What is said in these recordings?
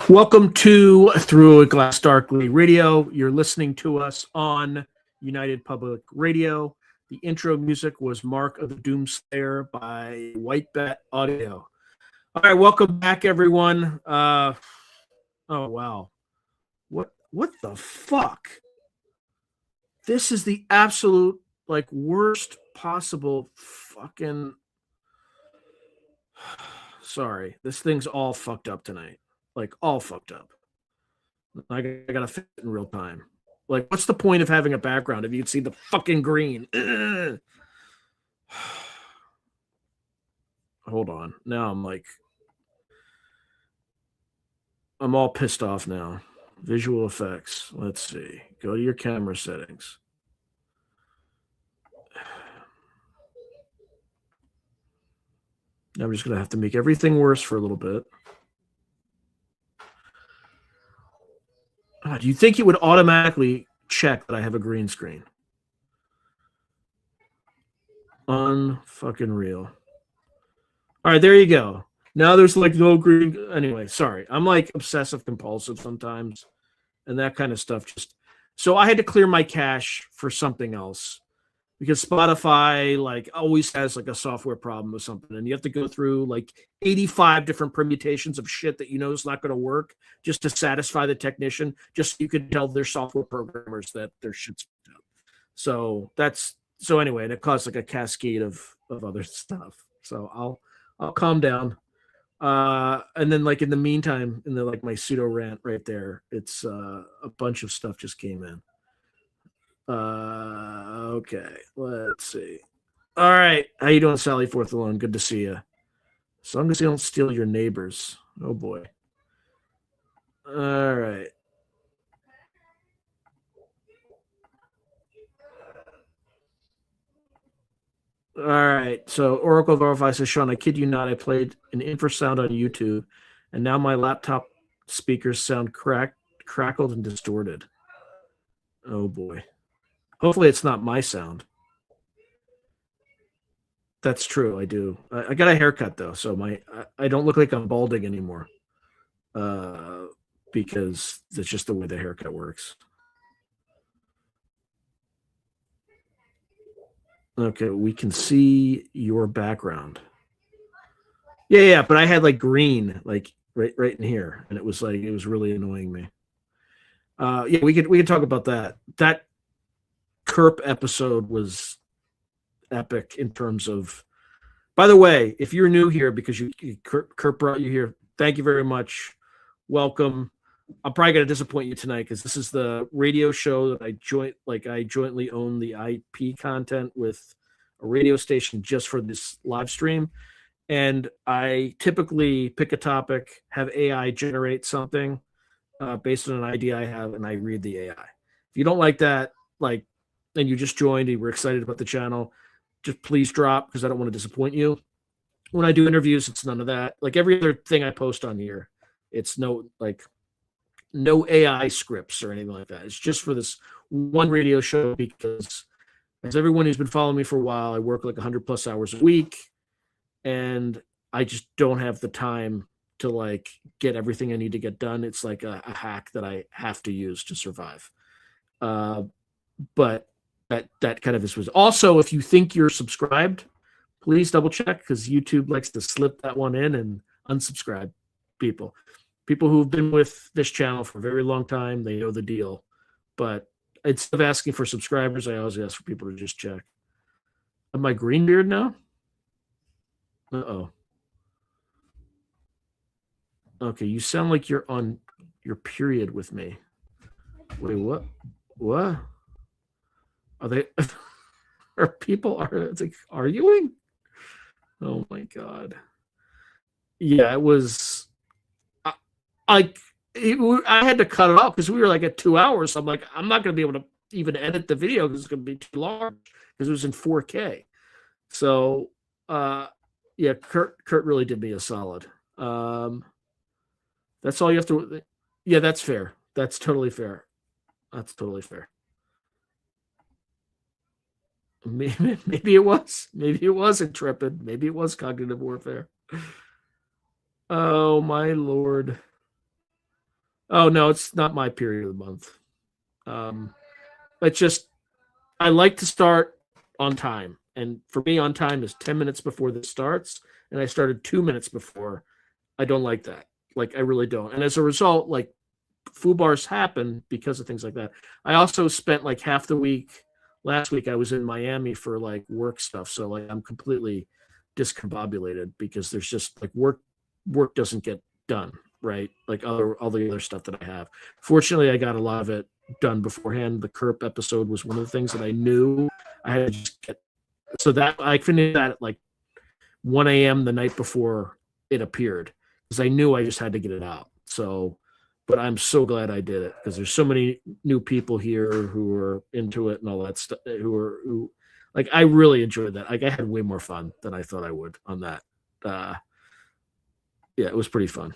Welcome to Through a Glass Darkly Radio. You're listening to us on United Public Radio. The intro music was Mark of the Doomslayer by White Bat Audio. All right, welcome back, everyone. Oh, wow. What the fuck? This is the absolute, worst possible fucking... Sorry, this thing's all fucked up tonight. All fucked up. I gotta fit in real time. What's the point of having a background if you can see the fucking green? Hold on. Now I'm all pissed off now. Visual effects. Let's see. Go to your camera settings. Now I'm just gonna have to make everything worse for a little bit. Do you think it would automatically check that I have a green screen? Unfucking real. All right, there you go. Now there's no green. Anyway, sorry. I'm obsessive compulsive sometimes, and that kind of stuff. So I had to clear my cache for something else because Spotify always has a software problem or something, and you have to go through 85 different permutations of shit that is not going to work just to satisfy the technician, just so you could tell their software programmers that their shit's up. So anyway, and it caused a cascade of other stuff. So I'll calm down. And then in the meantime, in the my pseudo rant right there, it's a bunch of stuff just came in. Okay, let's see. All right, how you doing, Sally Fourth Alone? Good to see you. As long as you don't steal your neighbors. Oh boy. All right. All right. So Oracle Verify says, Sean, I kid you not, I played an infrasound on YouTube, and now my laptop speakers sound crackled and distorted. Oh boy. Hopefully it's not my sound. That's true. I do. I got a haircut though, so I don't look like I'm balding anymore. because that's just the way the haircut works. Okay, we can see your background. Yeah, but I had like green, like right in here, and it was really annoying me. Yeah, we could talk about that. That Kerp episode was epic in terms of. By the way, if you're new here because Kerp brought you here, thank you very much. Welcome. I'm probably going to disappoint you tonight because this is the radio show that I jointly own the IP content with a radio station just for this live stream. And I typically pick a topic, have AI generate something based on an idea I have, and I read the AI. If you don't like that, and you just joined and we're excited about the channel, just please drop because I don't want to disappoint you. When I do interviews, it's none of that. Like every other thing I post on here, it's no AI scripts or anything like that. It's just for this one radio show because as everyone who's been following me for a while, I work like 100+ hours a week and I just don't have the time to get everything I need to get done. It's like a hack that I have to use to survive. But that kind of was also, if you think you're subscribed, please double check because YouTube likes to slip that one in and unsubscribe people. People who've been with this channel for a very long time, they know the deal. But instead of asking for subscribers, I always ask for people to just check. Am I green beard now? Uh-oh. Okay, you sound like you're on your period with me. Wait, what? What? Are they? Are people arguing? Oh my god! Yeah, it was. I had to cut it off because we were at 2 hours. So I'm like, I'm not going to be able to even edit the video because it's going to be too large because it was in 4K. So, yeah, Kurt really did me a solid. That's all you have to. Yeah, that's fair. That's totally fair. That's totally fair. Maybe it was. Maybe it was intrepid. Maybe it was cognitive warfare. Oh my lord. Oh no, it's not my period of the month. It's just I like to start on time, and for me, on time is 10 minutes before this starts, and I started 2 minutes before. I don't like that. I really don't. And as a result, foo bars happen because of things like that. I also spent half the week. Last week I was in Miami for work stuff, so I'm completely discombobulated because there's just work doesn't get done, right? All the other stuff that I have. Fortunately, I got a lot of it done beforehand. The Kerp episode was one of the things that I knew I had to just get. So that I finished that at 1 a.m. the night before it appeared because I knew I just had to get it out. So, but I'm so glad I did it because there's so many new people here who are into it and all that stuff. Who I really enjoyed that. I had way more fun than I thought I would on that. Yeah, it was pretty fun.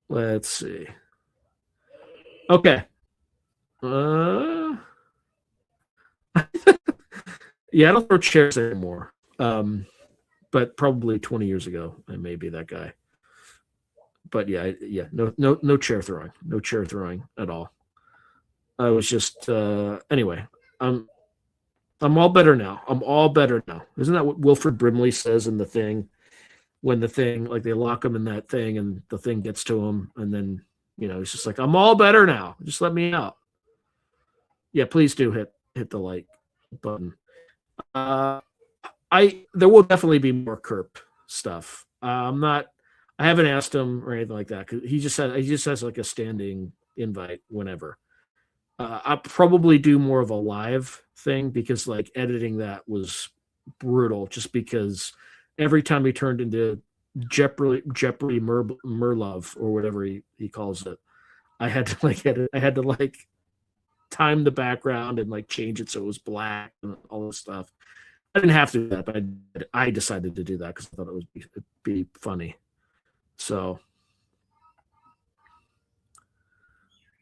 Let's see. Okay. Yeah, I don't throw chairs anymore. But probably 20 years ago, I may be that guy. But yeah, no chair throwing, no chair throwing at all. I was just anyway. I'm all better now. I'm all better now. Isn't that what Wilfred Brimley says in The Thing? When the thing, they lock him in that thing, and the thing gets to him, and then he's just like, I'm all better now. Just let me out. Yeah, please do hit the like button. There will definitely be more Kerp stuff. I haven't asked him or anything like that because he just has a standing invite whenever. I'll probably do more of a live thing because editing that was brutal. Just because every time he turned into Jeopardy Merlove or whatever he calls it, I had to time the background and change it so it was black and all this stuff. I didn't have to do that, but I decided to do that because I thought it'd be funny. So,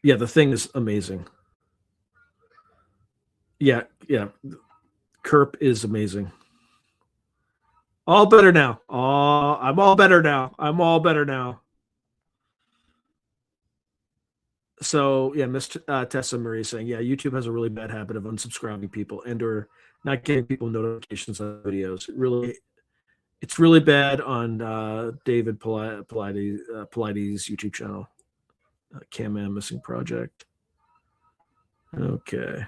yeah, The Thing is amazing. Yeah. Kerp is amazing. All better now. I'm all better now. So yeah, Miss Tessa Marie saying, yeah, YouTube has a really bad habit of unsubscribing people and or not getting people notifications on videos. It's really bad on David Polides YouTube channel. Cam Man Missing Project. Okay.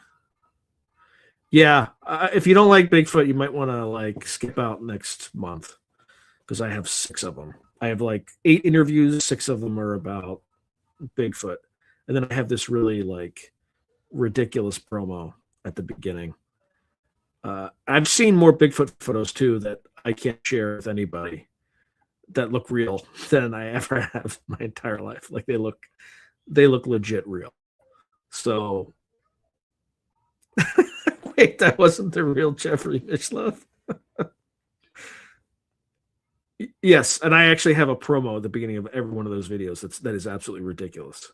Yeah, if you don't like Bigfoot, you might want to like skip out next month because I have 6 of them. I have like 8 interviews, 6 of them are about Bigfoot, and then I have this really like ridiculous promo at the beginning. I've seen more Bigfoot photos too that I can't share with anybody that look real than I ever have my entire life. Like they look legit real. So wait, that wasn't the real Jeffrey Mishlove? Yes, and I actually have a promo at the beginning of every one of those videos. That is absolutely ridiculous.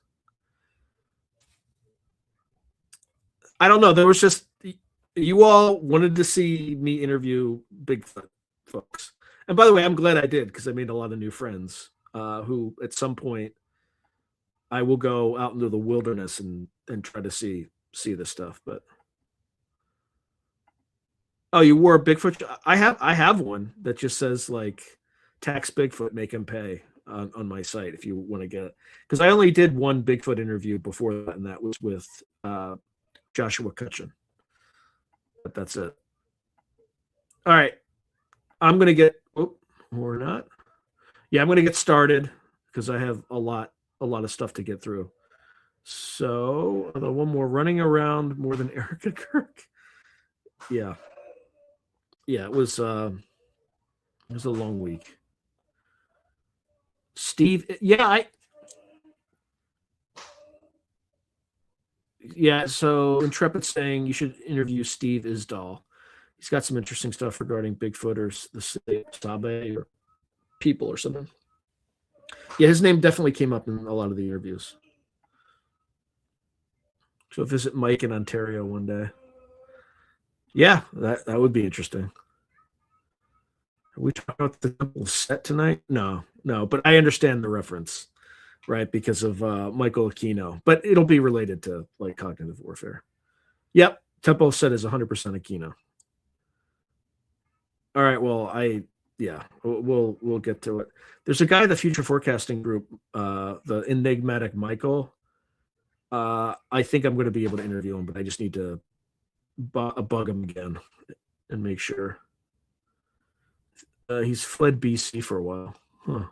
I don't know. There was just you all wanted to see me interview Bigfoot folks, and by the way, I'm glad I did because I made a lot of new friends. Who at some point I will go out into the wilderness and try to see this stuff. But oh, you wore a Bigfoot? I have one that just says like tax Bigfoot, make him pay on my site if you want to get it. Because I only did one Bigfoot interview before that, and that was with Joshua Cutchin. But that's it. All right. I'm going to get, oh, or not. Yeah, I'm going to get started because I have a lot of stuff to get through. So, one more running around more than Erica Kirk. Yeah. Yeah, it was a long week. Steve, yeah, so Intrepid saying you should interview Steve Isdall. He's got some interesting stuff regarding Bigfooters, the Sabe or people or something. Yeah, his name definitely came up in a lot of the interviews. So visit Mike in Ontario one day. Yeah, that would be interesting. Are we talking about the temple set tonight? No, but I understand the reference, right? Because of Michael Aquino, but it'll be related to like cognitive warfare. Yep, tempo set is 100% Aquino. All right, well, we'll get to it. There's a guy in the future forecasting group, the enigmatic Michael. I think I'm going to be able to interview him, but I just need to bug him again and make sure. He's fled BC for a while. Huh.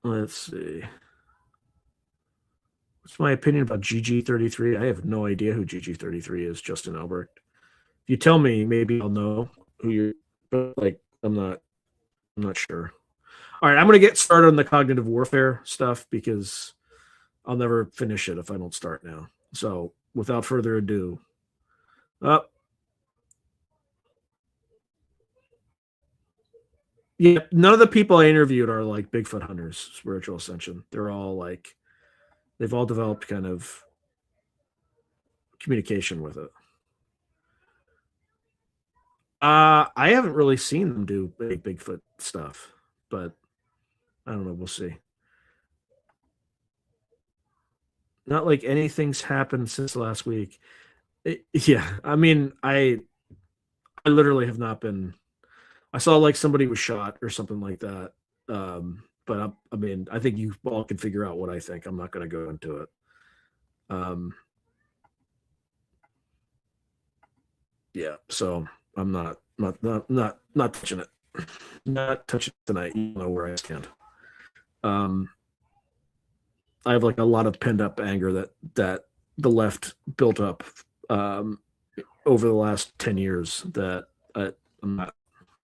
Let's see. What's my opinion about GG33? I have no idea who GG33 is, Justin Albrecht. If you tell me, maybe I'll know who you're, but like, I'm not sure. All right, I'm going to get started on the cognitive warfare stuff because I'll never finish it if I don't start now. So without further ado, yeah, none of the people I interviewed are like Bigfoot hunters, spiritual ascension. They're all like, they've all developed kind of communication with it. I haven't really seen them do Bigfoot stuff, but I don't know. We'll see. Not like anything's happened since last week. Yeah, I mean, I literally have not been. I saw like somebody was shot or something like that. But I mean, I think you all can figure out what I think. I'm not going to go into it. Yeah, so I'm not touching it. Not touching it tonight. You know where I stand. I have like a lot of pent up anger that the left built up over the last 10 years that I'm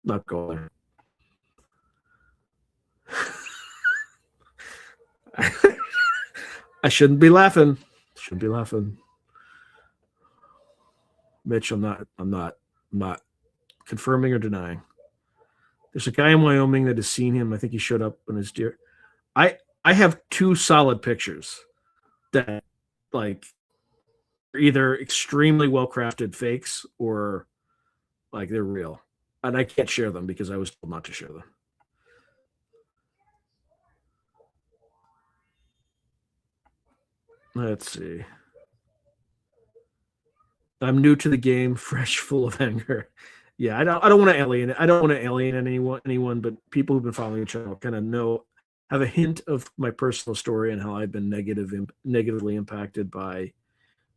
not going there. I shouldn't be laughing. Shouldn't be laughing. Mitch, I'm not confirming or denying. There's a guy in Wyoming that has seen him. I think he showed up on his deer. I have 2 solid pictures that like are either extremely well crafted fakes or like they're real. And I can't share them because I was told not to share them. Let's see. I'm new to the game, fresh, full of anger. Yeah, I don't want to alienate. I don't want to alienate anyone, but people who've been following the channel kind of know, have a hint of my personal story and how I've been negatively impacted by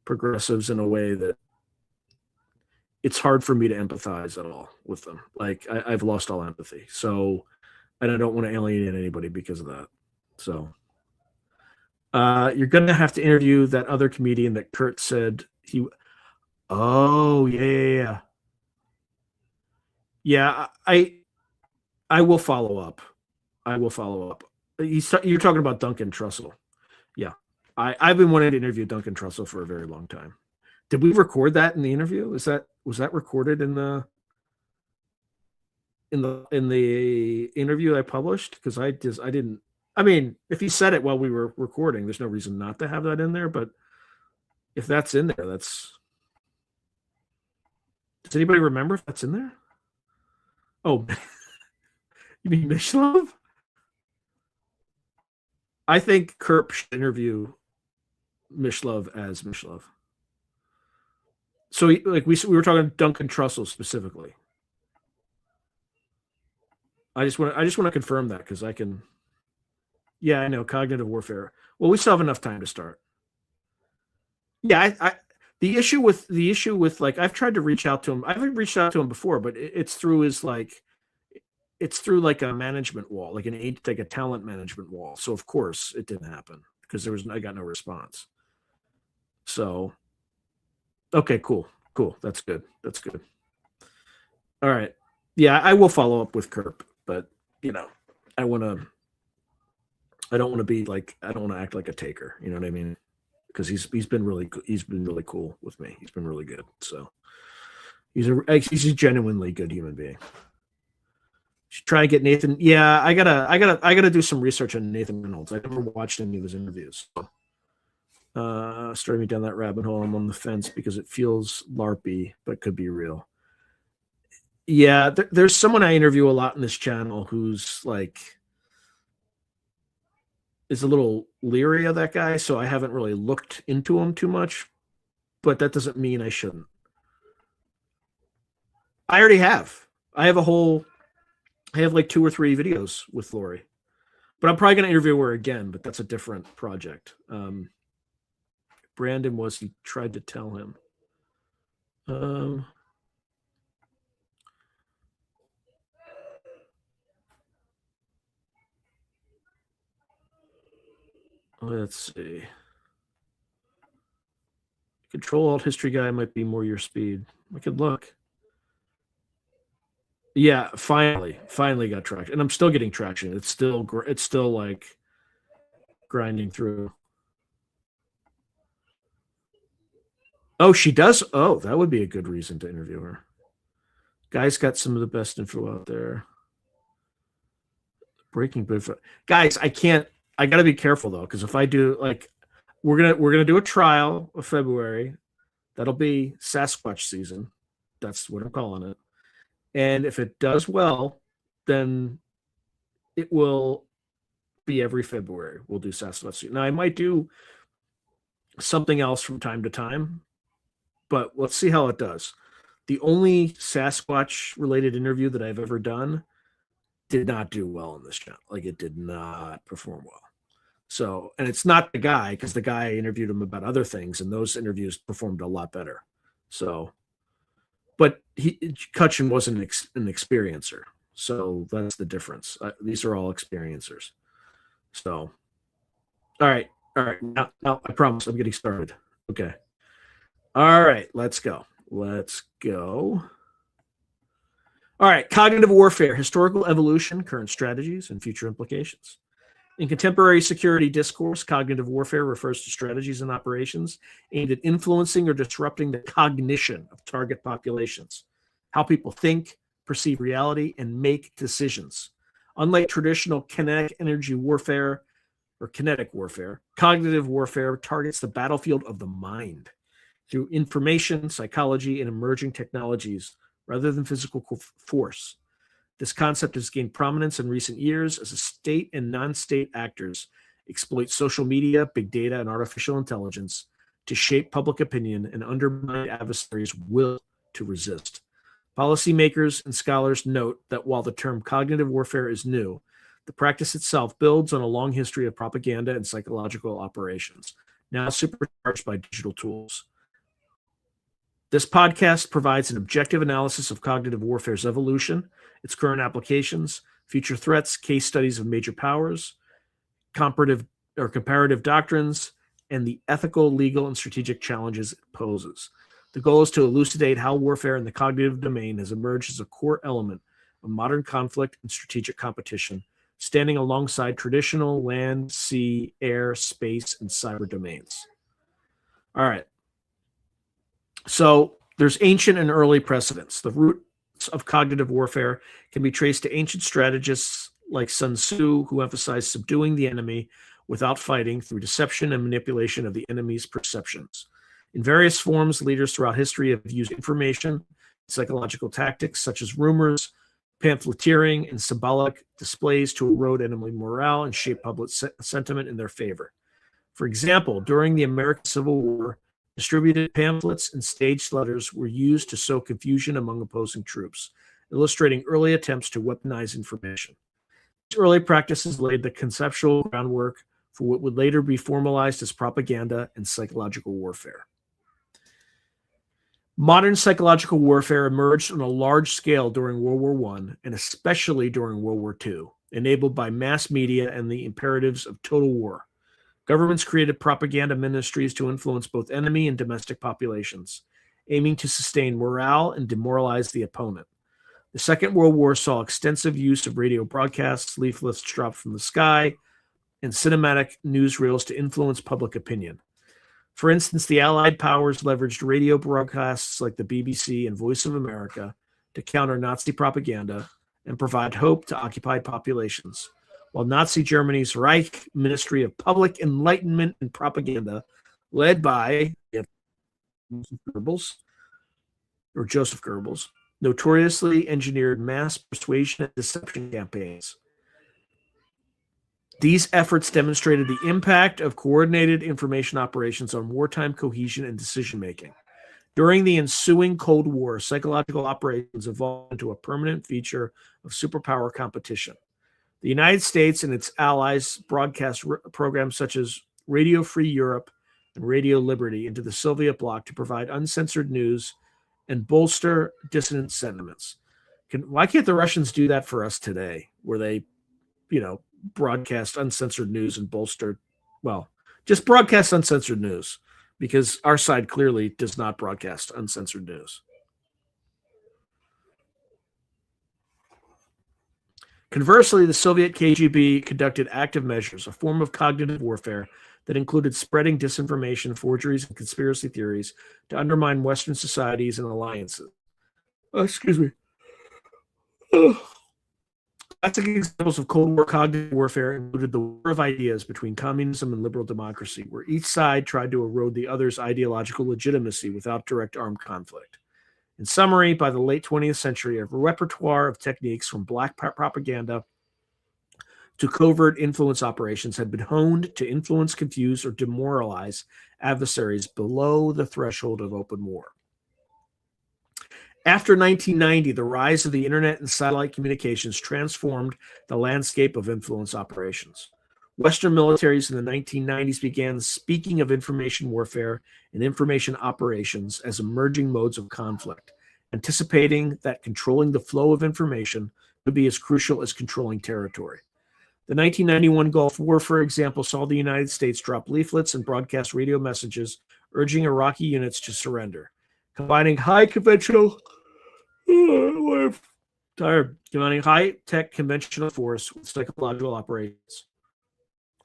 progressives in a way that it's hard for me to empathize at all with them. Like I've lost all empathy. So, and I don't want to alienate anybody because of that. So, you're gonna have to interview that other comedian that Kurt said he. Oh yeah. Yeah, I will follow up. I will follow up. You're talking about Duncan Trussell. Yeah. I've been wanting to interview Duncan Trussell for a very long time. Did we record that in the interview? Was that recorded in the interview I published? Because I didn't. I mean, if he said it while we were recording, there's no reason not to have that in there. But if that's in there, that's. Does anybody remember if that's in there? Oh, you mean Mishlove? I think Kerp should interview Mishlove as Mishlove. So, we were talking Duncan Trussell specifically. I just want to confirm that because I can. Yeah, I know cognitive warfare. Well, we still have enough time to start. Yeah, the issue with like I've tried to reach out to him. I've reached out to him before, but it's through a management wall, like a talent management wall. So of course it didn't happen because I got no response. So okay, cool. That's good. All right. Yeah, I will follow up with Kerp, but I don't want to be like I don't want to act like a taker. You know what I mean? Because he's been really cool with me. He's been really good. So he's a genuinely good human being. Should try and get Nathan. Yeah, I gotta do some research on Nathan Reynolds. I never watched any of his interviews. Starting me down that rabbit hole. I'm on the fence because it feels LARPy, but could be real. Yeah, there's someone I interview a lot in this channel who's like is a little leery of that guy, so I haven't really looked into him too much. But that doesn't mean I shouldn't. I already have. I have like 2 or 3 videos with Lori, but I'm probably going to interview her again, but that's a different project. Brandon he tried to tell him. Let's see. Control Alt History Guy might be more your speed. I could look. Yeah, finally got traction, and I'm still getting traction. It's still like grinding through. Oh, she does. Oh, that would be a good reason to interview her. Guy's got some of the best info out there. Breaking Bigfoot. Guys, I got to be careful though, because if I do we're gonna do a trial of February. That'll be Sasquatch season. That's what I'm calling it. And if it does well, then it will be every February. We'll do Sasquatch season. Now I might do something else from time to time, but let's see how it does. The only Sasquatch related interview that I've ever done did not do well on this channel. Like it did not perform well. So, and it's not the guy, because the guy interviewed him about other things, and those interviews performed a lot better. So, but Cutchin wasn't an experiencer. So that's the difference. These are all experiencers. So, all right. Now I promise I'm getting started. Okay. All right. Let's go. All right. Cognitive warfare, historical evolution, current strategies, and future implications. In contemporary security discourse, cognitive warfare refers to strategies and operations aimed at influencing or disrupting the cognition of target populations, how people think, perceive reality, and make decisions. Unlike traditional kinetic energy warfare or kinetic warfare, cognitive warfare targets the battlefield of the mind through information, psychology, and emerging technologies rather than physical force. This concept has gained prominence in recent years as state and non-state actors exploit social media, big data, and artificial intelligence to shape public opinion and undermine adversaries' will to resist. Policymakers and scholars note that while the term cognitive warfare is new, the practice itself builds on a long history of propaganda and psychological operations, now supercharged by digital tools. This podcast provides an objective analysis of cognitive warfare's evolution, its current applications, future threats, case studies of major powers, comparative doctrines, and the ethical, legal, and strategic challenges it poses. The goal is to elucidate how warfare in the cognitive domain has emerged as a core element of modern conflict and strategic competition, standing alongside traditional land, sea, air, space, and cyber domains. All right. So there's ancient and early precedents. The roots of cognitive warfare can be traced to ancient strategists like Sun Tzu, who emphasized subduing the enemy without fighting through deception and manipulation of the enemy's perceptions. In various forms, leaders throughout history have used information, psychological tactics such as rumors, pamphleteering, and symbolic displays to erode enemy morale and shape public sentiment in their favor. For example, during the American Civil War, distributed pamphlets and staged letters were used to sow confusion among opposing troops, illustrating early attempts to weaponize information. These early practices laid the conceptual groundwork for what would later be formalized as propaganda and psychological warfare. Modern psychological warfare emerged on a large scale during World War I and especially during World War II, enabled by mass media and the imperatives of total war. Governments created propaganda ministries to influence both enemy and domestic populations, aiming to sustain morale and demoralize the opponent. The Second World War saw extensive use of radio broadcasts, leaflets dropped from the sky, and cinematic newsreels to influence public opinion. For instance, the Allied powers leveraged radio broadcasts like the BBC and Voice of America to counter Nazi propaganda and provide hope to occupied populations, while Nazi Germany's Reich Ministry of Public Enlightenment and Propaganda, led by Joseph Goebbels, notoriously engineered mass persuasion and deception campaigns. These efforts demonstrated the impact of coordinated information operations on wartime cohesion and decision-making. During the ensuing Cold War, psychological operations evolved into a permanent feature of superpower competition. The United States and its allies broadcast programs such as Radio Free Europe and Radio Liberty into the Soviet bloc to provide uncensored news and bolster dissident sentiments. Why can't the Russians do that for us today, where they, broadcast uncensored news and just broadcast uncensored news, because our side clearly does not broadcast uncensored news. Conversely, the Soviet KGB conducted active measures, a form of cognitive warfare that included spreading disinformation, forgeries, and conspiracy theories to undermine Western societies and alliances. Excuse me. Classic examples of Cold War cognitive warfare included the war of ideas between communism and liberal democracy, where each side tried to erode the other's ideological legitimacy without direct armed conflict. In summary, by the late 20th century, a repertoire of techniques from black propaganda to covert influence operations had been honed to influence, confuse, or demoralize adversaries below the threshold of open war. After 1990, the rise of the internet and satellite communications transformed the landscape of influence operations. Western militaries in the 1990s began speaking of information warfare and information operations as emerging modes of conflict, anticipating that controlling the flow of information would be as crucial as controlling territory. The 1991 Gulf War, for example, saw the United States drop leaflets and broadcast radio messages urging Iraqi units to surrender, combining high-tech conventional force with psychological operations.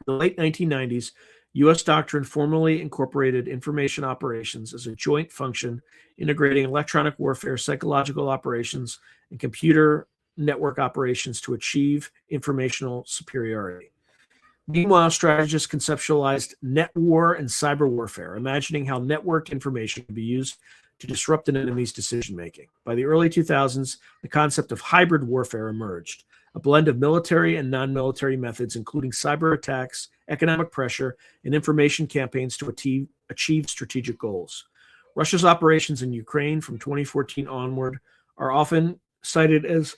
In the late 1990s, U.S. doctrine formally incorporated information operations as a joint function, integrating electronic warfare, psychological operations, and computer network operations to achieve informational superiority. Meanwhile, strategists conceptualized net war and cyber warfare, imagining how networked information could be used to disrupt an enemy's decision-making. By the early 2000s, the concept of hybrid warfare emerged, a blend of military and non-military methods, including cyber attacks, economic pressure, and information campaigns to achieve strategic goals. Russia's operations in Ukraine from 2014 onward are often cited as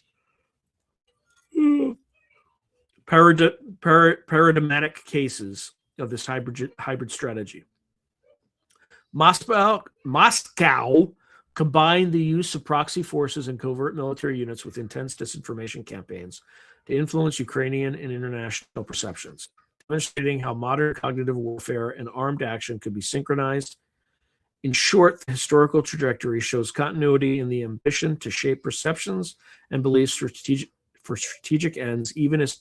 paradigmatic cases of this hybrid strategy. Moscow combined the use of proxy forces and covert military units with intense disinformation campaigns to influence Ukrainian and international perceptions, demonstrating how modern cognitive warfare and armed action could be synchronized. In short, the historical trajectory shows continuity in the ambition to shape perceptions and beliefs for strategic ends, even as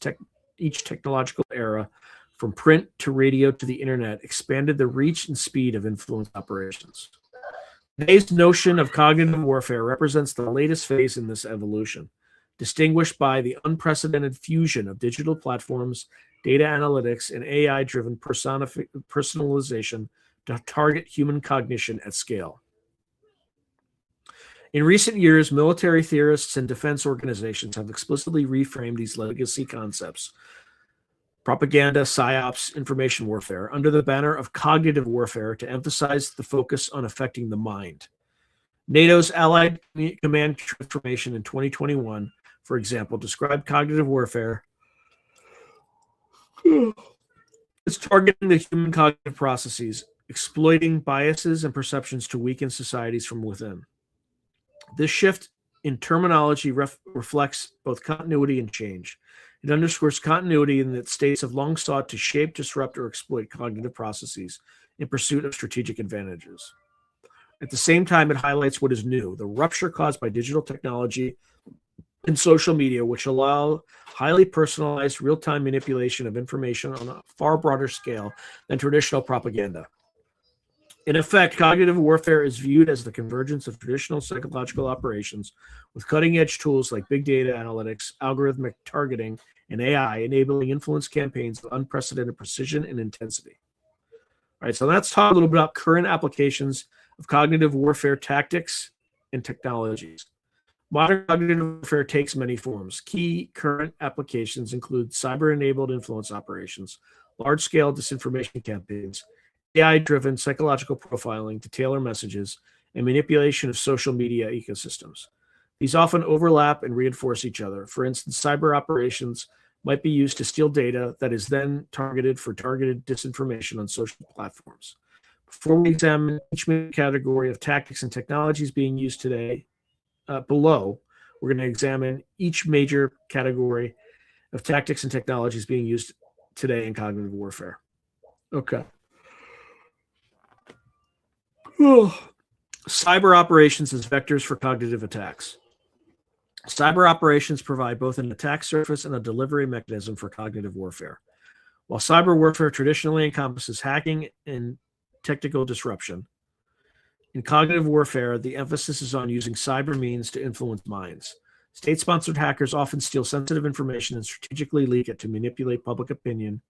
each technological era, from print to radio to the internet, expanded the reach and speed of influence operations. Today's notion of cognitive warfare represents the latest phase in this evolution, distinguished by the unprecedented fusion of digital platforms, data analytics, and AI-driven personalization to target human cognition at scale. In recent years, military theorists and defense organizations have explicitly reframed these legacy concepts, propaganda, psyops, information warfare, under the banner of cognitive warfare to emphasize the focus on affecting the mind. NATO's Allied Command Transformation in 2021, for example, described cognitive warfare as targeting the human cognitive processes, exploiting biases and perceptions to weaken societies from within. This shift in terminology reflects both continuity and change. It underscores continuity in that states have long sought to shape, disrupt, or exploit cognitive processes in pursuit of strategic advantages. At the same time, it highlights what is new, the rupture caused by digital technology and social media, which allow highly personalized, real-time manipulation of information on a far broader scale than traditional propaganda. In effect, cognitive warfare is viewed as the convergence of traditional psychological operations with cutting-edge tools like big data analytics, algorithmic targeting, and AI, enabling influence campaigns of unprecedented precision and intensity. All right, so let's talk a little bit about current applications of cognitive warfare tactics and technologies. Modern cognitive warfare takes many forms. Key current applications include cyber-enabled influence operations, large-scale disinformation campaigns, AI-driven psychological profiling to tailor messages, and manipulation of social media ecosystems. These often overlap and reinforce each other. For instance, cyber operations might be used to steal data that is then targeted for targeted disinformation on social platforms. Before we examine each category of tactics and technologies being used today, below, we're going to examine each major category of tactics and technologies being used today in cognitive warfare. Okay. Cyber operations as vectors for cognitive attacks. Cyber operations provide both an attack surface and a delivery mechanism for cognitive warfare. While cyber warfare traditionally encompasses hacking and technical disruption, in cognitive warfare, the emphasis is on using cyber means to influence minds. State-sponsored hackers often steal sensitive information and strategically leak it to manipulate public opinion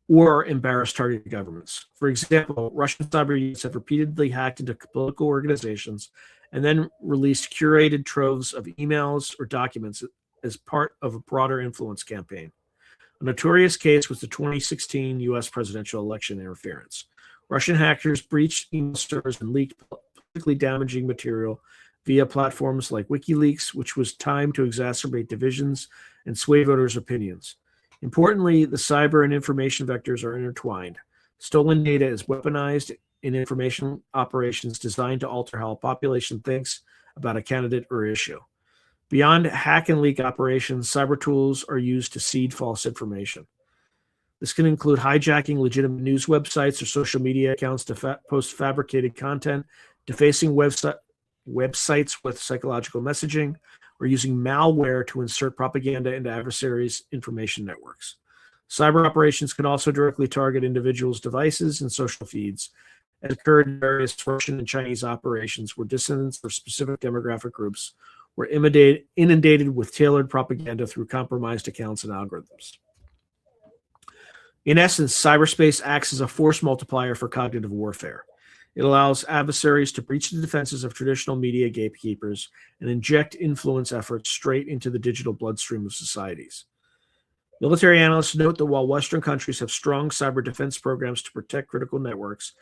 or embarrass targeted governments. For example, Russian cyber units have repeatedly hacked into political organizations and then released curated troves of emails or documents as part of a broader influence campaign. A notorious case was the 2016 U.S. presidential election interference. Russian hackers breached email servers and leaked politically damaging material via platforms like WikiLeaks, which was timed to exacerbate divisions and sway voters' opinions. Importantly, the cyber and information vectors are intertwined. Stolen data is weaponized in information operations designed to alter how a population thinks about a candidate or issue. Beyond hack and leak operations, cyber tools are used to seed false information. This can include hijacking legitimate news websites or social media accounts to post fabricated content, defacing websites with psychological messaging, or using malware to insert propaganda into adversaries' information networks. Cyber operations can also directly target individuals' devices and social feeds, as occurred in various Russian and Chinese operations where dissidents for specific demographic groups were inundated with tailored propaganda through compromised accounts and algorithms. In essence, cyberspace acts as a force multiplier for cognitive warfare. It allows adversaries to breach the defenses of traditional media gatekeepers and inject influence efforts straight into the digital bloodstream of societies. Military analysts note that while Western countries have strong cyber defense programs to protect critical networks,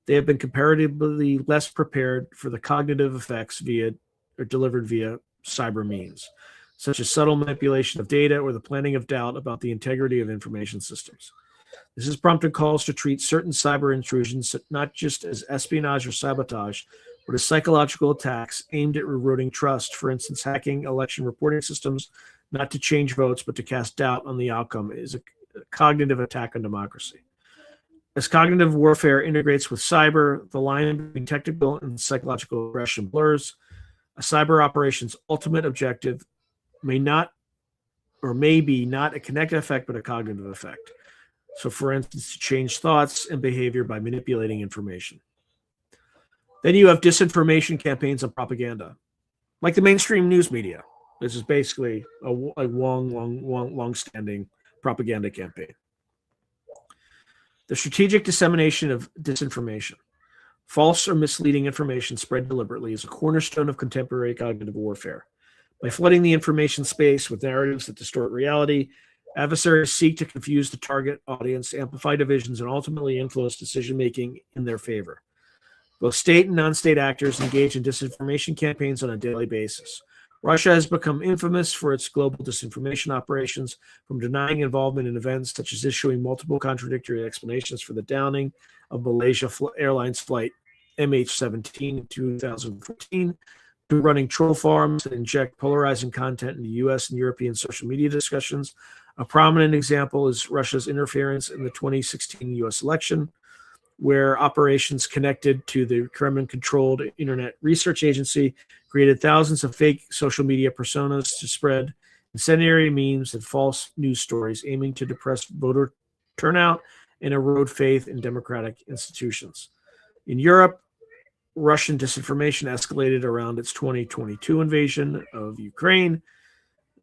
they have been comparatively less prepared for the cognitive effects delivered via cyber means, such as subtle manipulation of data or the planting of doubt about the integrity of information systems. This has prompted calls to treat certain cyber intrusions not just as espionage or sabotage, but as psychological attacks aimed at eroding trust. For instance, hacking election reporting systems not to change votes, but to cast doubt on the outcome is a cognitive attack on democracy. As cognitive warfare integrates with cyber, the line between technical and psychological aggression blurs. A cyber operation's ultimate objective may be not a kinetic effect, but a cognitive effect. So, for instance, to change thoughts and behavior by manipulating information. Then you have disinformation campaigns and propaganda, like the mainstream news media. This is basically a long-standing propaganda campaign. The strategic dissemination of disinformation. False or misleading information spread deliberately is a cornerstone of contemporary cognitive warfare. By flooding the information space with narratives that distort reality, adversaries seek to confuse the target audience, amplify divisions, and ultimately influence decision-making in their favor. Both state and non-state actors engage in disinformation campaigns on a daily basis. Russia has become infamous for its global disinformation operations, from denying involvement in events such as issuing multiple contradictory explanations for the downing of Malaysia Airlines flight MH17 in 2014, to running troll farms that inject polarizing content into U.S. and European social media discussions. A prominent example is Russia's interference in the 2016 U.S. election, where operations connected to the Kremlin-controlled Internet Research Agency created thousands of fake social media personas to spread incendiary memes and false news stories aiming to depress voter turnout and erode faith in democratic institutions. In Europe, Russian disinformation escalated around its 2022 invasion of Ukraine.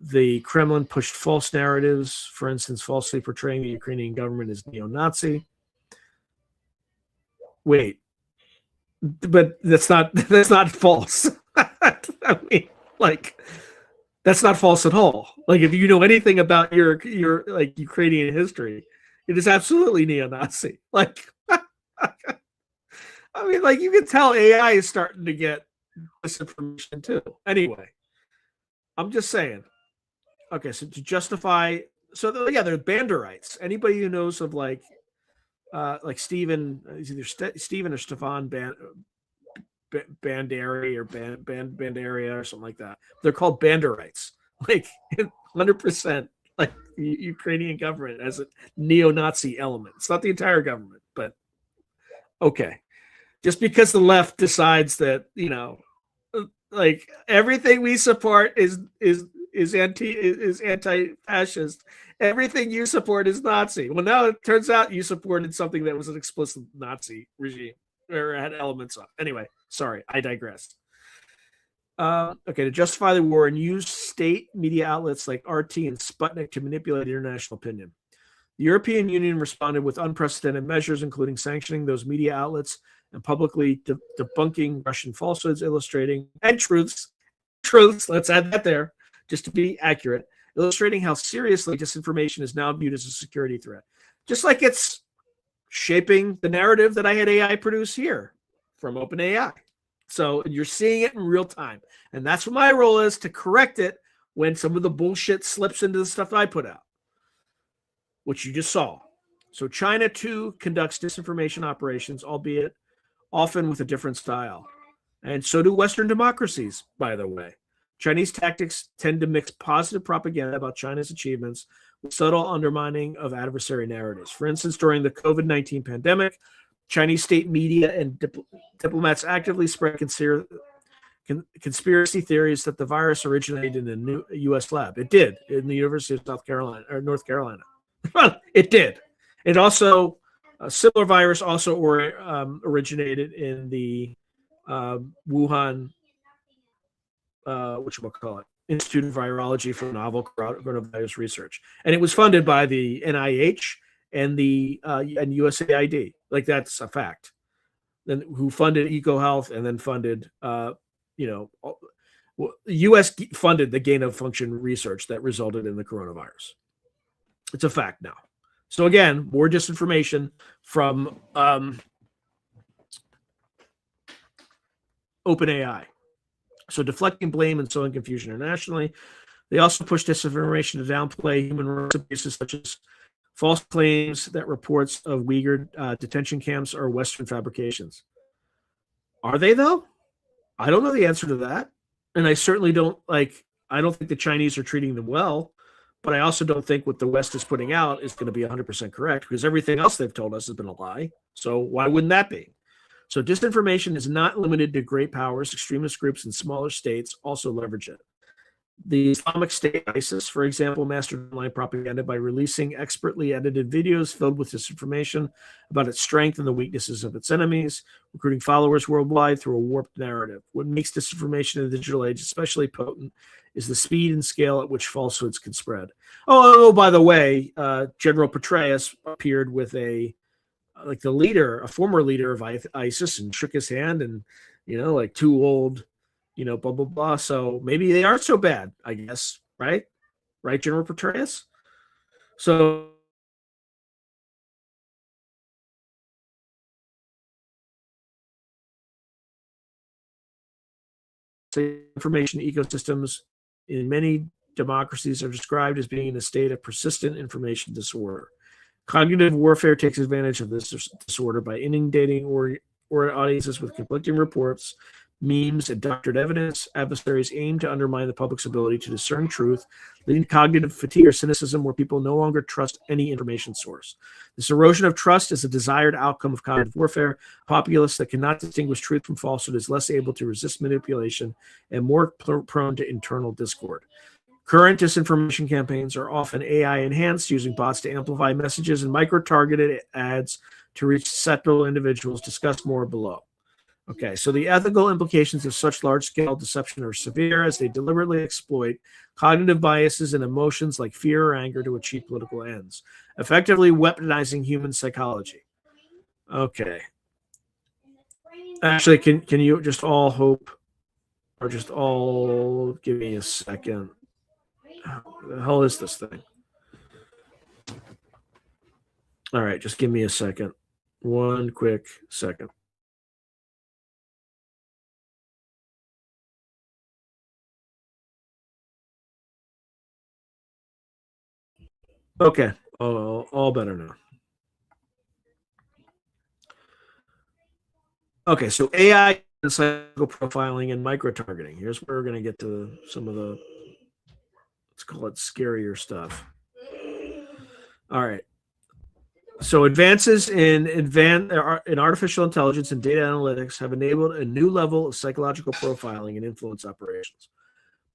The Kremlin pushed false narratives, for instance, falsely portraying the Ukrainian government as neo-Nazi. Wait, but that's not false. I mean, like, that's not false at all. Like, if you know anything about your like Ukrainian history, it is absolutely neo-Nazi. Like, I mean, like, you can tell AI is starting to get misinformation too. Anyway, I'm just saying. Okay, so to justify, yeah, they're Banderites. Anybody who knows of like Stephen, is either Stephen or Stefan Banderi or Bandaria or something like that. They're called Banderites. Like 100%, like Ukrainian government as a neo-Nazi element. It's not the entire government, but okay. Just because the left decides that, you know, like everything we support is anti-fascist. Everything you support is Nazi. Well, now it turns out you supported something that was an explicit Nazi regime or had elements of. Anyway, sorry, I digressed. Okay, to justify the war and use state media outlets like RT and Sputnik to manipulate international opinion. The European Union responded with unprecedented measures, including sanctioning those media outlets and publicly debunking Russian falsehoods, illustrating and truths. Let's add that there, just to be accurate, illustrating how seriously disinformation is now viewed as a security threat. Just like it's shaping the narrative that I had AI produce here from OpenAI. So you're seeing it in real time. And that's what my role is, to correct it when some of the bullshit slips into the stuff that I put out, which you just saw. So China, too, conducts disinformation operations, albeit often with a different style. And so do Western democracies, by the way. Chinese tactics tend to mix positive propaganda about China's achievements with subtle undermining of adversary narratives. For instance, during the COVID-19 pandemic, Chinese state media and diplomats actively spread conspiracy theories that the virus originated in a new U.S. lab. It did, in the University of North Carolina. It did. It also, a similar virus also originated in the Wuhan, Institute of Virology for Novel Coronavirus Research, and it was funded by the NIH and the and USAID. Like, that's a fact. then who funded EcoHealth and then funded, the U.S. funded the gain of function research that resulted in the coronavirus. It's a fact now. So again, more disinformation from OpenAI. So deflecting blame and sowing confusion internationally. They also push disinformation to downplay human rights abuses such as false claims that reports of Uyghur detention camps are Western fabrications. Are they, though? I don't know the answer to that. And I certainly don't I don't think the Chinese are treating them well, but I also don't think what the West is putting out is going to be 100% correct, because everything else they've told us has been a lie. So why wouldn't that be? So disinformation is not limited to great powers. Extremist groups in smaller states also leverage it. The Islamic State, ISIS, for example, mastered online propaganda by releasing expertly edited videos filled with disinformation about its strength and the weaknesses of its enemies, recruiting followers worldwide through a warped narrative. What makes disinformation in the digital age especially potent is the speed and scale at which falsehoods can spread. Oh, by the way, General Petraeus appeared with a former leader of ISIS, and shook his hand, and too old, blah blah blah. So maybe they aren't so bad, I guess, right, General Petraeus. So information ecosystems in many democracies are described as being in a state of persistent information disorder. Cognitive warfare takes advantage of this disorder by inundating or audiences with conflicting reports, memes, and doctored evidence. Adversaries aim to undermine the public's ability to discern truth, leading to cognitive fatigue or cynicism where people no longer trust any information source. This erosion of trust is a desired outcome of cognitive warfare. A populace that cannot distinguish truth from falsehood is less able to resist manipulation and more prone to internal discord. Current disinformation campaigns are often AI enhanced, using bots to amplify messages and micro-targeted ads to reach susceptible individuals. Discuss more below. Okay, so the ethical implications of such large-scale deception are severe, as they deliberately exploit cognitive biases and emotions like fear or anger to achieve political ends, effectively weaponizing human psychology. Okay. Actually, can you just all hope, or just all give me a second? What the hell is this thing? All right, just give me a second. One quick second. Okay, all better now. Okay, so AI and psychological profiling and micro-targeting. Here's where we're going to get to some of the, let's call it, scarier stuff. All right. So advances in artificial intelligence and data analytics have enabled a new level of psychological profiling and influence operations.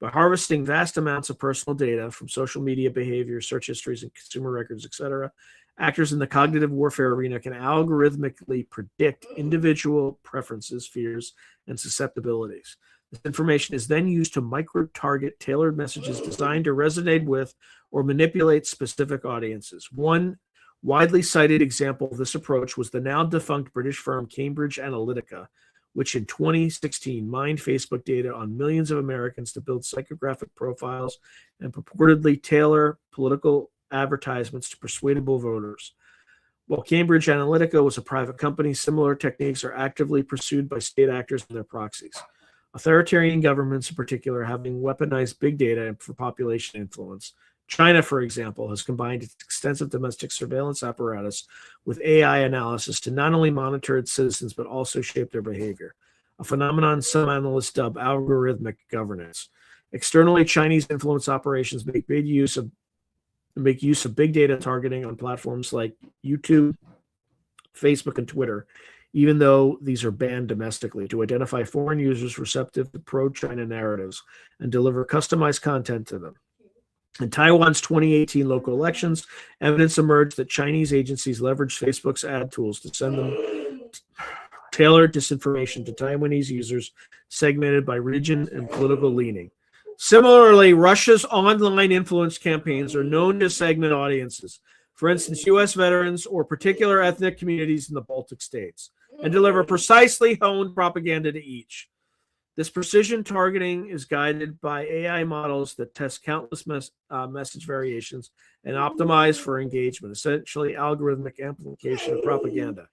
By harvesting vast amounts of personal data from social media behavior, search histories, and consumer records, etc., actors in the cognitive warfare arena can algorithmically predict individual preferences, fears, and susceptibilities. This information is then used to micro-target tailored messages designed to resonate with or manipulate specific audiences. One widely cited example of this approach was the now defunct British firm Cambridge Analytica, which in 2016 mined Facebook data on millions of Americans to build psychographic profiles and purportedly tailor political advertisements to persuadable voters. While Cambridge Analytica was a private company, similar techniques are actively pursued by state actors and their proxies. Authoritarian governments in particular having weaponized big data for population influence. China, for example, has combined its extensive domestic surveillance apparatus with AI analysis to not only monitor its citizens, but also shape their behavior, a phenomenon some analysts dub algorithmic governance. Externally, Chinese influence operations make use of big data targeting on platforms like YouTube, Facebook, and Twitter, even though these are banned domestically, to identify foreign users receptive to pro-China narratives and deliver customized content to them. In Taiwan's 2018 local elections, evidence emerged that Chinese agencies leveraged Facebook's ad tools to send them tailored disinformation to Taiwanese users segmented by region and political leaning. Similarly, Russia's online influence campaigns are known to segment audiences, for instance, U.S. veterans or particular ethnic communities in the Baltic states. and deliver precisely honed propaganda to each. This precision targeting is guided by AI models that test countless message variations and optimize for engagement, essentially algorithmic amplification of propaganda.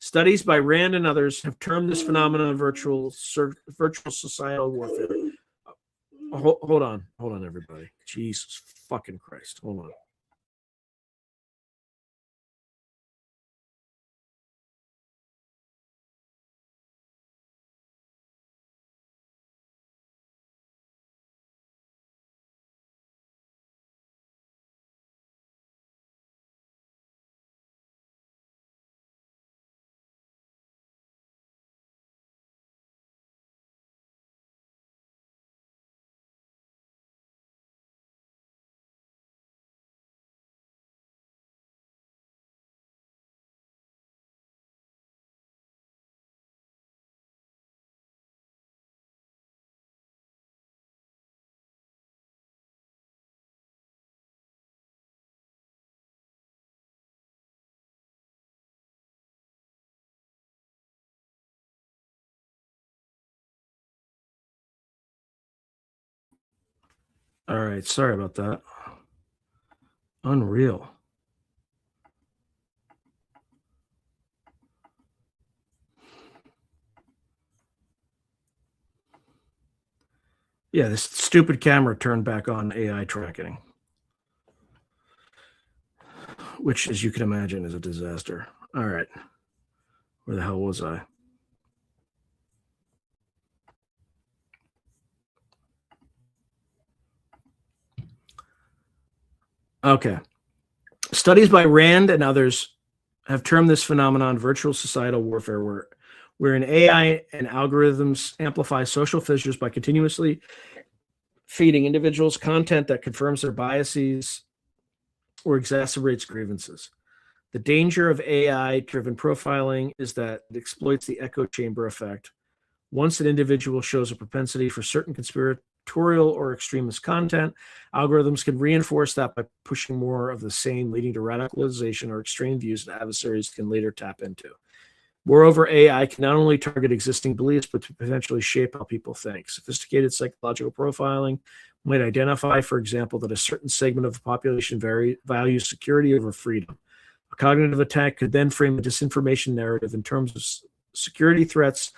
Studies by Rand and others have termed this phenomenon virtual societal warfare. Hold on, everybody. Jesus fucking Christ. Hold on. All right, sorry about that. Unreal. Yeah, this stupid camera turned back on AI tracking, which, as you can imagine, is a disaster. All right. Where the hell was I? Okay. Studies by Rand and others have termed this phenomenon virtual societal warfare, wherein AI and algorithms amplify social fissures by continuously feeding individuals content that confirms their biases or exacerbates grievances. The danger of AI-driven profiling is that it exploits the echo chamber effect. Once an individual shows a propensity for certain conspiratorial or extremist content, algorithms can reinforce that by pushing more of the same, leading to radicalization or extreme views that adversaries can later tap into. Moreover, AI can not only target existing beliefs, but to potentially shape how people think. Sophisticated psychological profiling might identify, for example, that a certain segment of the population values security over freedom. A cognitive attack could then frame a disinformation narrative in terms of security threats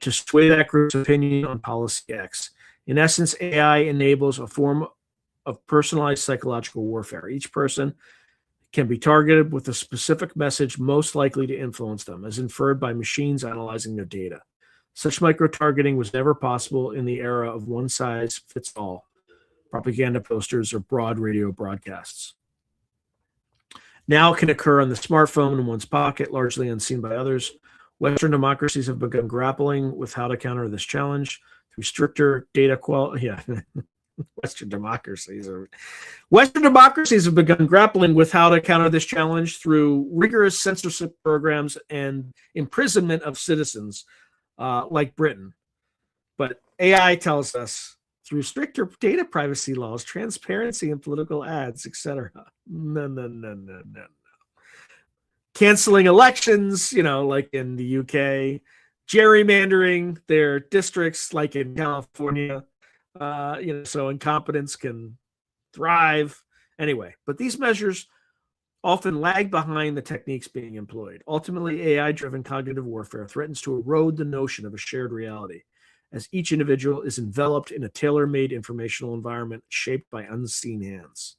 to sway that group's opinion on policy X. In essence, AI enables a form of personalized psychological warfare. Each person can be targeted with a specific message most likely to influence them, as inferred by machines analyzing their data. Such micro-targeting was never possible in the era of one-size-fits-all propaganda posters or broad radio broadcasts. Now it can occur on the smartphone in one's pocket, largely unseen by others. Western democracies have begun grappling with how to counter this challenge through stricter data quality. Yeah. Western democracies have begun grappling with how to counter this challenge through rigorous censorship programs and imprisonment of citizens, like Britain. But AI tells us through stricter data privacy laws, transparency in political ads, etc. No. Canceling elections, like in the UK, gerrymandering their districts, like in California. So incompetence can thrive. Anyway, but these measures often lag behind the techniques being employed. Ultimately, AI-driven cognitive warfare threatens to erode the notion of a shared reality, as each individual is enveloped in a tailor-made informational environment shaped by unseen hands.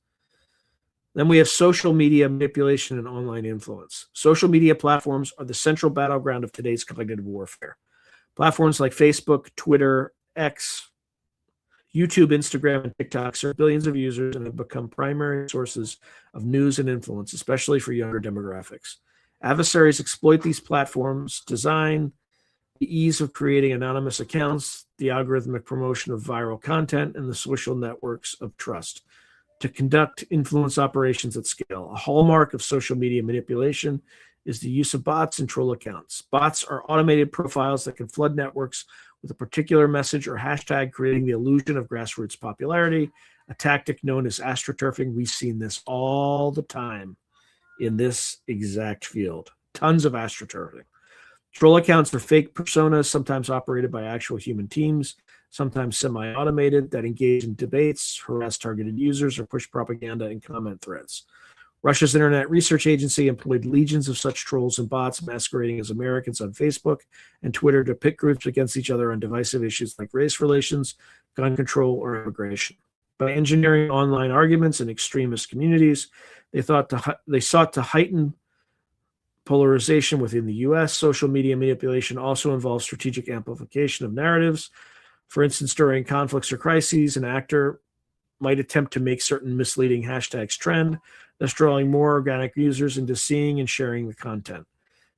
Then we have social media manipulation and online influence. Social media platforms are the central battleground of today's cognitive warfare. Platforms like Facebook, Twitter, X, YouTube, Instagram, and TikTok serve billions of users and have become primary sources of news and influence, especially for younger demographics. Adversaries exploit these platforms, design the ease of creating anonymous accounts, the algorithmic promotion of viral content, and the social networks of trust to conduct influence operations at scale. A hallmark of social media manipulation is the use of bots and troll accounts. Bots are automated profiles that can flood networks with a particular message or hashtag, creating the illusion of grassroots popularity, a tactic known as astroturfing. We've seen this all the time in this exact field. Tons of astroturfing. Troll accounts are fake personas, sometimes operated by actual human teams, sometimes semi-automated, that engage in debates, harass targeted users, or push propaganda in comment threads. Russia's Internet Research Agency employed legions of such trolls and bots masquerading as Americans on Facebook and Twitter to pit groups against each other on divisive issues like race relations, gun control, or immigration. By engineering online arguments in extremist communities, they sought to heighten polarization within the U.S. Social media manipulation also involves strategic amplification of narratives. For instance, during conflicts or crises, an actor might attempt to make certain misleading hashtags trend, thus drawing more organic users into seeing and sharing the content.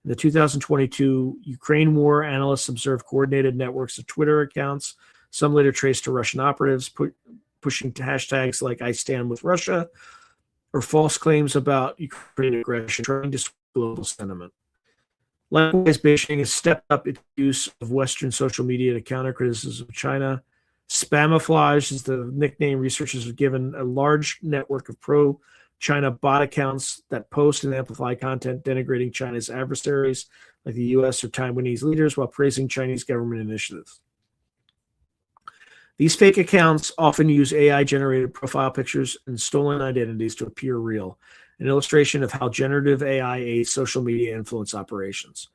In the 2022 Ukraine war, analysts observed coordinated networks of Twitter accounts, some later traced to Russian operatives, pushing to hashtags like I stand with Russia, or false claims about Ukraine aggression, trying to sway global sentiment. Likewise, Beijing has stepped up its use of Western social media to counter criticism of China. Spamiflage is the nickname researchers have given a large network of pro-China bot accounts that post and amplify content denigrating China's adversaries like the U.S. or Taiwanese leaders while praising Chinese government initiatives. These fake accounts often use AI-generated profile pictures and stolen identities to appear real, an illustration of how generative AI aids social media influence operations.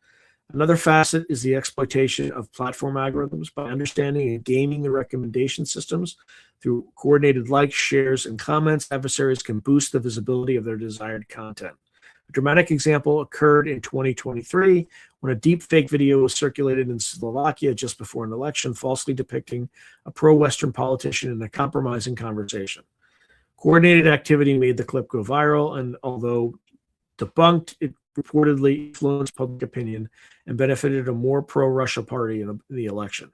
Another facet is the exploitation of platform algorithms. By understanding and gaming the recommendation systems through coordinated likes, shares, and comments, adversaries can boost the visibility of their desired content. A dramatic example occurred in 2023 when a deep fake video was circulated in Slovakia just before an election, falsely depicting a pro-Western politician in a compromising conversation. Coordinated activity made the clip go viral, and although debunked, it reportedly influenced public opinion and benefited a more pro-Russia party in the election.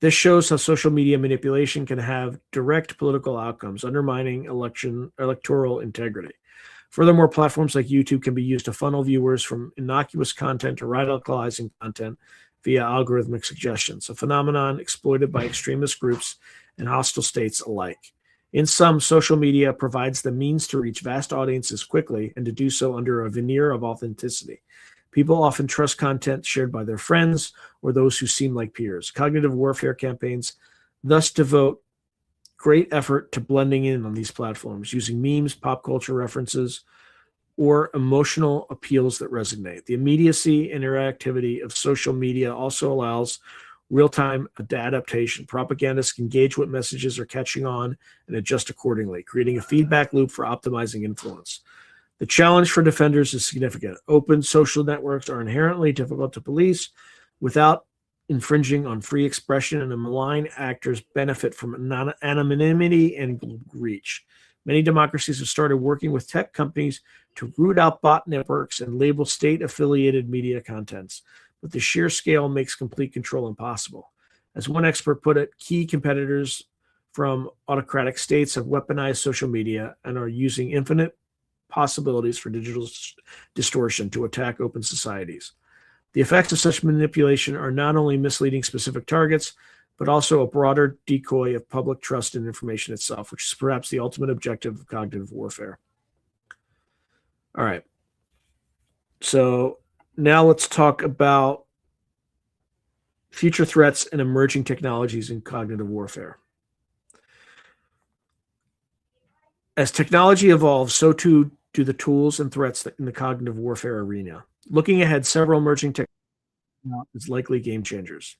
This shows how social media manipulation can have direct political outcomes, undermining electoral integrity. Furthermore, platforms like YouTube can be used to funnel viewers from innocuous content to radicalizing content via algorithmic suggestions, a phenomenon exploited by extremist groups and hostile states alike. In sum, social media provides the means to reach vast audiences quickly and to do so under a veneer of authenticity. People often trust content shared by their friends or those who seem like peers. Cognitive warfare campaigns thus devote great effort to blending in on these platforms, using memes, pop culture references, or emotional appeals that resonate. The immediacy and interactivity of social media also allows real-time adaptation. Propagandists can gauge what messages are catching on and adjust accordingly, creating a feedback loop for optimizing influence. The challenge for defenders is significant. Open social networks are inherently difficult to police without infringing on free expression, and the malign actors benefit from anonymity and reach. Many democracies have started working with tech companies to root out bot networks and label state-affiliated media contents, but the sheer scale makes complete control impossible. As one expert put it, key competitors from autocratic states have weaponized social media and are using infinite possibilities for digital distortion to attack open societies. The effects of such manipulation are not only misleading specific targets, but also a broader decoy of public trust in information itself, which is perhaps the ultimate objective of cognitive warfare. All right. So now let's talk about future threats and emerging technologies in cognitive warfare. As technology evolves, so too do the tools and threats in the cognitive warfare arena. Looking ahead, several emerging technologies is likely game changers.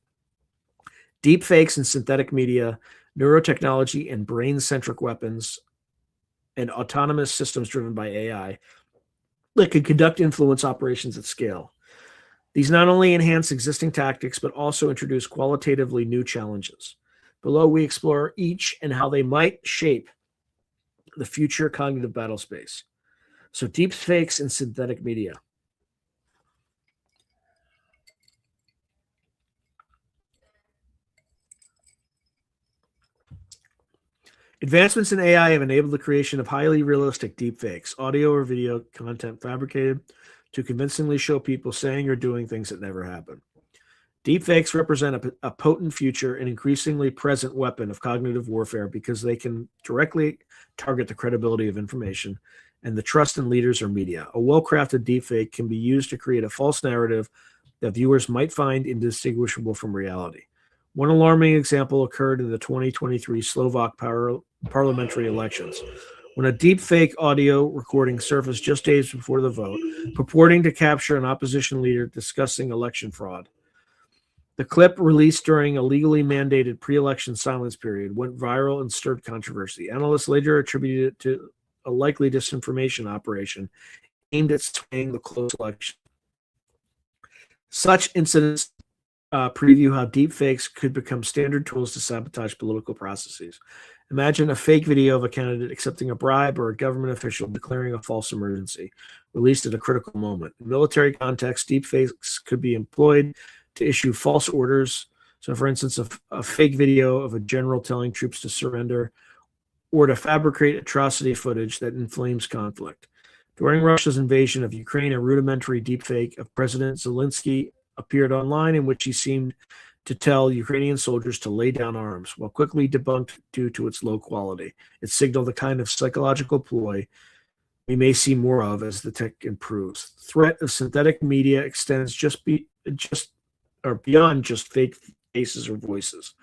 Deep fakes and synthetic media, neurotechnology and brain-centric weapons, and autonomous systems driven by AI that can conduct influence operations at scale. These not only enhance existing tactics, but also introduce qualitatively new challenges. Below, we explore each and how they might shape the future cognitive battle space. So deep fakes and synthetic media. Advancements in AI have enabled the creation of highly realistic deepfakes, audio or video content fabricated to convincingly show people saying or doing things that never happened. Deepfakes represent a potent future and increasingly present weapon of cognitive warfare because they can directly target the credibility of information and the trust in leaders or media. A well-crafted deepfake can be used to create a false narrative, that viewers might find indistinguishable from reality. One alarming example occurred in the 2023 Slovak parliamentary elections, when a deepfake audio recording surfaced just days before the vote, purporting to capture an opposition leader discussing election fraud. The clip, released during a legally mandated pre-election silence period, went viral and stirred controversy. Analysts later attributed it to a likely disinformation operation aimed at swaying the close election. Such incidents preview how deepfakes could become standard tools to sabotage political processes. Imagine a fake video of a candidate accepting a bribe or a government official declaring a false emergency, released at a critical moment. In military context, deepfakes could be employed to issue false orders. So, for instance, a fake video of a general telling troops to surrender, or to fabricate atrocity footage that inflames conflict. During Russia's invasion of Ukraine, a rudimentary deepfake of President Zelensky appeared online in which he seemed to tell Ukrainian soldiers to lay down arms, while quickly debunked due to its low quality. It signaled the kind of psychological ploy we may see more of as the tech improves. The threat of synthetic media extends beyond just fake faces or voices.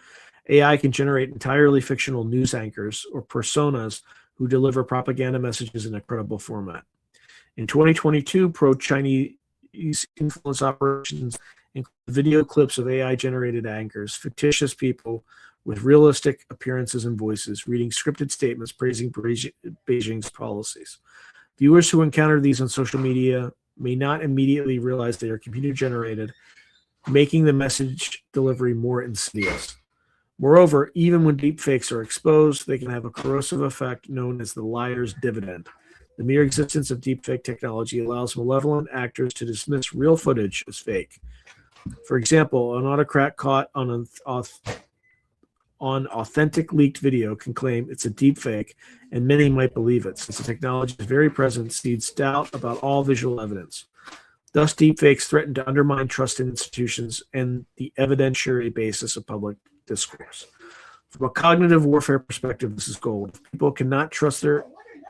AI can generate entirely fictional news anchors or personas who deliver propaganda messages in a credible format. In 2022, pro-Chinese influence operations include video clips of AI-generated anchors, fictitious people with realistic appearances and voices, reading scripted statements praising Beijing's policies. Viewers who encounter these on social media may not immediately realize they are computer-generated, making the message delivery more insidious. Moreover, even when deepfakes are exposed, they can have a corrosive effect known as the liar's dividend. The mere existence of deepfake technology allows malevolent actors to dismiss real footage as fake. For example, an autocrat caught on authentic leaked video can claim it's a deepfake, and many might believe it, since the technology is very present, seeds doubt about all visual evidence. Thus, deepfakes threaten to undermine trust in institutions and the evidentiary basis of public discourse. From a cognitive warfare perspective, this is gold. If people cannot trust their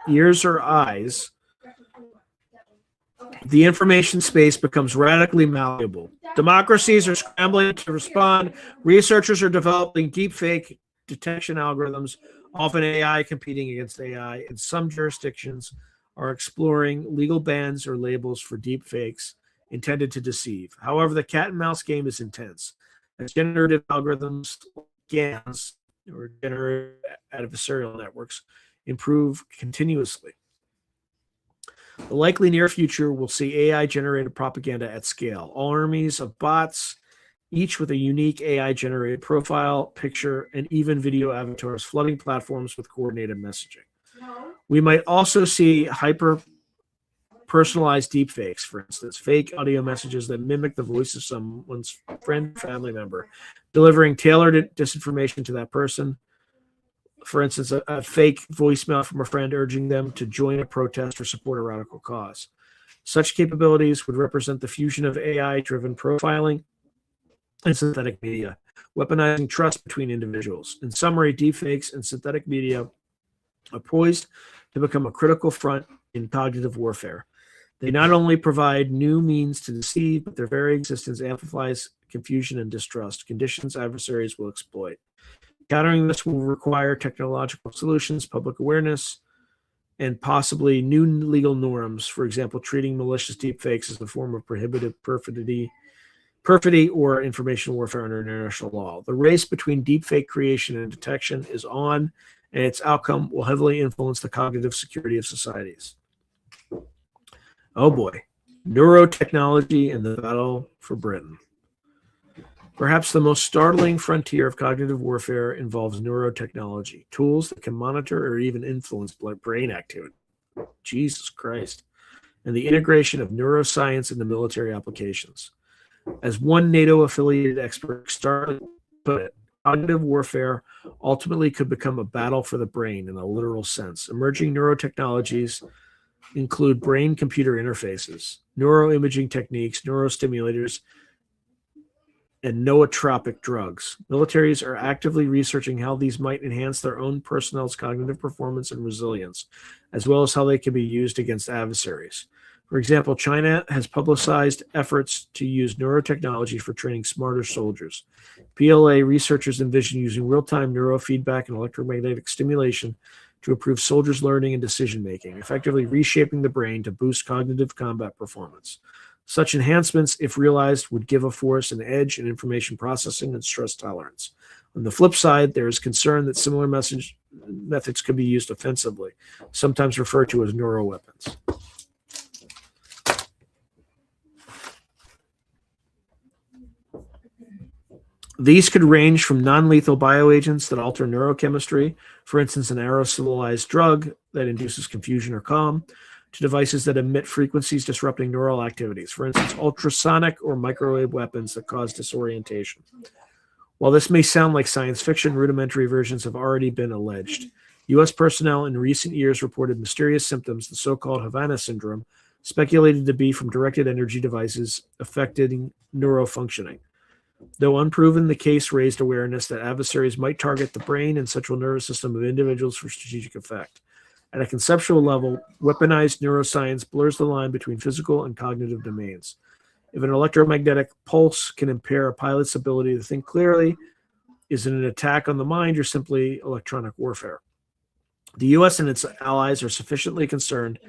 ears or eyes, the information space becomes radically malleable. Democracies are scrambling to respond. Researchers are developing deepfake detection algorithms, often AI competing against AI, and some jurisdictions are exploring legal bans or labels for deepfakes intended to deceive. However, the cat and mouse game is intense, as generative algorithms, GANs, or generative adversarial networks, improve continuously. The likely near future will see AI-generated propaganda at scale. Armies of bots, each with a unique AI-generated profile, picture, and even video avatars flooding platforms with coordinated messaging. We might also see hyper-personalized deepfakes, for instance, fake audio messages that mimic the voice of someone's friend or family member, delivering tailored disinformation to that person. For instance, a fake voicemail from a friend urging them to join a protest or support a radical cause. Such capabilities would represent the fusion of AI-driven profiling and synthetic media, weaponizing trust between individuals. In summary, deepfakes and synthetic media are poised to become a critical front in cognitive warfare. They not only provide new means to deceive, but their very existence amplifies confusion and distrust, conditions adversaries will exploit. Countering this will require technological solutions, public awareness, and possibly new legal norms. For example, treating malicious deepfakes as a form of prohibited perfidy or information warfare under international law. The race between deepfake creation and detection is on, and its outcome will heavily influence the cognitive security of societies. Oh boy, neurotechnology and the battle for Britain. Perhaps the most startling frontier of cognitive warfare involves neurotechnology, tools that can monitor or even influence brain activity. Jesus Christ. And the integration of neuroscience into military applications. As one NATO-affiliated expert started put it, cognitive warfare ultimately could become a battle for the brain in a literal sense. Emerging neurotechnologies include brain-computer interfaces, neuroimaging techniques, neurostimulators, and nootropic drugs. Militaries are actively researching how these might enhance their own personnel's cognitive performance and resilience, as well as how they can be used against adversaries. For example, China has publicized efforts to use neurotechnology for training smarter soldiers. PLA researchers envision using real-time neurofeedback and electromagnetic stimulation to improve soldiers' learning and decision-making, effectively reshaping the brain to boost cognitive combat performance. Such enhancements, if realized, would give a force an edge in information processing and stress tolerance. On the flip side, there is concern that similar methods could be used offensively, sometimes referred to as neuroweapons. These could range from non-lethal bioagents that alter neurochemistry, for instance, an aerosolized drug that induces confusion or calm, to devices that emit frequencies disrupting neural activities, for instance, ultrasonic or microwave weapons that cause disorientation. While this may sound like science fiction, rudimentary versions have already been alleged. U.S. personnel in recent years reported mysterious symptoms, the so-called Havana syndrome, speculated to be from directed energy devices affecting neurofunctioning. Though unproven, the case raised awareness that adversaries might target the brain and central nervous system of individuals for strategic effect. At a conceptual level, weaponized neuroscience blurs the line between physical and cognitive domains. If an electromagnetic pulse can impair a pilot's ability to think clearly, is it an attack on the mind or simply electronic warfare? The U.S. and its allies are sufficiently concerned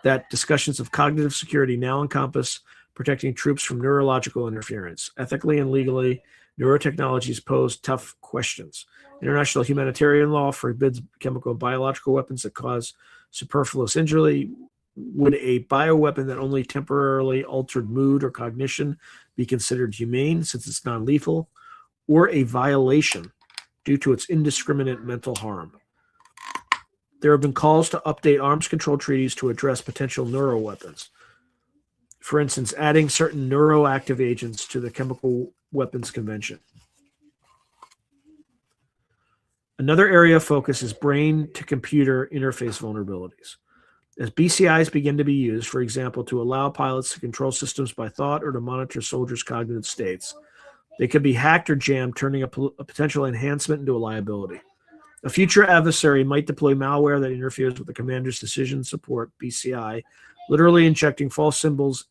that discussions of cognitive security now encompass protecting troops from neurological interference. Ethically and legally, neurotechnologies pose tough questions. International humanitarian law forbids chemical and biological weapons that cause superfluous injury. Would a bioweapon that only temporarily altered mood or cognition be considered humane since it's non-lethal, or a violation due to its indiscriminate mental harm? There have been calls to update arms control treaties to address potential neuroweapons. For instance, adding certain neuroactive agents to the Chemical Weapons Convention. Another area of focus is brain-to-computer interface vulnerabilities. As BCIs begin to be used, for example, to allow pilots to control systems by thought or to monitor soldiers' cognitive states, they could be hacked or jammed, turning a potential enhancement into a liability. A future adversary might deploy malware that interferes with the commander's decision support, BCI, literally injecting false signals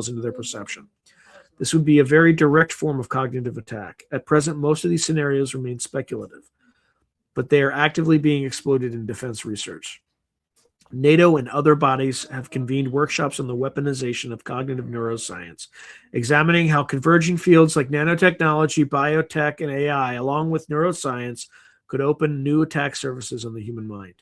into their perception. This would be a very direct form of cognitive attack. At present, most of these scenarios remain speculative, but they are actively being exploited in defense research. NATO and other bodies have convened workshops on the weaponization of cognitive neuroscience, examining how converging fields like nanotechnology, biotech, and AI, along with neuroscience, could open new attack surfaces on the human mind.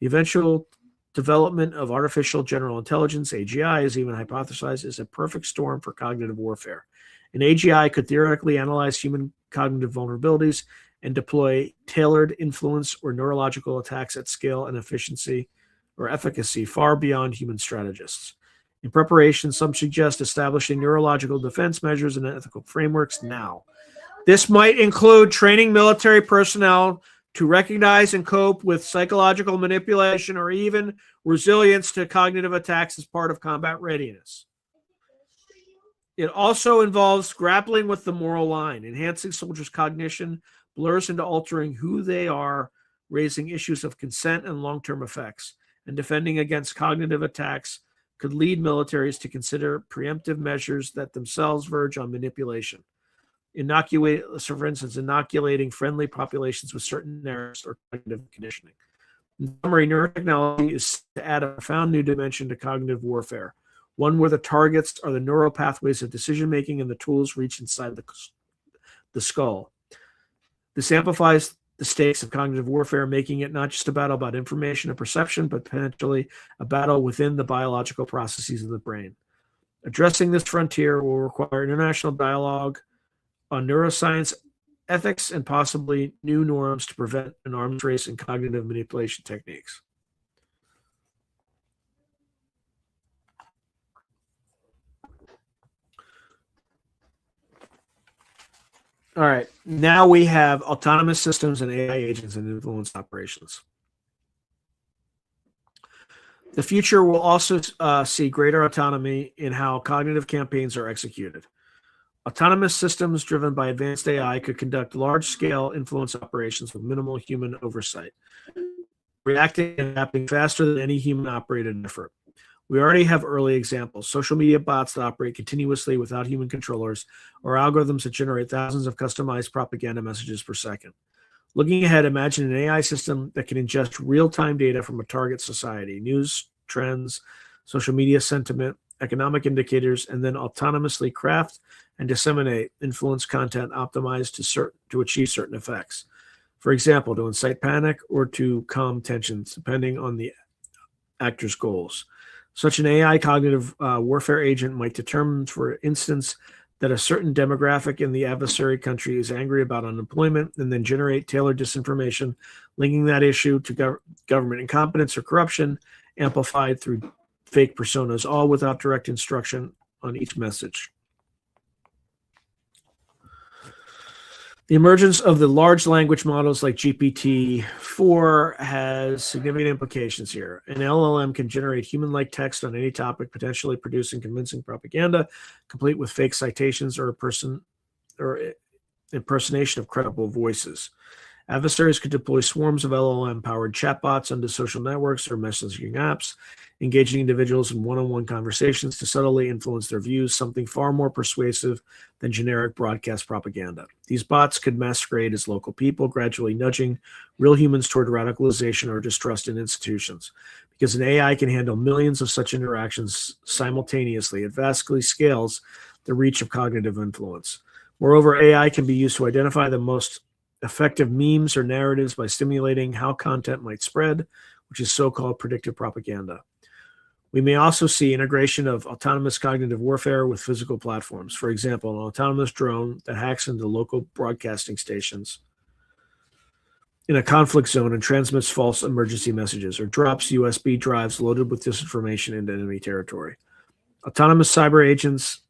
The eventual development of artificial general intelligence, AGI, is even hypothesized as a perfect storm for cognitive warfare. An AGI could theoretically analyze human cognitive vulnerabilities and deploy tailored influence or neurological attacks at scale and efficiency or efficacy far beyond human strategists. In preparation, some suggest establishing neurological defense measures and ethical frameworks now. This might include training military personnel to recognize and cope with psychological manipulation or even resilience to cognitive attacks as part of combat readiness. It also involves grappling with the moral line. Enhancing soldiers' cognition blurs into altering who they are, raising issues of consent and long-term effects, and defending against cognitive attacks could lead militaries to consider preemptive measures that themselves verge on manipulation. For instance, inoculating friendly populations with certain errors or cognitive conditioning. In summary, neurotechnology is to add a profound new dimension to cognitive warfare, one where the targets are the neural pathways of decision-making and the tools reach inside the skull. This amplifies the stakes of cognitive warfare, making it not just a battle about information and perception, but potentially a battle within the biological processes of the brain. Addressing this frontier will require international dialogue on neuroscience, ethics, and possibly new norms to prevent an arms race in cognitive manipulation techniques. All right, now we have autonomous systems and AI agents and influence operations. The future will also see greater autonomy in how cognitive campaigns are executed. Autonomous systems driven by advanced AI could conduct large-scale influence operations with minimal human oversight, reacting and adapting faster than any human-operated effort. We already have early examples: social media bots that operate continuously without human controllers, or algorithms that generate thousands of customized propaganda messages per second. Looking ahead, imagine an AI system that can ingest real-time data from a target society, news, trends, social media sentiment, economic indicators, and then autonomously craft and disseminate influence content optimized to achieve certain effects. For example, to incite panic or to calm tensions, depending on the actor's goals. Such an AI cognitive warfare agent might determine, for instance, that a certain demographic in the adversary country is angry about unemployment, and then generate tailored disinformation linking that issue to government incompetence or corruption, amplified through fake personas, all without direct instruction on each message. The emergence of the large language models like GPT-4 has significant implications here. An LLM can generate human-like text on any topic, potentially producing convincing propaganda, complete with fake citations or impersonation of credible voices. Adversaries could deploy swarms of LLM-powered chatbots onto social networks or messaging apps, engaging individuals in one-on-one conversations to subtly influence their views, something far more persuasive than generic broadcast propaganda. These bots could masquerade as local people, gradually nudging real humans toward radicalization or distrust in institutions. Because an AI can handle millions of such interactions simultaneously, it vastly scales the reach of cognitive influence. Moreover, AI can be used to identify the most effective memes or narratives by stimulating how content might spread, which is so-called predictive propaganda. We may also see integration of autonomous cognitive warfare with physical platforms. For example, an autonomous drone that hacks into local broadcasting stations in a conflict zone and transmits false emergency messages, or drops USB drives loaded with disinformation into enemy territory. Autonomous cyber agents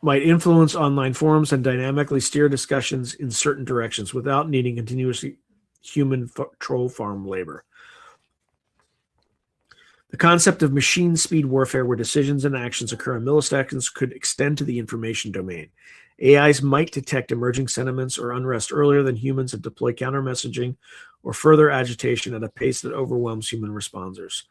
might influence online forums and dynamically steer discussions in certain directions without needing continuously human troll farm labor. The concept of machine speed warfare, where decisions and actions occur in milliseconds, could extend to the information domain. AIs might detect emerging sentiments or unrest earlier than humans and deploy counter-messaging or further agitation at a pace that overwhelms human responders.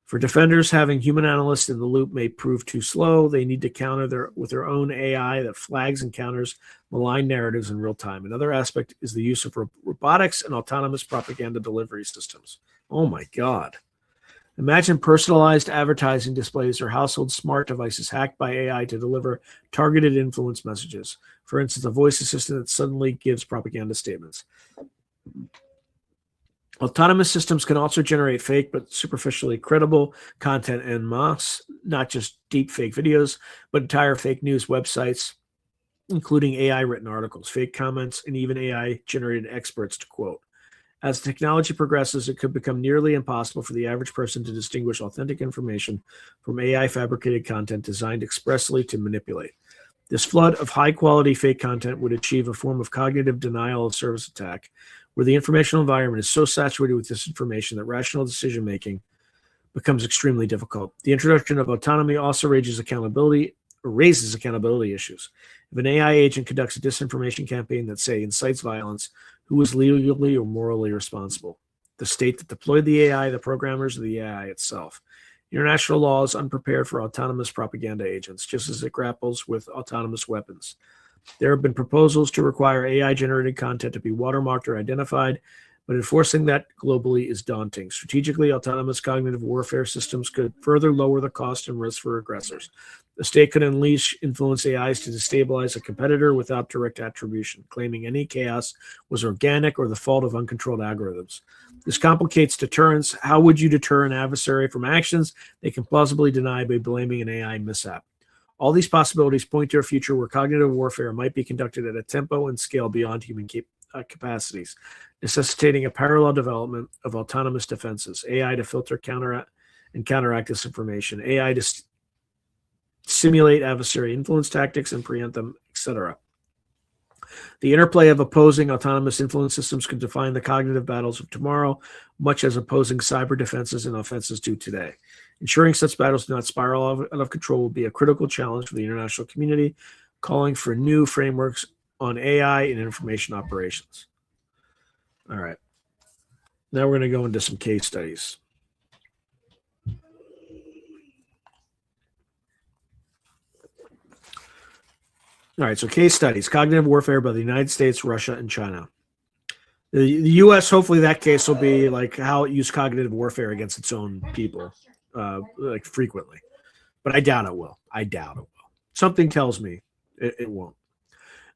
For defenders, having human analysts in the loop may prove too slow. They need to counter with their own AI that flags and counters malign narratives in real time. Another aspect is the use of robotics and autonomous propaganda delivery systems. Oh my God. Imagine personalized advertising displays or household smart devices hacked by AI to deliver targeted influence messages. For instance, a voice assistant that suddenly gives propaganda statements. Autonomous systems can also generate fake but superficially credible content en masse, not just deep fake videos, but entire fake news websites, including AI-written articles, fake comments, and even AI-generated experts to quote. As technology progresses, it could become nearly impossible for the average person to distinguish authentic information from AI-fabricated content designed expressly to manipulate. This flood of high-quality fake content would achieve a form of cognitive denial of service attack, where the informational environment is so saturated with disinformation that rational decision-making becomes extremely difficult. The introduction of autonomy also raises accountability issues. If an AI agent conducts a disinformation campaign that, say, incites violence, who is legally or morally responsible? The state that deployed the AI, the programmers, or the AI itself? International law is unprepared for autonomous propaganda agents, just as it grapples with autonomous weapons. There have been proposals to require AI-generated content to be watermarked or identified, but enforcing that globally is daunting. Strategically, autonomous cognitive warfare systems could further lower the cost and risk for aggressors. The state could unleash influence AIs to destabilize a competitor without direct attribution, claiming any chaos was organic or the fault of uncontrolled algorithms. This complicates deterrence. How would you deter an adversary from actions they can plausibly deny by blaming an AI mishap? All these possibilities point to a future where cognitive warfare might be conducted at a tempo and scale beyond human capacities, necessitating a parallel development of autonomous defenses, AI to filter, counteract disinformation, AI to simulate adversary influence tactics and preempt them, etc. The interplay of opposing autonomous influence systems could define the cognitive battles of tomorrow, much as opposing cyber defenses and offenses do today. Ensuring such battles do not spiral out of control will be a critical challenge for the international community, calling for new frameworks on AI and information operations. All right. Now we're going to go into some case studies. All right, so case studies, cognitive warfare by the United States, Russia, and China. The U.S., hopefully that case will be like how it used cognitive warfare against its own people, like frequently. But I doubt it will. Something tells me it won't.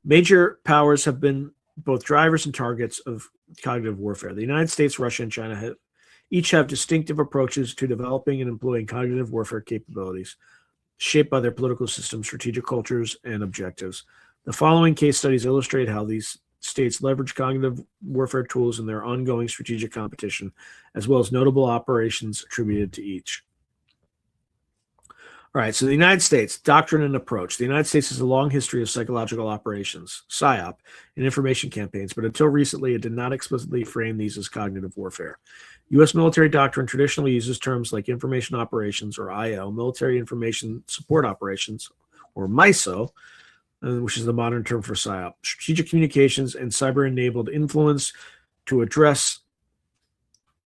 Major powers have been both drivers and targets of cognitive warfare. The United States, Russia, and China each have distinctive approaches to developing and employing cognitive warfare capabilities, shaped by their political systems, strategic cultures, and objectives. The following case studies illustrate how these states leverage cognitive warfare tools in their ongoing strategic competition, as well as notable operations attributed to each. All right, so the United States, doctrine and approach. The United States has a long history of psychological operations, PSYOP, and information campaigns, but until recently, it did not explicitly frame these as cognitive warfare. U.S. military doctrine traditionally uses terms like information operations, or IO, military information support operations, or MISO, which is the modern term for PSYOP, strategic communications, and cyber-enabled influence to address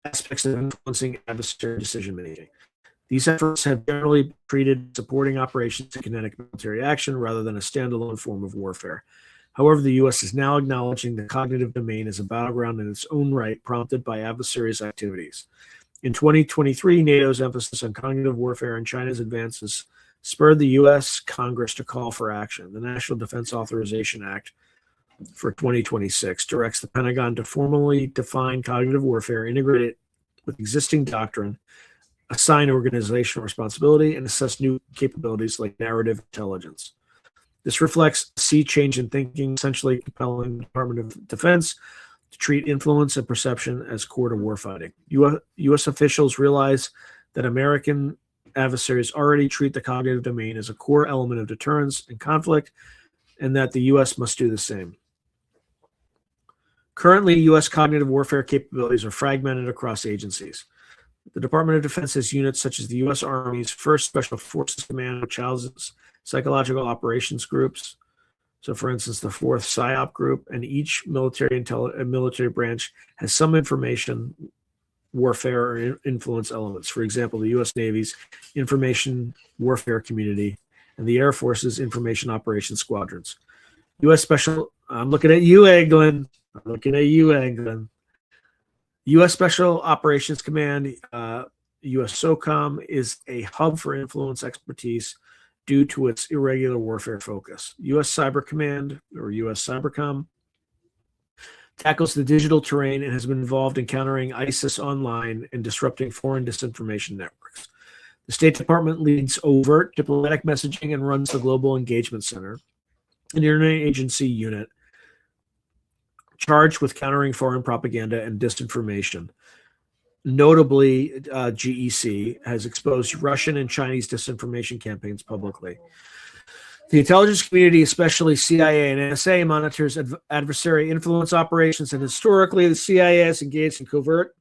aspects of influencing adversary decision-making. These efforts have generally treated supporting operations in kinetic military action rather than a standalone form of warfare. However, the U.S. is now acknowledging the cognitive domain as a battleground in its own right, prompted by adversaries' activities. In 2023, NATO's emphasis on cognitive warfare and China's advances spurred the U.S. Congress to call for action. The National Defense Authorization Act for 2026 directs the Pentagon to formally define cognitive warfare, integrate it with existing doctrine, assign organizational responsibility, and assess new capabilities like narrative intelligence. This reflects a sea change in thinking, essentially compelling the Department of Defense to treat influence and perception as core to warfighting. U.S. officials realize that American adversaries already treat the cognitive domain as a core element of deterrence and conflict, and that the U.S. must do the same. Currently, U.S. cognitive warfare capabilities are fragmented across agencies. The Department of Defense has units such as the U.S. Army's 1st Special Forces Command, which houses psychological operations groups. So, for instance, the 4th PSYOP group, and each military branch has some information warfare or influence elements. For example, the U.S. Navy's Information Warfare Community and the Air Force's Information Operations Squadrons. I'm looking at you, England. U.S. Special Operations Command, U.S. SOCOM, is a hub for influence expertise due to its irregular warfare focus. U.S. Cyber Command, or U.S. Cybercom, tackles the digital terrain and has been involved in countering ISIS online and disrupting foreign disinformation networks. The State Department leads overt diplomatic messaging and runs the Global Engagement Center, an interagency unit charged with countering foreign propaganda and disinformation. Notably, GEC has exposed Russian and Chinese disinformation campaigns publicly. The intelligence community, especially CIA and NSA, monitors adversary influence operations, and historically, the CIA has engaged in covert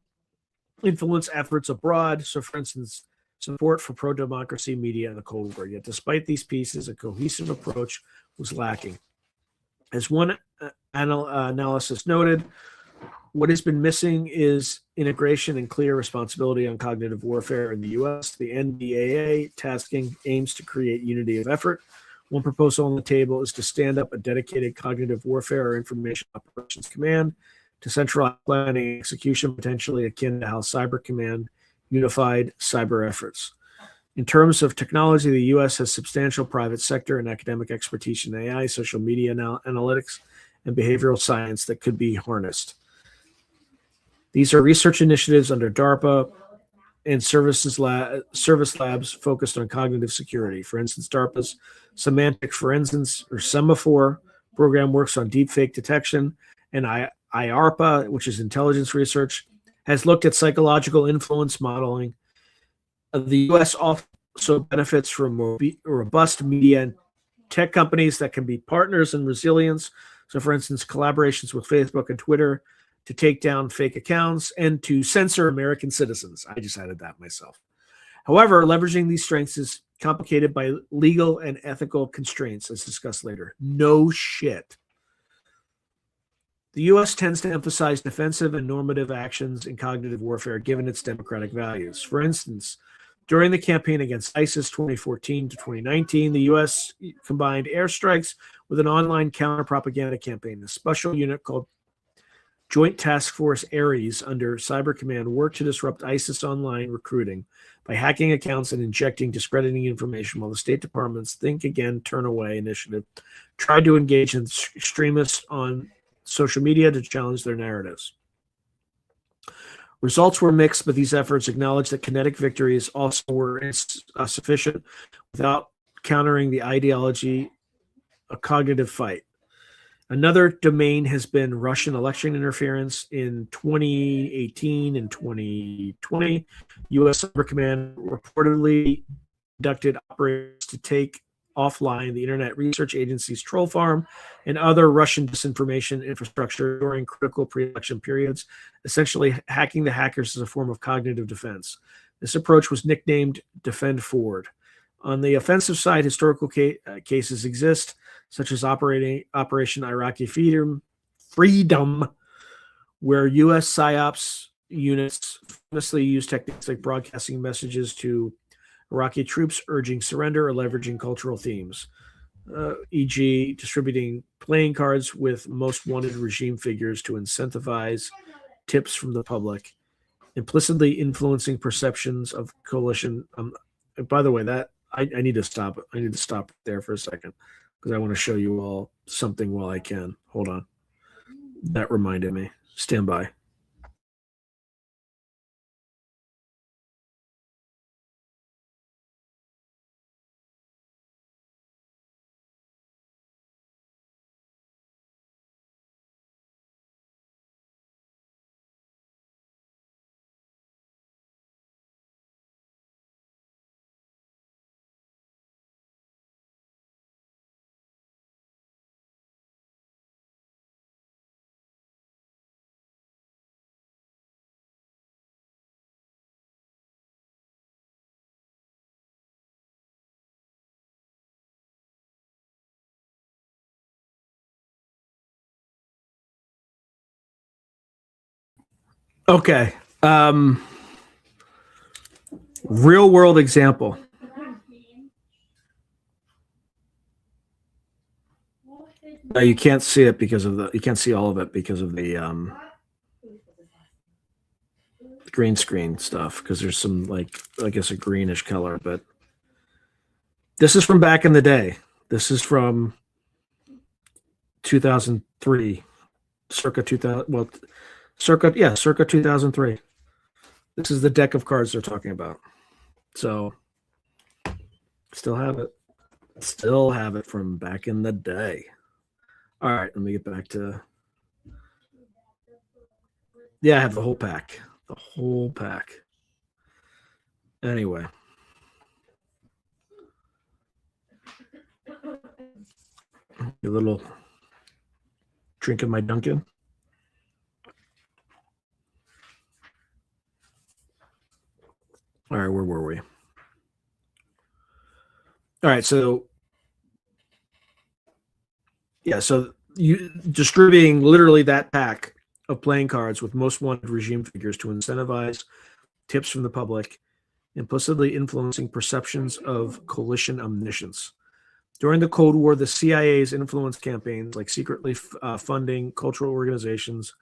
influence efforts abroad. So, for instance, support for pro-democracy media in the Cold War. Yet, despite these pieces, a cohesive approach was lacking. As one analysis noted, what has been missing is integration and clear responsibility on cognitive warfare in the U.S. The NDAA tasking aims to create unity of effort. One proposal on the table is to stand up a dedicated cognitive warfare or information operations command to centralize planning and execution, potentially akin to how Cyber Command unified cyber efforts. In terms of technology, the U.S. has substantial private sector and academic expertise in AI, social media analytics, and behavioral science that could be harnessed. These are research initiatives under DARPA and service labs focused on cognitive security. For instance, DARPA's Semantic Forensics, or Semaphore, program works on deepfake detection, and IARPA, which is intelligence research, has looked at psychological influence modeling. The U.S. also benefits from robust media and tech companies that can be partners in resilience. So, for instance, collaborations with Facebook and Twitter to take down fake accounts and to censor American citizens. I just added that myself. However, leveraging these strengths is complicated by legal and ethical constraints, as discussed later. No shit. The U.S. tends to emphasize defensive and normative actions in cognitive warfare given its democratic values. For instance, during the campaign against ISIS 2014 to 2019, the U.S. combined airstrikes with an online counter-propaganda campaign. A special unit called Joint Task Force Ares under Cyber Command worked to disrupt ISIS online recruiting by hacking accounts and injecting discrediting information, while the State Department's Think Again, Turn Away initiative tried to engage in extremists on social media to challenge their narratives. Results were mixed, but these efforts acknowledged that kinetic victories also were insufficient without countering the ideology, a cognitive fight. Another domain has been Russian election interference. In 2018 and 2020, U.S. Cyber Command reportedly conducted operations to take offline the Internet Research Agency's troll farm and other Russian disinformation infrastructure during critical pre-election periods, essentially hacking the hackers as a form of cognitive defense. This approach was nicknamed Defend Forward. On the offensive side, historical cases exist, such as Operation Iraqi Freedom, where U.S. PSYOPs units famously used techniques like broadcasting messages to Iraqi troops urging surrender or leveraging cultural themes, e.g., distributing playing cards with most wanted regime figures to incentivize tips from the public, implicitly influencing perceptions of coalition. By the way, that I need to stop. I need to stop there for a second because I want to show you all something while I can. Hold on. That reminded me. Stand by. Okay. Real world example. You can't see it because of you can't see all of it because of the green screen stuff, because there's some, like, I guess a greenish color, but this is from back in the day. This is from 2003, circa 2000. Well, circa 2003. This is the deck of cards they're talking about. So, still have it. Still have it from back in the day. All right, let me get back to. Yeah, I have the whole pack. The whole pack. Anyway. A little drink of my Dunkin'. All right, where were we? All right, so yeah, so you distributing literally that pack of playing cards with most wanted regime figures to incentivize tips from the public, implicitly influencing perceptions of coalition omniscience. During the Cold War, the CIA's influence campaigns, like secretly funding cultural organizations,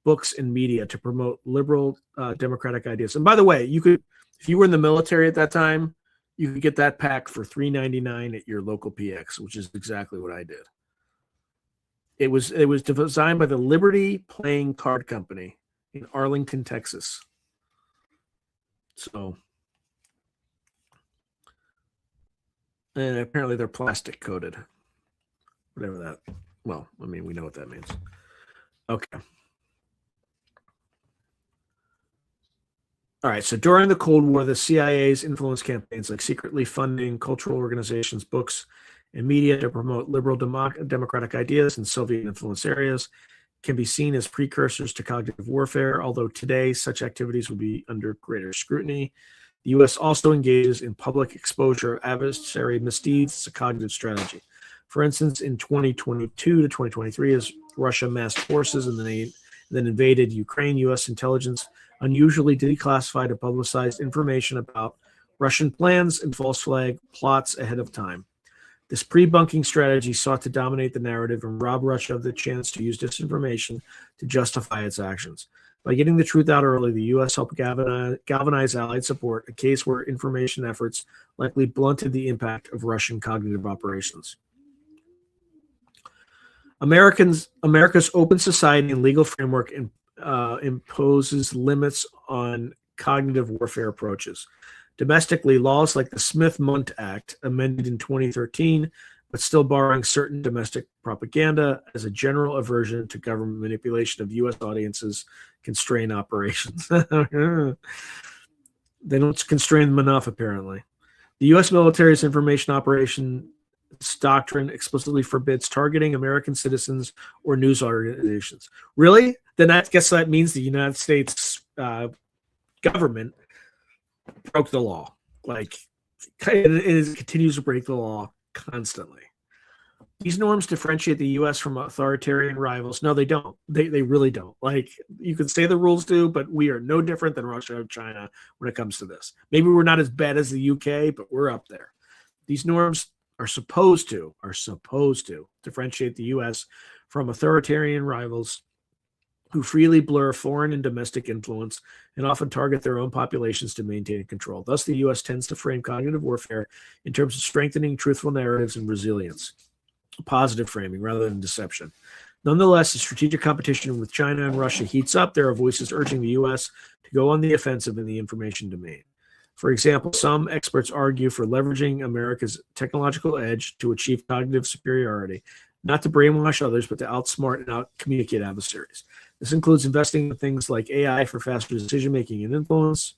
books, and media to promote liberal democratic ideas. And by the way, you could, if you were in the military at that time, you could get that pack for $3.99 at your local PX, which is exactly what I did. It was designed by the Liberty Playing Card Company in Arlington, Texas. So, and apparently they're plastic coated, whatever that. Well, I mean, we know what that means. Okay. All right. So during the Cold War, the CIA's influence campaigns, like secretly funding cultural organizations, books, and media to promote liberal democratic ideas in Soviet-influenced areas, can be seen as precursors to cognitive warfare, although today such activities would be under greater scrutiny. The U.S. also engages in public exposure of adversary misdeeds as a cognitive strategy. For instance, in 2022 to 2023, as Russia amassed forces and then invaded Ukraine, U.S. intelligence unusually declassified and publicized information about Russian plans and false flag plots ahead of time. This pre-bunking strategy sought to dominate the narrative and rob Russia of the chance to use disinformation to justify its actions. By getting the truth out early, the U.S. helped galvanize Allied support, a case where information efforts likely blunted the impact of Russian cognitive operations. America's open society and legal framework imposes limits on cognitive warfare approaches. Domestically, laws like the Smith-Mundt Act, amended in 2013, but still barring certain domestic propaganda as a general aversion to government manipulation of U.S. audiences, constrain operations. They don't constrain them enough, apparently. The U.S. military's information operations doctrine explicitly forbids targeting American citizens or news organizations. Really? Then I guess that means the United States government broke the law. Like, it continues to break the law constantly. These norms differentiate the U.S. from authoritarian rivals. No, they don't. They really don't. Like, you could say the rules do, but we are no different than Russia or China when it comes to this. Maybe we're not as bad as the UK, but we're up there. These norms are supposed to differentiate the U.S. from authoritarian rivals who freely blur foreign and domestic influence and often target their own populations to maintain control. Thus, the U.S. tends to frame cognitive warfare in terms of strengthening truthful narratives and resilience, positive framing rather than deception. Nonetheless, the strategic competition with China and Russia heats up. There are voices urging the U.S. to go on the offensive in the information domain. For example, some experts argue for leveraging America's technological edge to achieve cognitive superiority, not to brainwash others, but to outsmart and outcommunicate adversaries. This includes investing in things like AI for faster decision-making and influence,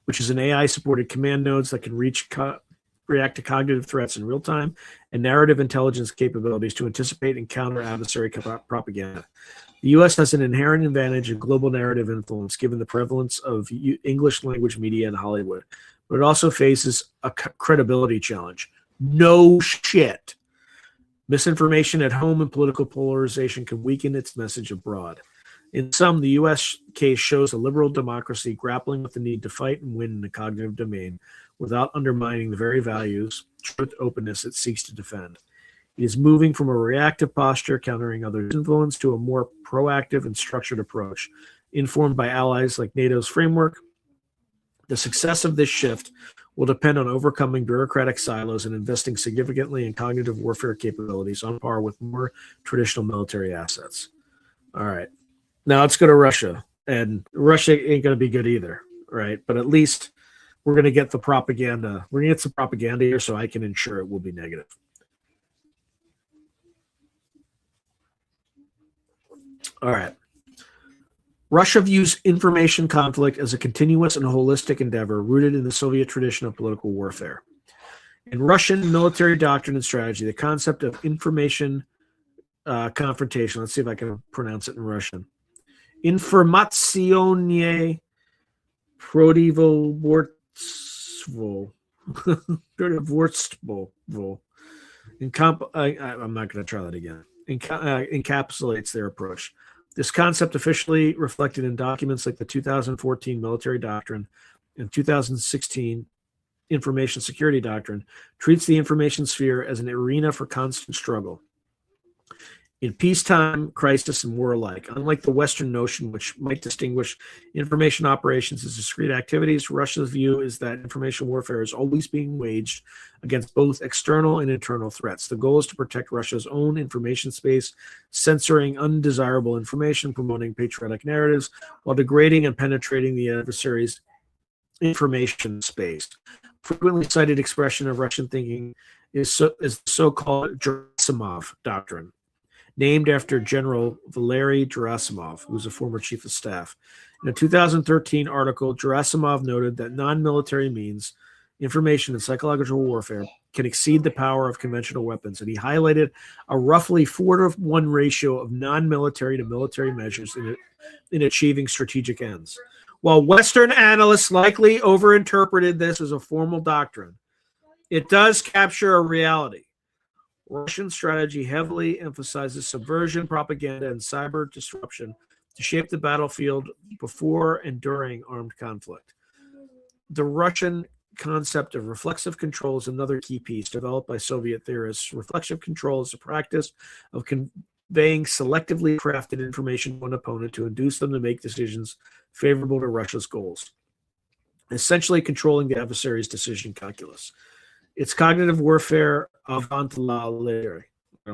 which is an AI-supported command nodes that can react to cognitive threats in real time, and narrative intelligence capabilities to anticipate and counter adversary propaganda. The U.S. has an inherent advantage in global narrative influence given the prevalence of English language media in Hollywood, but it also faces a credibility challenge. No shit. Misinformation at home and political polarization can weaken its message abroad. In sum, the U.S. case shows a liberal democracy grappling with the need to fight and win in the cognitive domain without undermining the very values, truth, openness it seeks to defend. It is moving from a reactive posture, countering others' influence, to a more proactive and structured approach, informed by allies like NATO's framework. The success of this shift will depend on overcoming bureaucratic silos and investing significantly in cognitive warfare capabilities on par with more traditional military assets. All right. Now let's go to Russia. And Russia ain't going to be good either, right? But at least we're going to get the propaganda. We're going to get some propaganda here so I can ensure it will be negative. All right. Russia views information conflict as a continuous and holistic endeavor rooted in the Soviet tradition of political warfare. In Russian military doctrine and strategy, the concept of information confrontation, let's see if I can pronounce it in Russian. Informaционное противоборство. I'm not going to try that again. Encapsulates their approach. This concept, officially reflected in documents like the 2014 Military Doctrine and 2016 Information Security Doctrine, treats the information sphere as an arena for constant struggle in peacetime, crisis, and war alike. Unlike the Western notion, which might distinguish information operations as discrete activities, Russia's view is that information warfare is always being waged against both external and internal threats. The goal is to protect Russia's own information space, censoring undesirable information, promoting patriotic narratives, while degrading and penetrating the adversary's information space. Frequently cited expression of Russian thinking is the so-called Gerasimov doctrine, named after General Valery Gerasimov, who was a former chief of staff. In a 2013 article, Gerasimov noted that non-military means, information and psychological warfare, can exceed the power of conventional weapons, and he highlighted a roughly 4-to-1 ratio of non-military to military measures in achieving strategic ends. While Western analysts likely overinterpreted this as a formal doctrine, it does capture a reality. Russian strategy heavily emphasizes subversion, propaganda, and cyber disruption to shape the battlefield before and during armed conflict. The Russian concept of reflexive control is another key piece developed by Soviet theorists. Reflexive control is the practice of conveying selectively crafted information to an opponent to induce them to make decisions favorable to Russia's goals, essentially controlling the adversary's decision calculus. It's cognitive warfare avant la lettre. I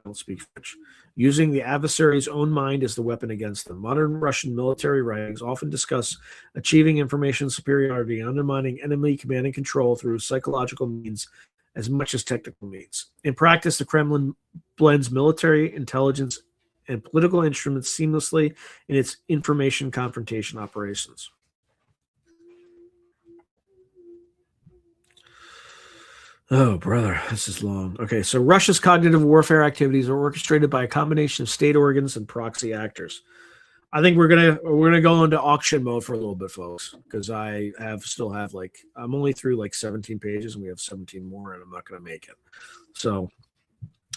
don't speak French. Using the adversary's own mind as the weapon against them. Modern Russian military writings often discuss achieving information superiority and undermining enemy command and control through psychological means as much as technical means. In practice, the Kremlin blends military intelligence and political instruments seamlessly in its information confrontation operations. Oh, brother, this is long. Okay, so Russia's cognitive warfare activities are orchestrated by a combination of state organs and proxy actors. I think we're gonna go into auction mode for a little bit, folks, because I'm only through like 17 pages and we have 17 more, and I'm not gonna make it. So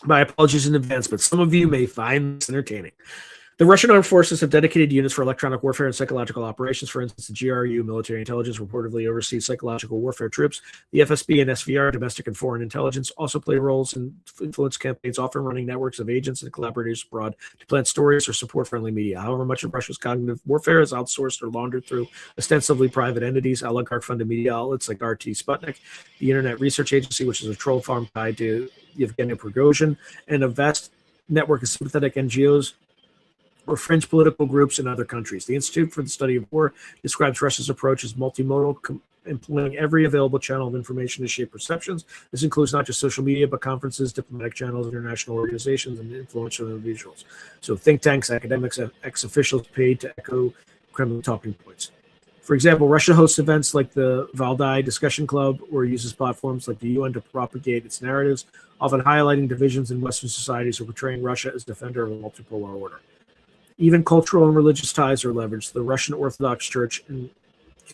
my apologies in advance, but some of you may find this entertaining. The Russian armed forces have dedicated units for electronic warfare and psychological operations. For instance, the GRU, military intelligence, reportedly oversees psychological warfare troops. The FSB and SVR, domestic and foreign intelligence, also play roles in influence campaigns, often running networks of agents and collaborators abroad to plant stories or support friendly media. However, much of Russia's cognitive warfare is outsourced or laundered through ostensibly private entities, oligarch-funded media outlets like RT Sputnik, the Internet Research Agency, which is a troll farm tied to Yevgeny Prigozhin, and a vast network of sympathetic NGOs or fringe political groups in other countries. The Institute for the Study of War describes Russia's approach as multimodal, employing every available channel of information to shape perceptions. This includes not just social media, but conferences, diplomatic channels, international organizations, and influential individuals. So think tanks, academics, ex-officials paid to echo Kremlin talking points. For example, Russia hosts events like the Valdai Discussion Club or uses platforms like the UN to propagate its narratives, often highlighting divisions in Western societies or portraying Russia as defender of a multipolar order. Even cultural and religious ties are leveraged. The Russian Orthodox Church and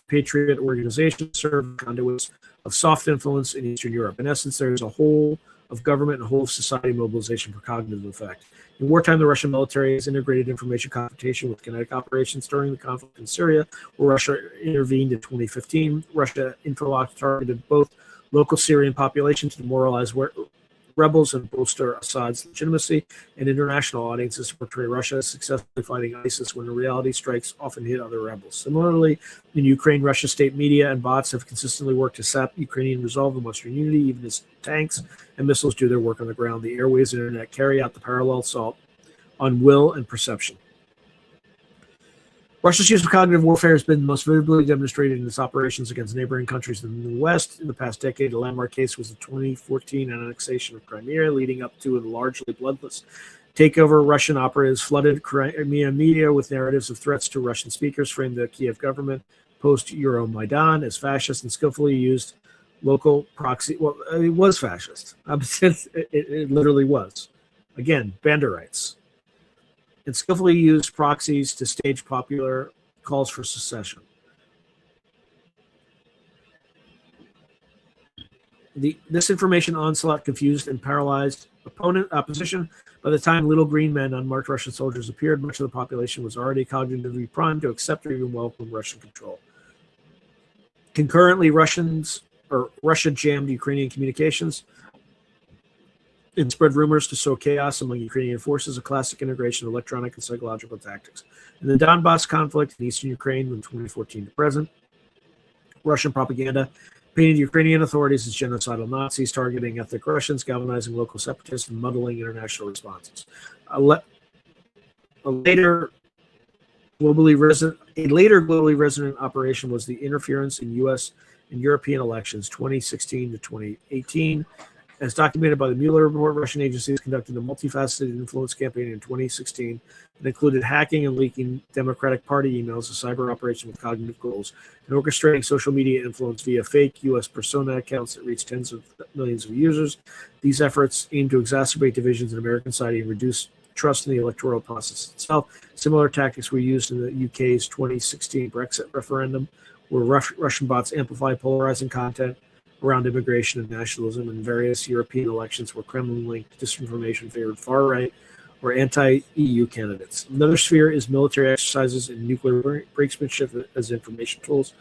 patriot organizations serve conduits of soft influence in Eastern Europe. In essence, there is a whole of government and whole of society mobilization for cognitive effect. In wartime, the Russian military has integrated information confrontation with kinetic operations during the conflict in Syria, where Russia intervened in 2015. Russia Infowatch targeted both local Syrian population to demoralize rebels and bolster Assad's legitimacy, and international audiences to portray Russia as successfully fighting ISIS when the reality strikes often hit other rebels. Similarly, in Ukraine, Russia's state media and bots have consistently worked to sap Ukrainian resolve and Western unity, even as tanks and missiles do their work on the ground. The airways and internet carry out the parallel assault on will and perception. Russia's use of cognitive warfare has been most vividly demonstrated in its operations against neighboring countries in the West. In the past decade, a landmark case was the 2014 annexation of Crimea, leading up to a largely bloodless takeover. Russian operatives flooded Crimea media with narratives of threats to Russian speakers, framed the Kiev government post-Euromaidan as fascist, and skillfully used local proxy. Well, it was fascist. It literally was. Again, Banderites. And skillfully used proxies to stage popular calls for secession. This information onslaught confused and paralyzed opposition. By the time little green men, unmarked Russian soldiers appeared, much of the population was already cognitively primed to accept or even welcome Russian control. Concurrently, Russia jammed Ukrainian communications and spread rumors to sow chaos among Ukrainian forces, a classic integration of electronic and psychological tactics. In the Donbass conflict in eastern Ukraine from 2014 to present, Russian propaganda painted Ukrainian authorities as genocidal Nazis, targeting ethnic Russians, galvanizing local separatists, and muddling international responses. A later globally resonant operation was the interference in U.S. and European elections 2016 to 2018. As documented by the Mueller report, Russian agencies conducted a multifaceted influence campaign in 2016 that included hacking and leaking Democratic Party emails, a cyber operation with cognitive goals, and orchestrating social media influence via fake U.S. persona accounts that reach tens of millions of users. These efforts aim to exacerbate divisions in American society and reduce trust in the electoral process itself. Similar tactics were used in the UK's 2016 Brexit referendum, where Russian bots amplify polarizing content around immigration and nationalism in various European elections where Kremlin-linked disinformation favored far-right or anti-EU candidates. Another sphere is military exercises and nuclear brinksmanship as information tools.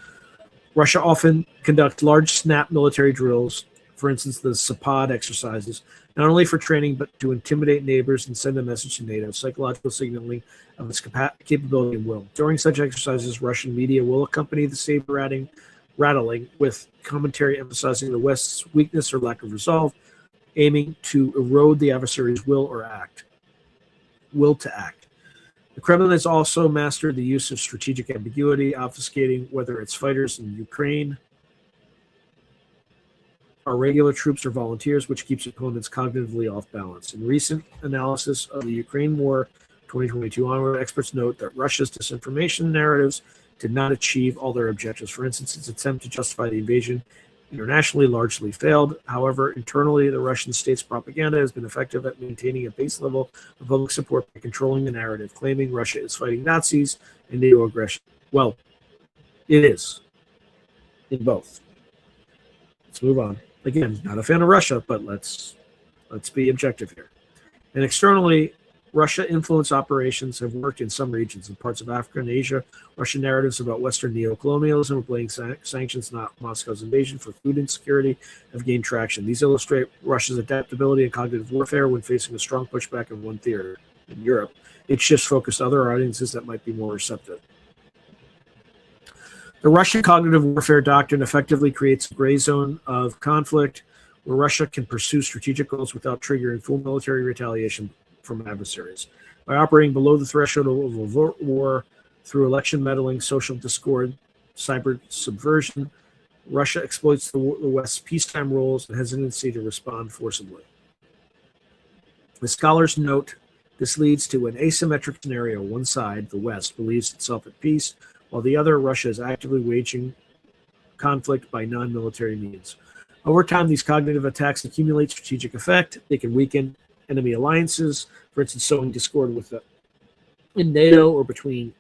Russia often conducts large snap military drills, for instance, the Sapad exercises, not only for training but to intimidate neighbors and send a message to NATO, psychological signaling of its capability and will. During such exercises, Russian media will accompany the saber rattling with commentary emphasizing the West's weakness or lack of resolve, aiming to erode the adversary's will to act. The Kremlin has also mastered the use of strategic ambiguity, obfuscating whether its fighters in Ukraine are regular troops or volunteers, which keeps opponents cognitively off balance. In recent analysis of the Ukraine war 2022 onward, experts note that Russia's disinformation narratives did not achieve all their objectives. For instance, its attempt to justify the invasion internationally largely failed. However, internally, the Russian state's propaganda has been effective at maintaining a base level of public support by controlling the narrative, claiming Russia is fighting Nazis and NATO aggression. Well, it is in both. Let's move on. Again, not a fan of Russia, but let's be objective here. And externally, Russia influence operations have worked in some regions. In parts of Africa and Asia, Russian narratives about Western neocolonialism, blaming sanctions, not Moscow's invasion, for food insecurity have gained traction. These illustrate Russia's adaptability and cognitive warfare when facing a strong pushback in one theater. In Europe, it shifts focus to other audiences that might be more receptive. The Russian cognitive warfare doctrine effectively creates a gray zone of conflict where Russia can pursue strategic goals without triggering full military retaliation from adversaries. By operating below the threshold of overt war through election meddling, social discord, cyber subversion, Russia exploits the West's peacetime roles and hesitancy to respond forcibly. The scholars note this leads to an asymmetric scenario. One side, the West, believes itself at peace, while the other, Russia, is actively waging conflict by non-military means. Over time, these cognitive attacks accumulate strategic effect. They can weaken enemy alliances, for instance, sowing discord in NATO or between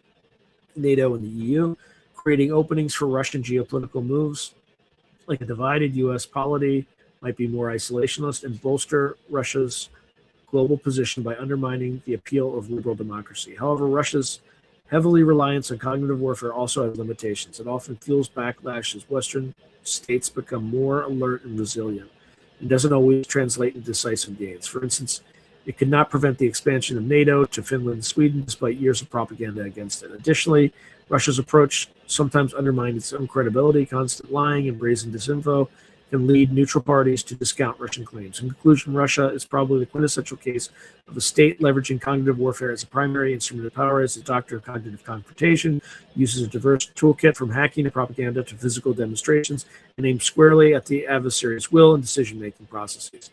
NATO and the EU, creating openings for Russian geopolitical moves, like a divided U.S. polity might be more isolationist, and bolster Russia's global position by undermining the appeal of liberal democracy. However, Russia's heavily reliance on cognitive warfare also has limitations. It often fuels backlash as Western states become more alert and resilient. It doesn't always translate into decisive gains. For instance, it could not prevent the expansion of NATO to Finland and Sweden despite years of propaganda against it. Additionally, Russia's approach sometimes undermines its own credibility. Constant lying and brazen disinfo can lead neutral parties to discount Russian claims. In conclusion, Russia is probably the quintessential case of a state leveraging cognitive warfare as a primary instrument of power. As a doctrine of cognitive confrontation, uses a diverse toolkit from hacking to propaganda to physical demonstrations and aims squarely at the adversary's will and decision-making processes.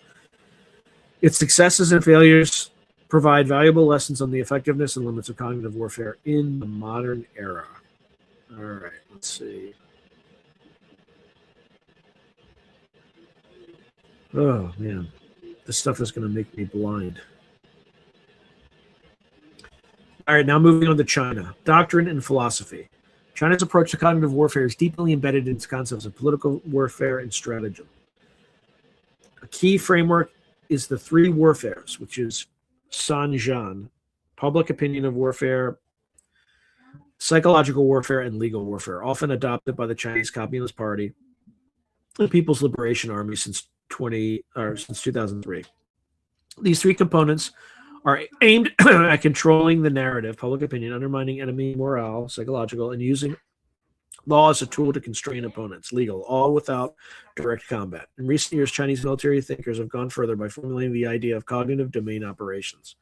Its successes and failures provide valuable lessons on the effectiveness and limits of cognitive warfare in the modern era. All right, let's see. Oh, man. This stuff is going to make me blind. All right, now moving on to China. Doctrine and philosophy. China's approach to cognitive warfare is deeply embedded in its concepts of political warfare and stratagem. A key framework is the three warfares, which is Sanjian, public opinion of warfare, psychological warfare, and legal warfare, often adopted by the Chinese Communist Party, the People's Liberation Army since 2003. These three components are aimed at controlling the narrative, public opinion, undermining enemy morale, psychological, and using law as a tool to constrain opponents, legal, all without direct combat. In recent years, Chinese military thinkers have gone further by formulating the idea of cognitive domain operations.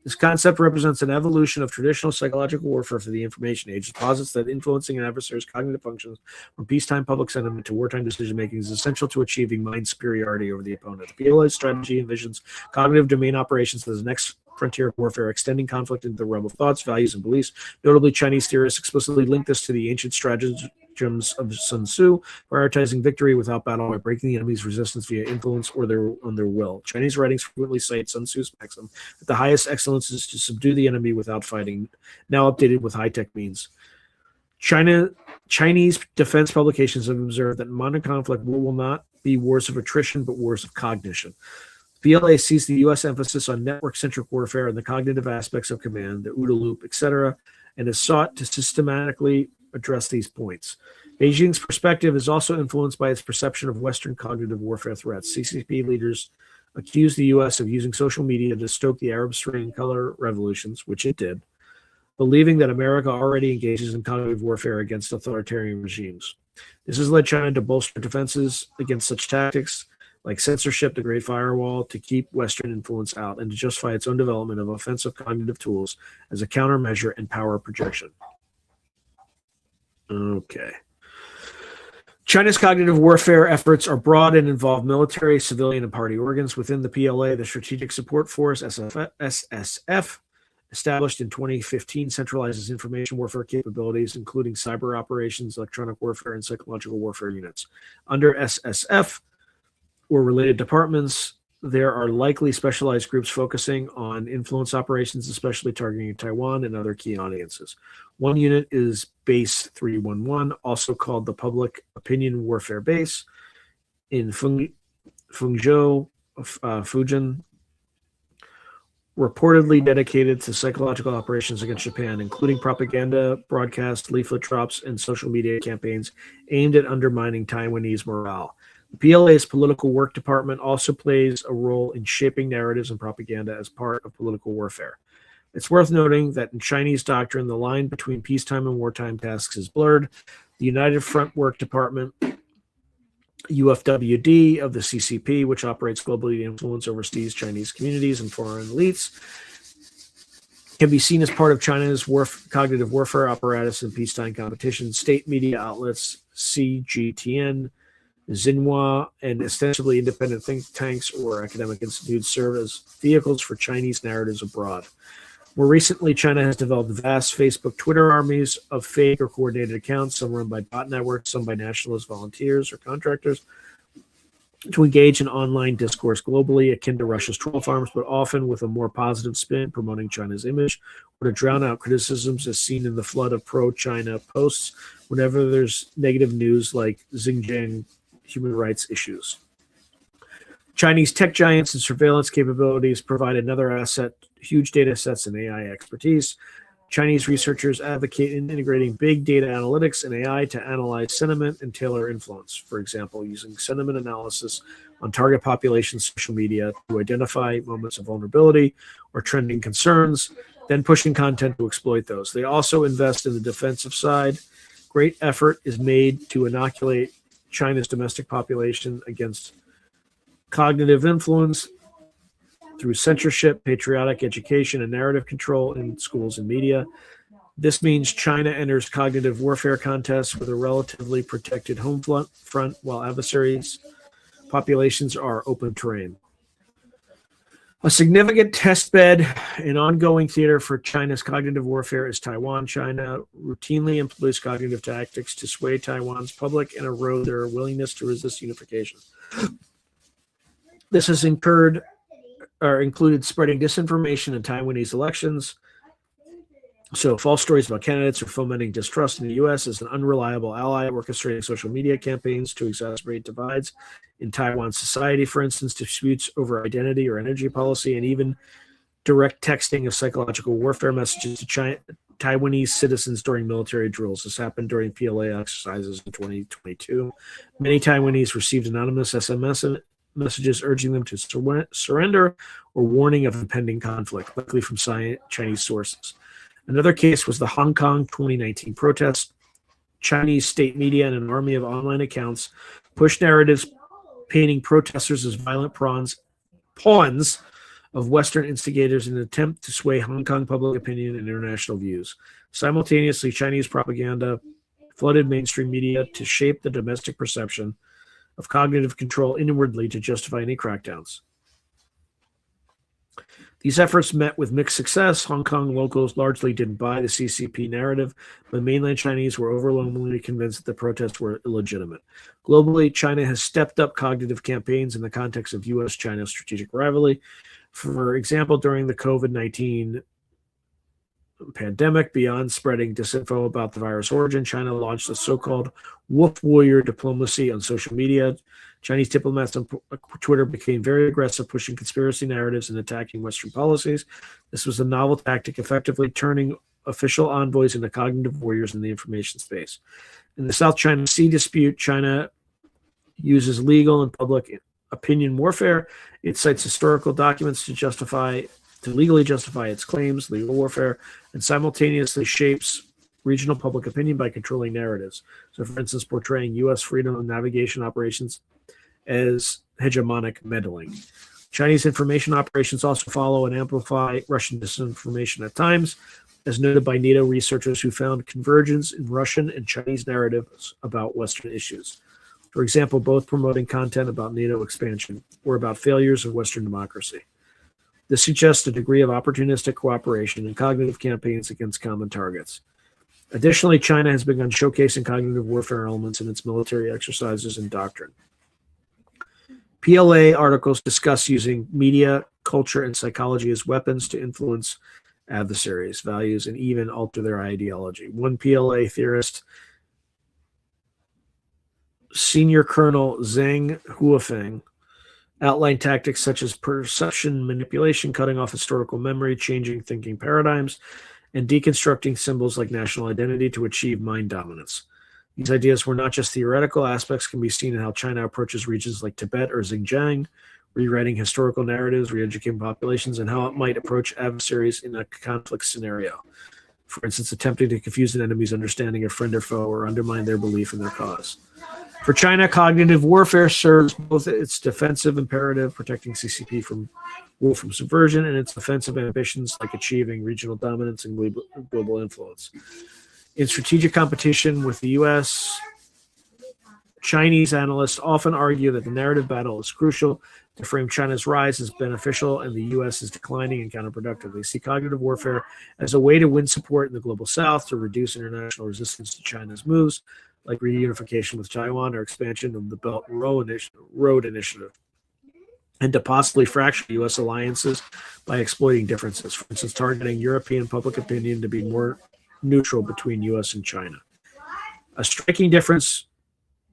This concept represents an evolution of traditional psychological warfare for the information age. It posits that influencing an adversary's cognitive functions from peacetime public sentiment to wartime decision-making is essential to achieving mind superiority over the opponent. The PLA strategy envisions cognitive domain operations as the next frontier of warfare, extending conflict into the realm of thoughts, values, and beliefs. Notably, Chinese theorists explicitly link this to the ancient stratagems of Sun Tzu, prioritizing victory without battle by breaking the enemy's resistance via influence or on their will. Chinese writings frequently cite Sun Tzu's maxim that the highest excellence is to subdue the enemy without fighting, now updated with high-tech means. China's Chinese defense publications have observed that modern conflict will not be wars of attrition, but wars of cognition. PLA sees the U.S. emphasis on network-centric warfare and the cognitive aspects of command, the OODA loop, etc., and has sought to systematically address these points. Beijing's perspective is also influenced by its perception of Western cognitive warfare threats. CCP leaders accused the U.S. of using social media to stoke the Arab Spring color revolutions, which it did, believing that America already engages in cognitive warfare against authoritarian regimes. This has led China to bolster defenses against such tactics like censorship, the Great Firewall, to keep Western influence out and to justify its own development of offensive cognitive tools as a countermeasure and power projection. Okay. China's cognitive warfare efforts are broad and involve military, civilian, and party organs. Within the PLA, the Strategic Support Force, SSF, established in 2015, centralizes information warfare capabilities, including cyber operations, electronic warfare, and psychological warfare units. Under SSF or related departments, there are likely specialized groups focusing on influence operations, especially targeting Taiwan and other key audiences. One unit is Base 311, also called the Public Opinion Warfare Base, in Fuzhou, Fujian, reportedly dedicated to psychological operations against Japan, including propaganda, broadcast, leaflet drops, and social media campaigns aimed at undermining Taiwanese morale. The PLA's political work department also plays a role in shaping narratives and propaganda as part of political warfare. It's worth noting that in Chinese doctrine, the line between peacetime and wartime tasks is blurred. The United Front Work Department, UFWD, of the CCP, which operates globally to influence overseas Chinese communities and foreign elites, can be seen as part of China's cognitive warfare apparatus in peacetime competitions. State media outlets, CGTN, Xinhua, and ostensibly independent think tanks or academic institutes serve as vehicles for Chinese narratives abroad. More recently, China has developed vast Facebook, Twitter armies of fake or coordinated accounts, some run by bot networks, some by nationalist volunteers or contractors, to engage in online discourse globally, akin to Russia's troll farms, but often with a more positive spin, promoting China's image, or to drown out criticisms as seen in the flood of pro-China posts whenever there's negative news like Xinjiang human rights issues. Chinese tech giants and surveillance capabilities provide another asset, huge data sets and AI expertise. Chinese researchers advocate in integrating big data analytics and AI to analyze sentiment and tailor influence. For example, using sentiment analysis on target population social media to identify moments of vulnerability or trending concerns, then pushing content to exploit those. They also invest in the defensive side. Great effort is made to inoculate China's domestic population against cognitive influence through censorship, patriotic education, and narrative control in schools and media. This means China enters cognitive warfare contests with a relatively protected home front, while adversaries' populations are open terrain. A significant testbed and ongoing theater for China's cognitive warfare is Taiwan. China routinely employs cognitive tactics to sway Taiwan's public and erode their willingness to resist unification. This has included spreading disinformation in Taiwanese elections. So false stories about candidates or fomenting distrust in the U.S. as an unreliable ally, orchestrating social media campaigns to exacerbate divides in Taiwan society, for instance, disputes over identity or energy policy, and even direct texting of psychological warfare messages to Taiwanese citizens during military drills. This happened during PLA exercises in 2022. Many Taiwanese received anonymous SMS messages urging them to surrender or warning of impending conflict, likely from Chinese sources. Another case was the Hong Kong 2019 protests. Chinese state media and an army of online accounts pushed narratives painting protesters as violent pawns of Western instigators in an attempt to sway Hong Kong public opinion and international views. Simultaneously, Chinese propaganda flooded mainstream media to shape the domestic perception of cognitive control inwardly to justify any crackdowns. These efforts met with mixed success. Hong Kong locals largely didn't buy the CCP narrative, but mainland Chinese were overwhelmingly convinced that the protests were illegitimate. Globally, China has stepped up cognitive campaigns in the context of U.S.-China strategic rivalry. For example, during the COVID-19 pandemic. Beyond spreading disinfo about the virus origin, China launched a so-called wolf warrior diplomacy on social media. Chinese diplomats on Twitter became very aggressive, pushing conspiracy narratives and attacking Western policies. This was a novel tactic, effectively turning official envoys into cognitive warriors in the information space. In the South China Sea dispute, China uses legal and public opinion warfare. It cites historical documents to legally justify its claims, legal warfare, and simultaneously shapes regional public opinion by controlling narratives. So, for instance, portraying U.S. freedom of navigation operations as hegemonic meddling. Chinese information operations also follow and amplify Russian disinformation at times, as noted by NATO researchers who found convergence in Russian and Chinese narratives about Western issues. For example, both promoting content about NATO expansion or about failures of Western democracy. This suggests a degree of opportunistic cooperation and cognitive campaigns against common targets. Additionally, China has begun showcasing cognitive warfare elements in its military exercises and doctrine. PLA articles discuss using media, culture, and psychology as weapons to influence adversaries' values and even alter their ideology. One PLA theorist, Senior Colonel Zhang Huafeng, outlined tactics such as perception manipulation, cutting off historical memory, changing thinking paradigms, and deconstructing symbols like national identity to achieve mind dominance. These ideas were not just theoretical. Aspects can be seen in how China approaches regions like Tibet or Xinjiang, rewriting historical narratives, re-educating populations, and how it might approach adversaries in a conflict scenario. For instance, attempting to confuse an enemy's understanding of friend or foe or undermine their belief in their cause. For China, cognitive warfare serves both its defensive imperative, protecting CCP from subversion, and its offensive ambitions like achieving regional dominance and global influence. In strategic competition with the U.S., Chinese analysts often argue that the narrative battle is crucial to frame China's rise as beneficial and the U.S. is declining and counterproductive. They see cognitive warfare as a way to win support in the global South, to reduce international resistance to China's moves, like reunification with Taiwan or expansion of the Belt and Road Initiative, and to possibly fracture U.S. alliances by exploiting differences. For instance, targeting European public opinion to be more neutral between U.S. and China. A striking difference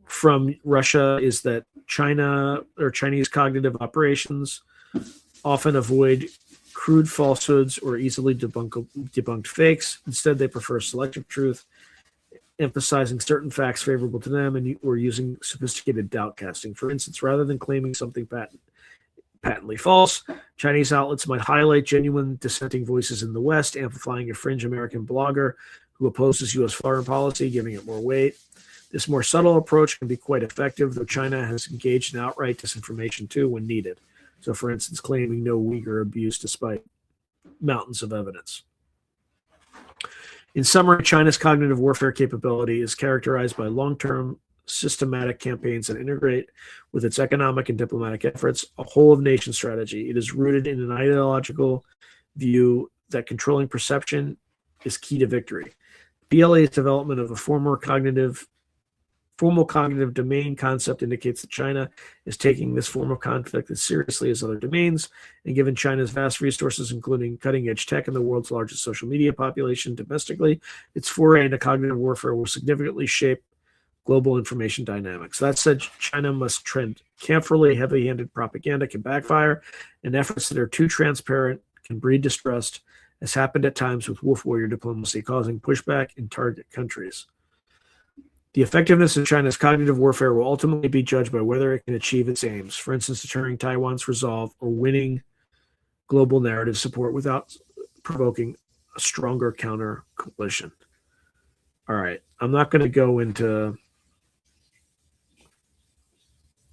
from Russia is that Chinese cognitive operations often avoid crude falsehoods or easily debunked fakes. Instead, they prefer selective truth, emphasizing certain facts favorable to them, and or using sophisticated doubt casting. For instance, rather than claiming something patently false, Chinese outlets might highlight genuine dissenting voices in the West, amplifying a fringe American blogger who opposes U.S. foreign policy, giving it more weight. This more subtle approach can be quite effective, though China has engaged in outright disinformation too when needed. So, for instance, claiming no Uyghur abuse despite mountains of evidence. In summary, China's cognitive warfare capability is characterized by long-term systematic campaigns that integrate with its economic and diplomatic efforts a whole-of-nation strategy. It is rooted in an ideological view that controlling perception is key to victory. PLA's development of a formal cognitive domain concept indicates that China is taking this form of conflict as seriously as other domains, and given China's vast resources, including cutting-edge tech and the world's largest social media population domestically, its foray into cognitive warfare will significantly shape global information dynamics. That said, China must tread carefully. Heavy-handed propaganda can backfire, and efforts that are too transparent can breed distrust, as happened at times with wolf warrior diplomacy, causing pushback in target countries. The effectiveness of China's cognitive warfare will ultimately be judged by whether it can achieve its aims, for instance, deterring Taiwan's resolve or winning global narrative support without provoking a stronger counter coalition. All right, I'm not going to go into...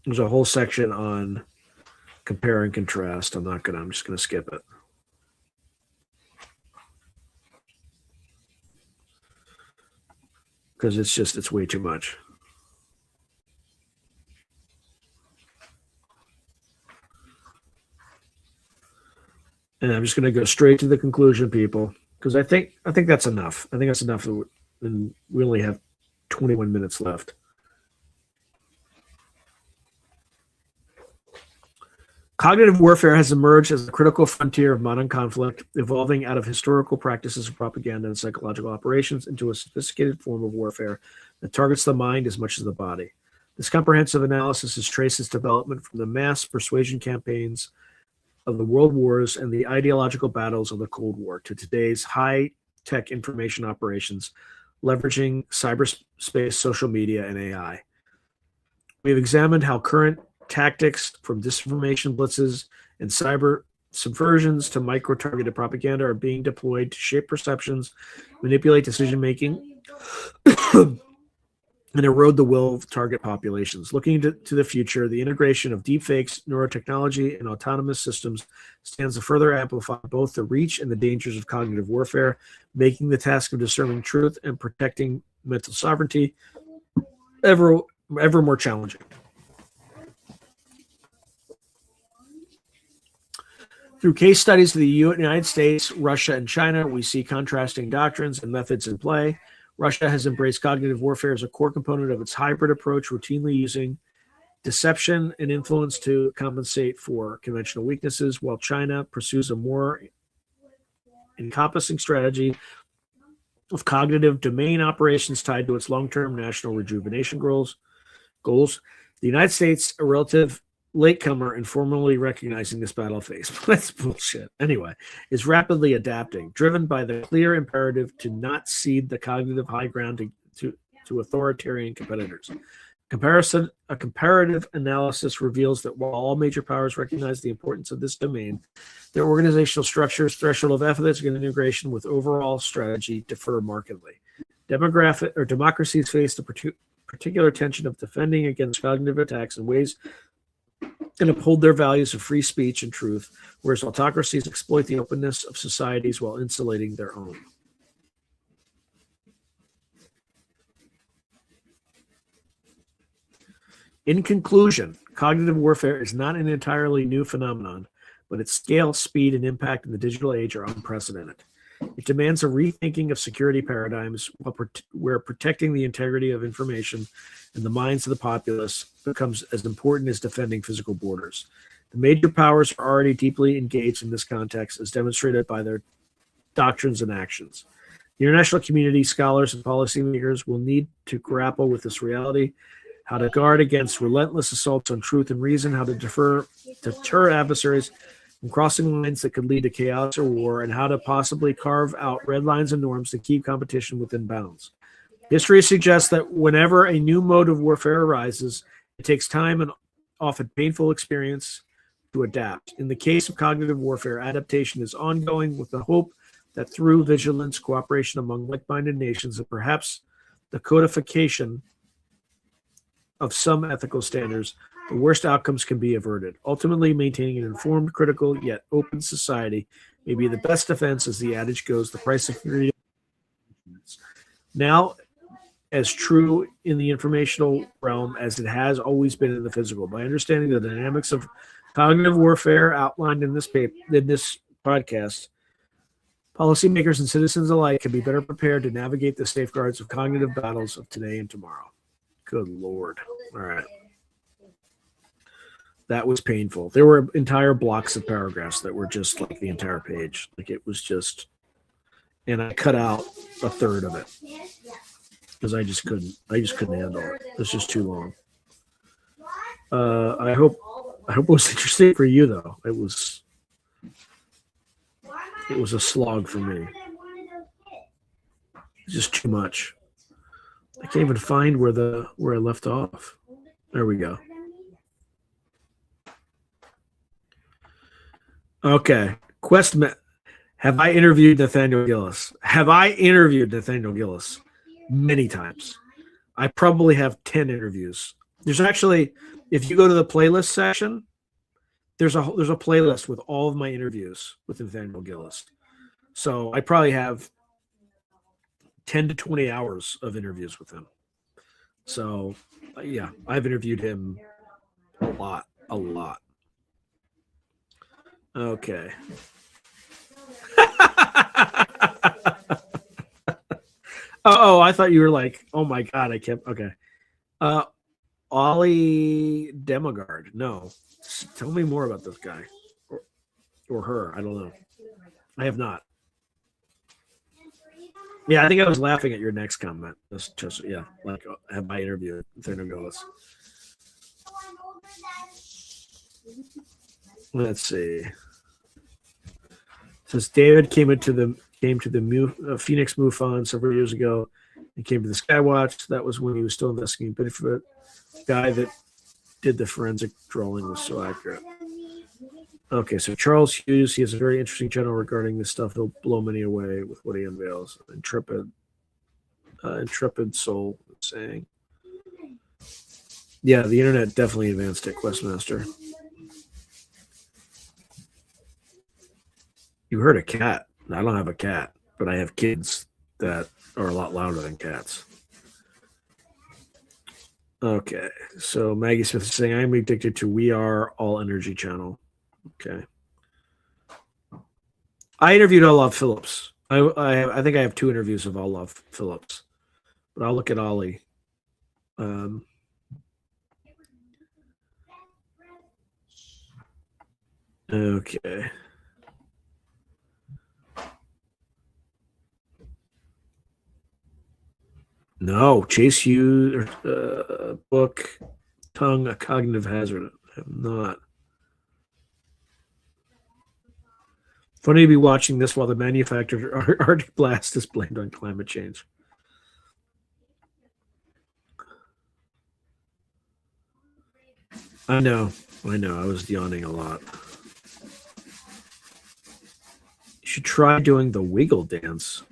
There's a whole section on compare and contrast. I'm just going to skip it. Because it's way too much. And I'm just going to go straight to the conclusion, people, because I think that's enough. I think that's enough, and we only have 21 minutes left. Cognitive warfare has emerged as a critical frontier of modern conflict, evolving out of historical practices of propaganda and psychological operations into a sophisticated form of warfare that targets the mind as much as the body. This comprehensive analysis is traced its development from the mass persuasion campaigns of the world wars and the ideological battles of the Cold War to today's high-tech information operations, leveraging cyberspace, social media, and AI. We have examined how current tactics from disinformation blitzes and cyber subversions to micro-targeted propaganda are being deployed to shape perceptions, manipulate decision-making, and erode the will of target populations. Looking to the future, the integration of deepfakes, neurotechnology, and autonomous systems stands to further amplify both the reach and the dangers of cognitive warfare, making the task of discerning truth and protecting mental sovereignty ever more challenging. Through case studies of the United States, Russia, and China, we see contrasting doctrines and methods in play. Russia has embraced cognitive warfare as a core component of its hybrid approach, routinely using deception and influence to compensate for conventional weaknesses, while China pursues a more encompassing strategy of cognitive domain operations tied to its long-term national rejuvenation goals. The United States, a relative latecomer in formally recognizing this battle phase, that's bullshit, anyway, is rapidly adapting, driven by the clear imperative to not cede the cognitive high ground to authoritarian competitors. A comparative analysis reveals that while all major powers recognize the importance of this domain, their organizational structures, threshold of ethics, and integration with overall strategy differ markedly. Democracies face the particular tension of defending against cognitive attacks in ways and uphold their values of free speech and truth, whereas autocracies exploit the openness of societies while insulating their own. In conclusion, cognitive warfare is not an entirely new phenomenon, but its scale, speed, and impact in the digital age are unprecedented. It demands a rethinking of security paradigms where protecting the integrity of information and the minds of the populace becomes as important as defending physical borders. The major powers are already deeply engaged in this context, as demonstrated by their doctrines and actions. The international community, scholars, and policymakers will need to grapple with this reality, how to guard against relentless assaults on truth and reason, how to deter adversaries from crossing lines that could lead to chaos or war, and how to possibly carve out red lines and norms to keep competition within bounds. History suggests that whenever a new mode of warfare arises, it takes time and often painful experience to adapt. In the case of cognitive warfare, adaptation is ongoing with the hope that through vigilance, cooperation among like-minded nations, and perhaps the codification of some ethical standards, the worst outcomes can be averted. Ultimately, maintaining an informed, critical, yet open society may be the best defense, as the adage goes, the price of freedom. Now, as true in the informational realm as it has always been in the physical. By understanding the dynamics of cognitive warfare outlined in this podcast, policymakers and citizens alike can be better prepared to navigate the safeguards of cognitive battles of today and tomorrow. Good Lord. All right. That was painful. There were entire blocks of paragraphs that were just like the entire page. Like it was just, and I cut out a third of it because I just couldn't handle it. It was just too long. I hope it was interesting for you though. It was a slog for me. It's just too much. I can't even find where I left off. There we go. Okay. Have I interviewed Nathaniel Gillis? Many times. I probably have 10 interviews. There's actually, if you go to the playlist section, there's a playlist with all of my interviews with Nathaniel Gillis. So I probably have 10 to 20 hours of interviews with him. So yeah, I've interviewed him a lot. Okay. Oh, I thought you were like, oh my God, okay. Ollie Demogard. No. Tell me more about this guy. Or her. I don't know. I have not. Yeah, I think I was laughing at your next comment. That's just, yeah, like I have my interview with Theranos. Let's see. Since David came to the Phoenix MUFON several years ago and came to the Skywatch, that was when he was still investigating Bigfoot. The guy that did the forensic drawing was so accurate. Okay, so Charles Hughes, he has a very interesting channel regarding this stuff. He'll blow many away with what he unveils. Intrepid soul saying. Yeah, the internet definitely advanced it, Questmaster. You heard a cat. I don't have a cat, but I have kids that are a lot louder than cats. Okay, so Maggie Smith is saying, I'm addicted to We Are All Energy channel. Okay. I interviewed Olaf Phillips. I think I have 2 interviews of Olaf Phillips, but I'll look at Ollie. Okay. No, Chase Hughes book, Tongue, A Cognitive Hazard. I have not. Funny to be watching this while the manufactured Arctic blast is blamed on climate change. I know. I was yawning a lot. You should try doing the wiggle dance.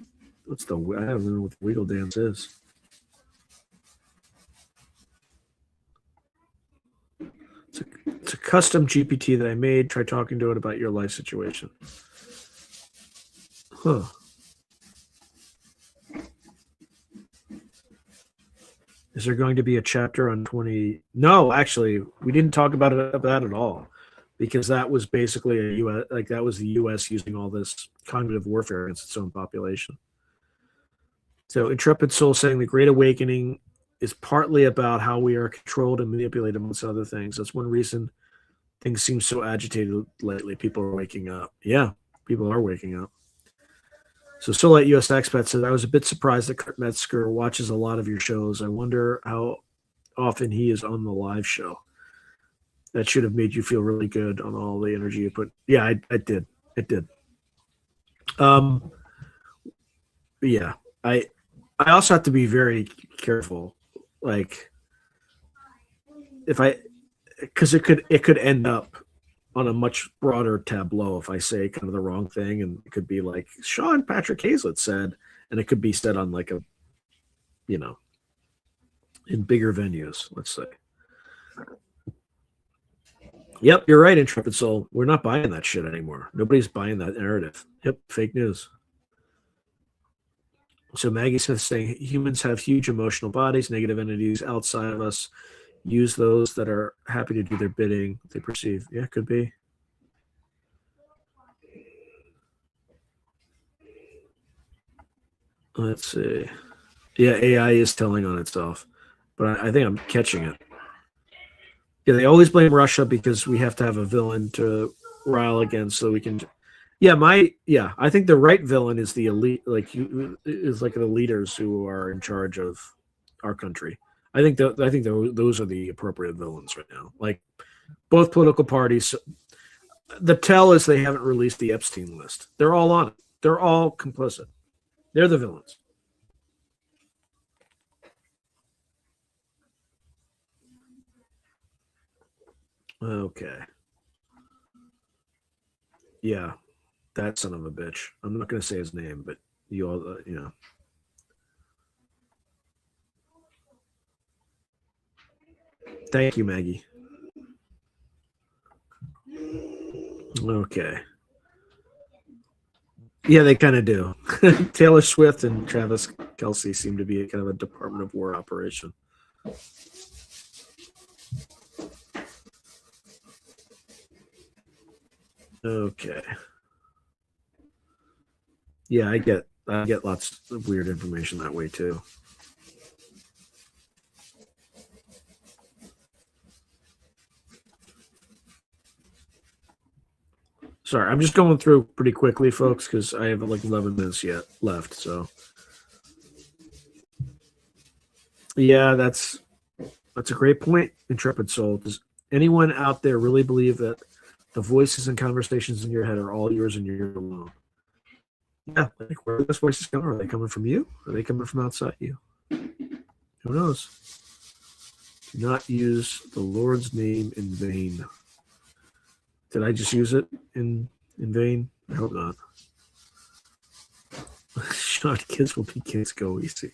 I don't know what the wiggle dance is. It's a custom GPT that I made. Try talking to it about your life situation. Huh. Is there going to be a chapter on 20? No, actually, we didn't talk about that at all, because that was basically a U.S. that was the U.S. using all this cognitive warfare against its own population. So, Intrepid Soul saying the Great Awakening is partly about how we are controlled and manipulated, amongst other things. That's one reason things seem so agitated lately. People are waking up. Yeah, people are waking up. So Solite US Expat said, I was a bit surprised that Kurt Metzger watches a lot of your shows. I wonder how often he is on the live show. That should have made you feel really good on all the energy you put. Yeah, I did. It did. Yeah, I also have to be very careful. Like, because it could end up on a much broader tableau if I say kind of the wrong thing, and it could be like Sean Patrick Hazlett said, and it could be said on like in bigger venues, let's say. Yep, you're right, Intrepid Soul. We're not buying that shit anymore. Nobody's buying that narrative. Yep, fake news. So Maggie Smith saying humans have huge emotional bodies, negative entities outside of us use those that are happy to do their bidding, they perceive. Yeah, could be. Let's see. Yeah, AI is telling on itself, but I think I'm catching it. Yeah, they always blame Russia because we have to have a villain to rile against so we can. I think the right villain is the elite, is like the leaders who are in charge of our country. I think those are the appropriate villains right now. Like both political parties. The tell is they haven't released the Epstein list. They're all on it. They're all complicit. They're the villains. Okay. Yeah, that son of a bitch. I'm not going to say his name, but you all, Thank you, Maggie. Okay. Yeah, they kind of do. Taylor Swift and Travis Kelce seem to be a kind of a Department of War operation. Okay. Yeah, I get lots of weird information that way too. Sorry, I'm just going through pretty quickly, folks, because I have like 11 minutes yet left. So, yeah, that's a great point, Intrepid Soul. Does anyone out there really believe that the voices and conversations in your head are all yours and you're alone? Yeah, like where are those voices coming? Are they coming from you? Are they coming from outside you? Who knows? Do not use the Lord's name in vain. Did I just use it in vain? I hope not. Sean, kids will be kids. Go easy.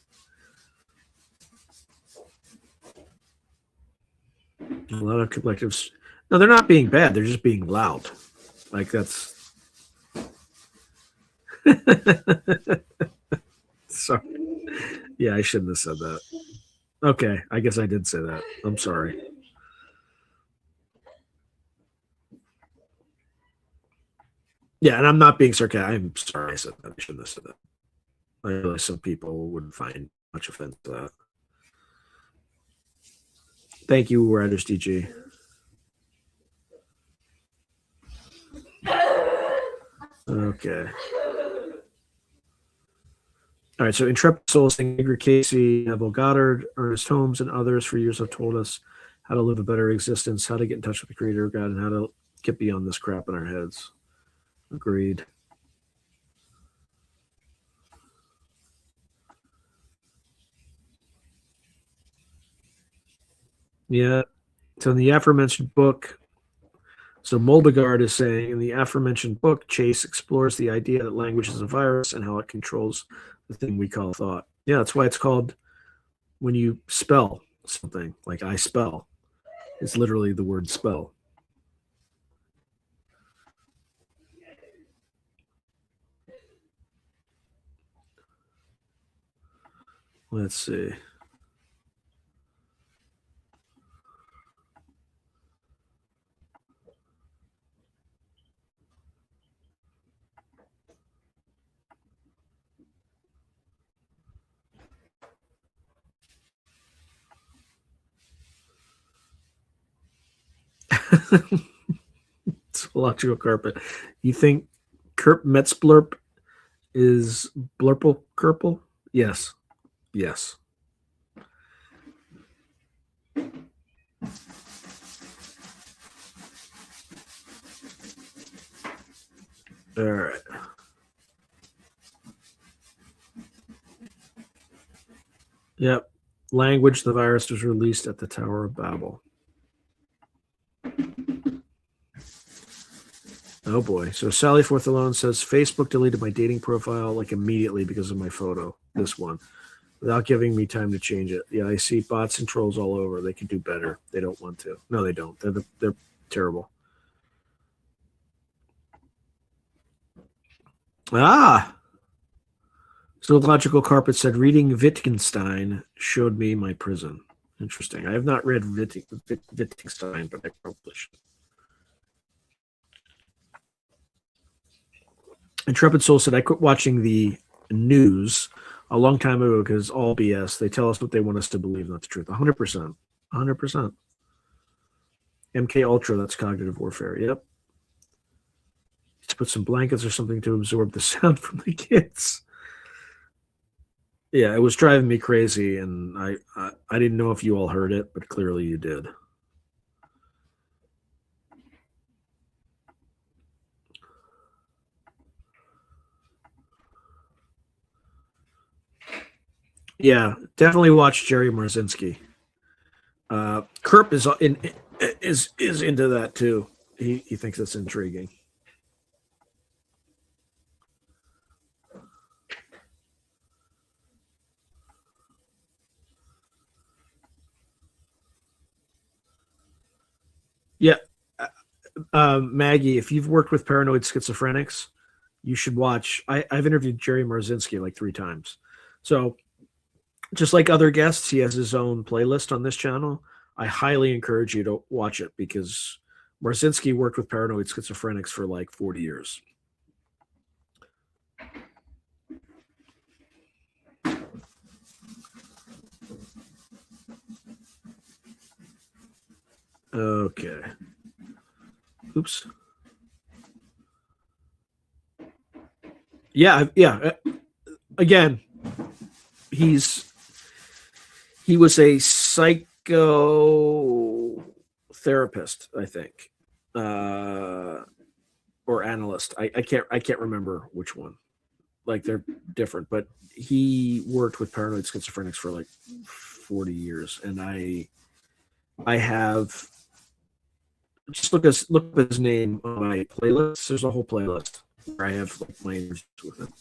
A lot of collectives. No, they're not being bad. They're just being loud. Like that's. Sorry. Yeah, I shouldn't have said that. Okay, I guess I did say that. I'm sorry. Yeah, and I'm not being sarcastic. I'm sorry I said that. I shouldn't have said that. I realize some people would find much offense to that. Thank you, Writers DG. Okay. All right, so Intrepid Souls, Edgar Casey, Neville Goddard, Ernest Holmes, and others for years have told us how to live a better existence, how to get in touch with the creator of God, and how to get beyond this crap in our heads. Agreed. Yeah. So in the aforementioned book, so Moldegard is saying, in the aforementioned book, Chase explores the idea that language is a virus and how it controls the thing we call thought. Yeah, that's why it's called, when you spell something, like I spell, it's literally the word spell. Let's see. It's electrical carpet. You think Kurt Metzblurp is Blurple Kerple? Yes. Yes. All right. Yep. Language, the virus was released at the Tower of Babel. Oh boy. So Sally Forth Alone says Facebook deleted my dating profile like immediately because of my photo. This one. Without giving me time to change it. Yeah, I see bots and trolls all over. They can do better. They don't want to. No, they don't. They're terrible. Ah. Zoological Carpet said reading Wittgenstein showed me my prison. Interesting. I have not read Wittgenstein, but I probably should. Intrepid Soul said, I quit watching the news a long time ago because all BS. They tell us what they want us to believe, not the truth. 100%. 100%. MK Ultra, that's cognitive warfare. Yep. To put some blankets or something to absorb the sound from the kids. Yeah, it was driving me crazy, and I didn't know if you all heard it, but clearly you did. Yeah, definitely watch Jerry Marzinski. Kerp is into that too. He thinks it's intriguing. Yeah, Maggie, if you've worked with paranoid schizophrenics, you should watch. I've interviewed Jerry Marzinski like 3 times. So just like other guests, he has his own playlist on this channel. I highly encourage you to watch it because Marzinski worked with paranoid schizophrenics for like 40 years. Okay. Oops. Yeah. Again, he was a psychotherapist, I think, or analyst. I can't remember which one. Like they're different, but he worked with paranoid schizophrenics for like 40 years, and I have just look at his name on my playlist. There's a whole playlist where I have like my interviews with him.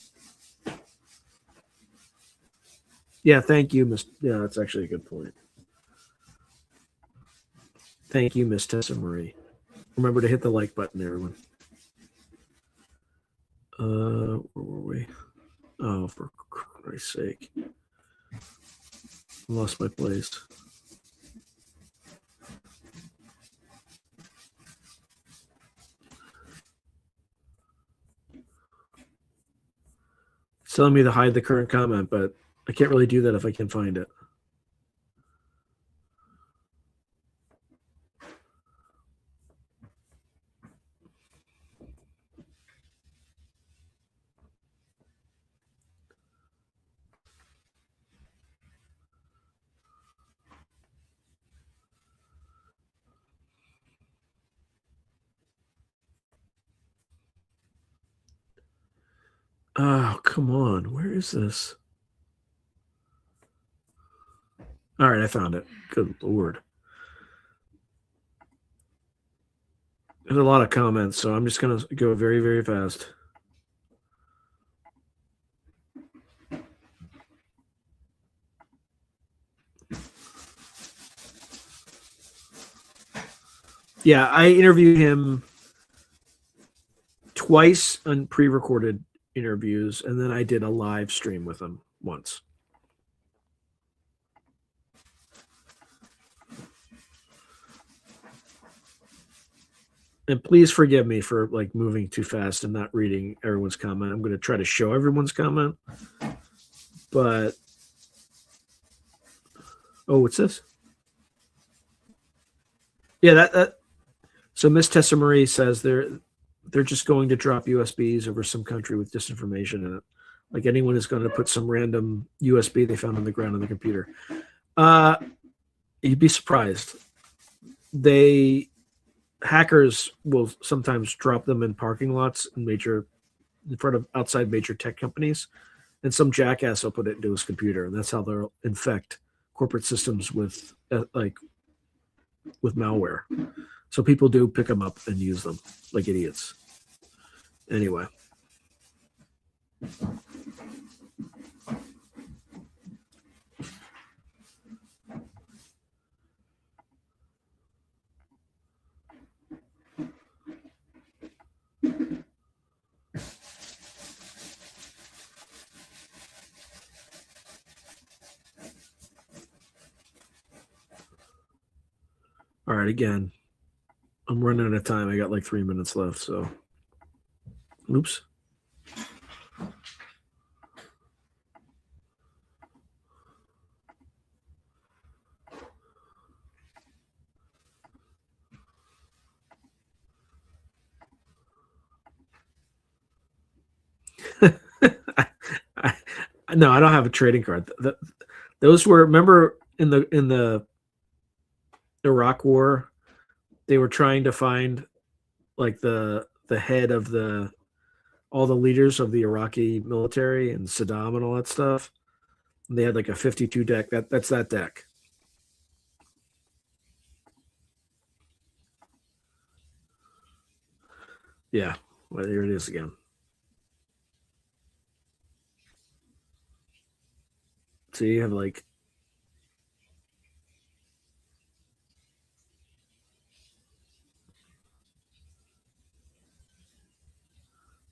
Yeah, thank you, Miss. Yeah, that's actually a good point. Thank you, Miss Tessa Marie. Remember to hit the like button, everyone. Where were we? Oh, for Christ's sake. I lost my place. It's telling me to hide the current comment, but I can't really do that if I can find it. Oh, come on. Where is this? All right, I found it. Good Lord. There's a lot of comments, so I'm just going to go very, very fast. Yeah, I interviewed him twice on pre-recorded interviews, and then I did a live stream with him once. And please forgive me for like moving too fast and not reading everyone's comment. I'm going to try to show everyone's comment, but oh, what's this? Yeah, that. So Miss Tessa Marie says they're just going to drop USBs over some country with disinformation in it. Like anyone is going to put some random USB they found on the ground on the computer. You'd be surprised. Hackers will sometimes drop them in parking lots in front of outside major tech companies, and some jackass will put it into his computer, and that's how they'll infect corporate systems with with malware. So people do pick them up and use them like idiots. Anyway. All right, again, I'm running out of time. I got like 3 minutes left, so oops. No, I don't have a trading card. Those were, remember in the Iraq War, they were trying to find like the head of the all the leaders of the Iraqi military and Saddam and all that stuff. And they had like a 52 deck. That's that deck. Yeah, well, here it is again. So you have like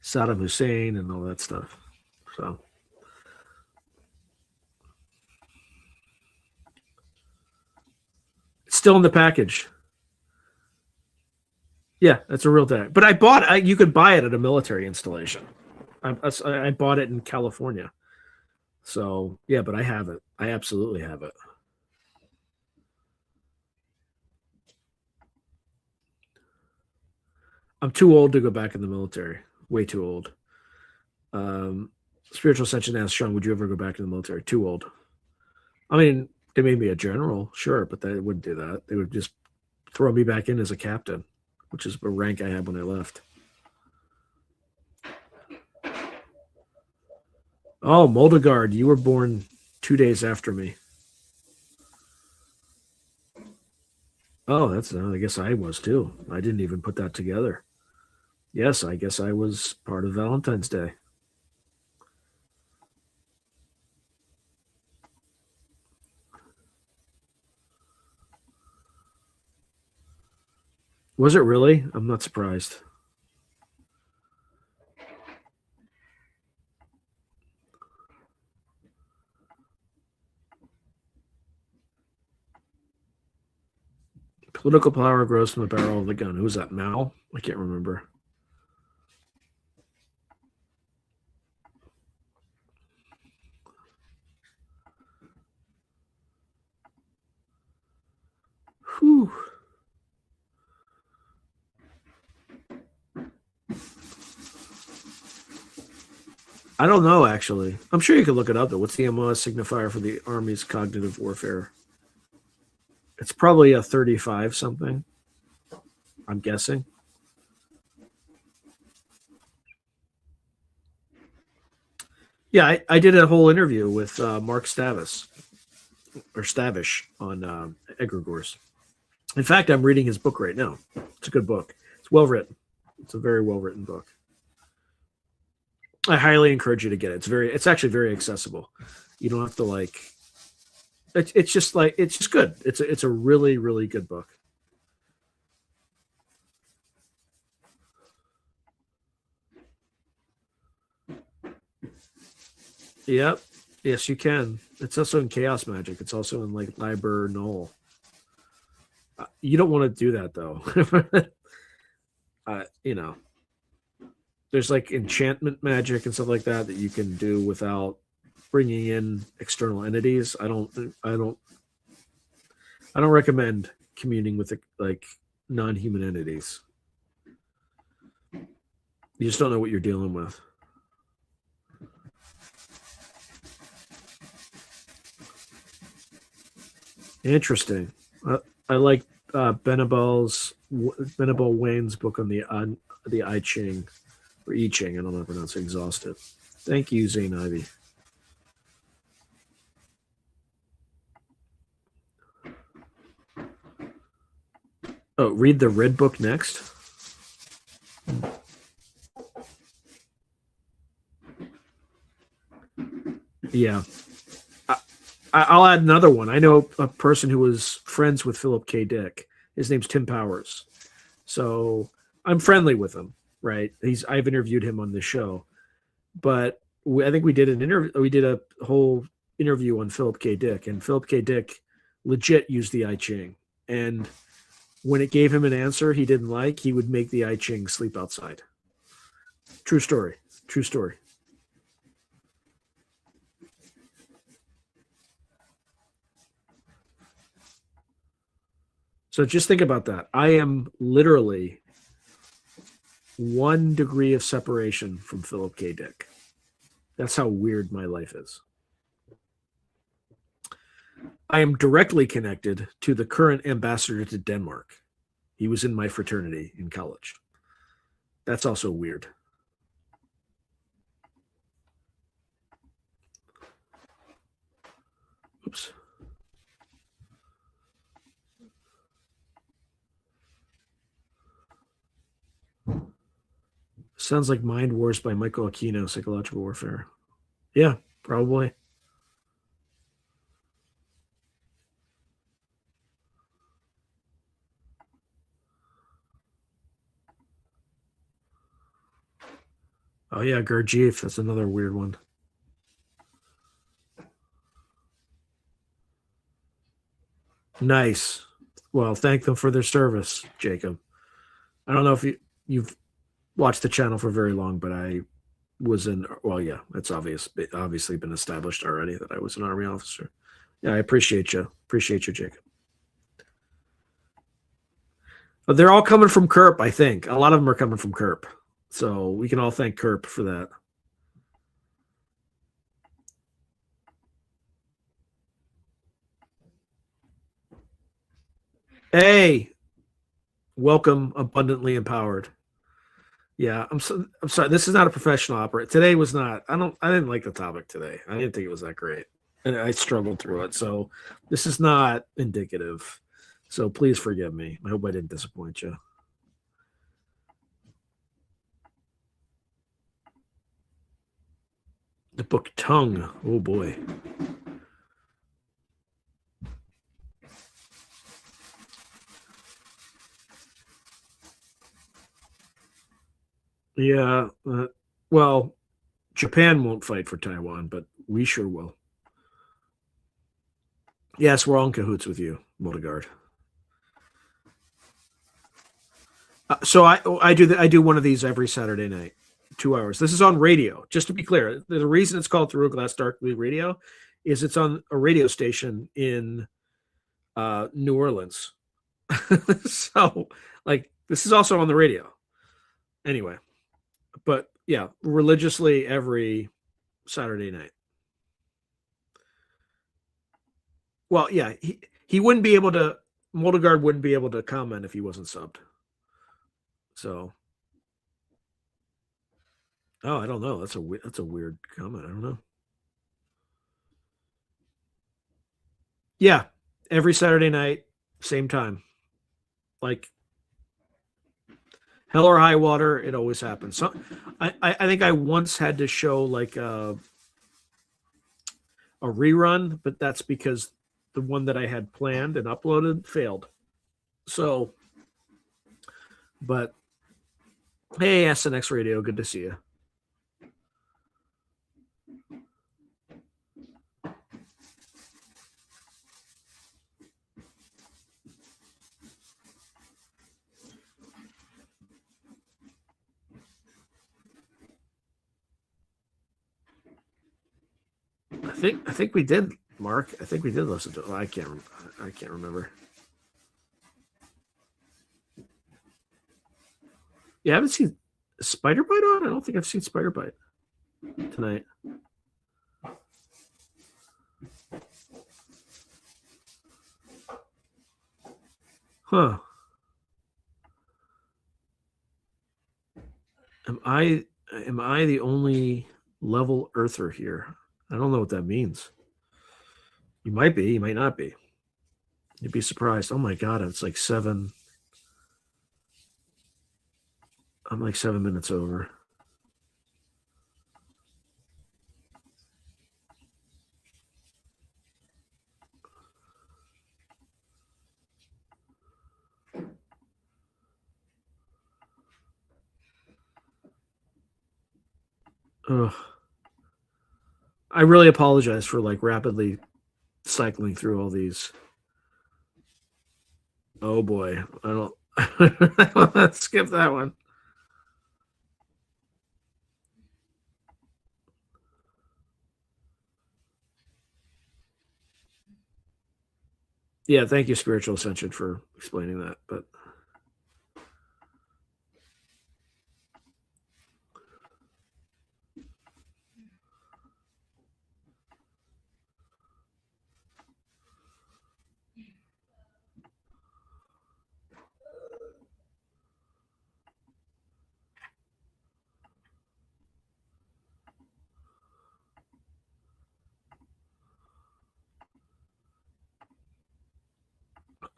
Saddam Hussein and all that stuff. So it's still in the package. Yeah, that's a real deck. But I bought it. You could buy it at a military installation. I bought it in California. So yeah, but I have it. I absolutely have it. I'm too old to go back in the military. Way too old. Spiritual Ascension asks Sean, would you ever go back to the military? Too old. I mean, they made me a general, sure, but they wouldn't do that. They would just throw me back in as a captain, which is the rank I had when I left. Oh, Moldegard, you were born 2 days after me. Oh, I guess I was too. I didn't even put that together. Yes, I guess I was part of Valentine's Day. Was it really? I'm not surprised. Political power grows from the barrel of the gun. Who's that? Mao? I can't remember. Whew. I don't know, actually. I'm sure you could look it up, though. What's the MOS signifier for the Army's cognitive warfare? It's probably a 35 something, I'm guessing. Yeah, I did a whole interview with Mark Stavish on egregores. In fact, I'm reading his book right now. It's a good book. It's well written. It's a very well written book. I highly encourage you to get it. It's actually very accessible. You don't have to like. It's just good. It's a really, really good book. Yep. Yes, you can. It's also in Chaos Magic. It's also in like Liber Null. You don't want to do that though. You know, there's like enchantment magic and stuff like that you can do without bringing in external entities. I don't recommend communing with like non-human entities. You just don't know what you're dealing with. Interesting. I like Benabel Wayne's book on the I Ching or I Ching. I don't know how to pronounce it. Exhausted. Thank you, Zane Ivy. Oh, read the red book next. Yeah. I'll add another one. I know a person who was friends with Philip K. Dick. His name's Tim Powers. So I'm friendly with him, right? I've interviewed him on this show, but I think we did an interview. We did a whole interview on Philip K. Dick, and Philip K. Dick legit used the I Ching. And when it gave him an answer he didn't like, he would make the I Ching sleep outside. True story. True story. So just think about that. I am literally 1 degree of separation from Philip K. Dick. That's how weird my life is. I am directly connected to the current ambassador to Denmark. He was in my fraternity in college. That's also weird. Oops. Sounds like Mind Wars by Michael Aquino, Psychological Warfare. Yeah, probably. Oh yeah, Gurdjieff. That's another weird one. Nice. Well, thank them for their service, Jacob. I don't know if you've watched the channel for very long, but I was in. Well, yeah, it's obviously been established already that I was an Army officer. Yeah, I appreciate you. Appreciate you, Jacob. But they're all coming from Kerp, I think. A lot of them are coming from Kerp. So we can all thank Kerp for that. Hey, welcome, abundantly empowered. Yeah, I'm sorry. This is not a professional opera. Today was not. I didn't like the topic today. I didn't think it was that great, and I struggled through it. So this is not indicative. So please forgive me. I hope I didn't disappoint you. The book Tongue. Oh boy. Yeah. Well, Japan won't fight for Taiwan, but we sure will. Yes, we're all in cahoots with you, Moldegard. So I do one of these every Saturday night, 2 hours. This is on radio. Just to be clear, the reason it's called Through a Glass Darkly Radio is it's on a radio station in New Orleans. So like this is also on the radio. Anyway, but yeah, religiously every Saturday night. Well, yeah, he wouldn't be able to. Moldegard wouldn't be able to comment if he wasn't subbed. So, oh, I don't know. That's a weird comment. I don't know. Yeah, every Saturday night, same time. Like hell or high water, it always happens. So, I think I once had to show like a rerun, but that's because the one that I had planned and uploaded failed. So, but hey, SNX Radio, good to see you. I think we did, Mark. I think we did listen to it. I can't remember. You haven't seen Spider Bite on? I don't think I've seen Spider Bite tonight. Huh. Am I the only level earther here? I don't know what that means. You might be, you might not be. You'd be surprised. Oh my god, it's like seven. I'm like 7 minutes over. Ugh. I really apologize for like rapidly cycling through all these. Oh boy, I don't. Let's skip that one. Yeah, thank you, Spiritual Ascension, for explaining that. But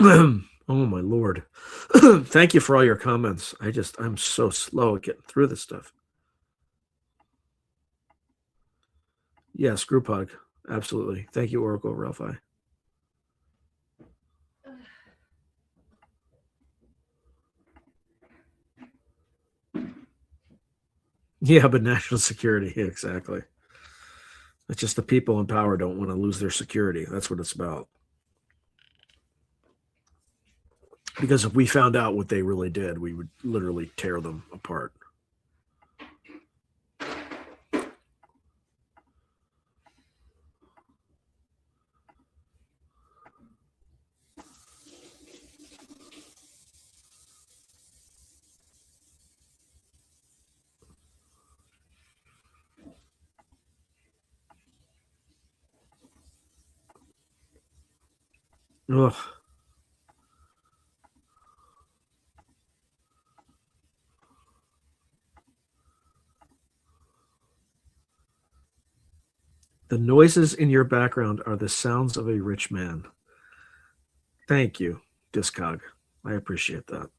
oh my lord, thank you for all your comments. I'm so slow at getting through this stuff. Yes, group hug, absolutely. Thank you, Oracle Ralphi. Yeah, but national security, yeah, exactly. It's just the people in power don't want to lose their security. That's what it's about. Because if we found out what they really did, we would literally tear them apart. Ugh. The noises in your background are the sounds of a rich man. Thank you, Discog. I appreciate that.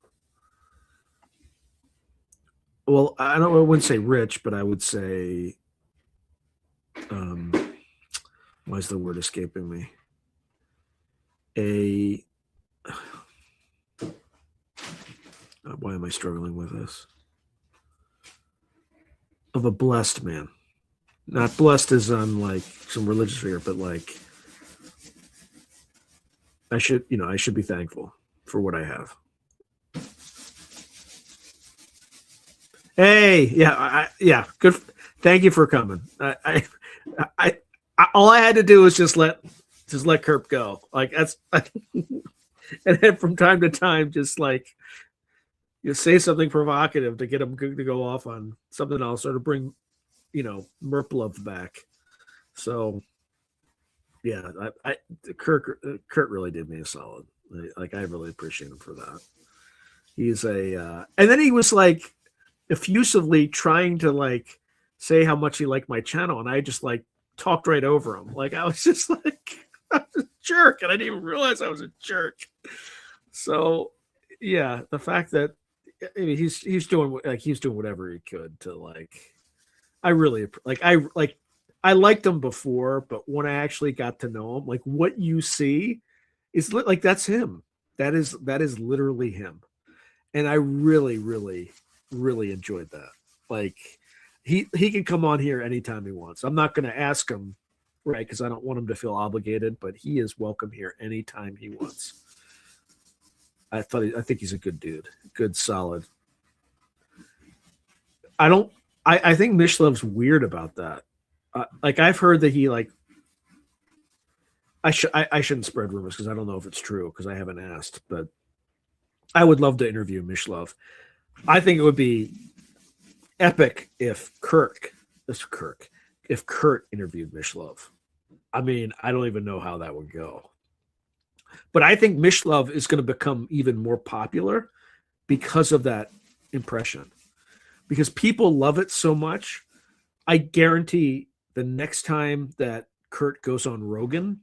Well, I wouldn't say rich, but I would say, why is the word escaping me? Why am I struggling with this? Of a blessed man. Not blessed as on like some religious figure, but like I should be thankful for what I have. Hey, yeah, good. Thank you for coming. I all I had to do was just let Kurt go. Like that's, and then from time to time, just like you say something provocative to get him to go off on something else or to bring, Merp love back. So, yeah, Kurt really did me a solid. Like I really appreciate him for that. He's and then he was like effusively trying to like say how much he liked my channel, and I just like talked right over him. Like I was just like I was a jerk, and I didn't even realize I was a jerk. So yeah, the fact that he's doing whatever he could to like. I really I liked him before, but when I actually got to know him, like what you see is like that's him. That is literally him, and I really, really, really enjoyed that. Like he can come on here anytime he wants. I'm not going to ask him, right? Because I don't want him to feel obligated, but he is welcome here anytime he wants. I think he's a good dude, good, solid. I think Mishlov's weird about that. Like I've heard that he like. I shouldn't spread rumors because I don't know if it's true because I haven't asked, but I would love to interview Mishlov. I think it would be epic if Kurt interviewed Mishlov. I mean, I don't even know how that would go. But I think Mishlov is going to become even more popular because of that impression. Because people love it so much. I guarantee the next time that Kurt goes on Rogan,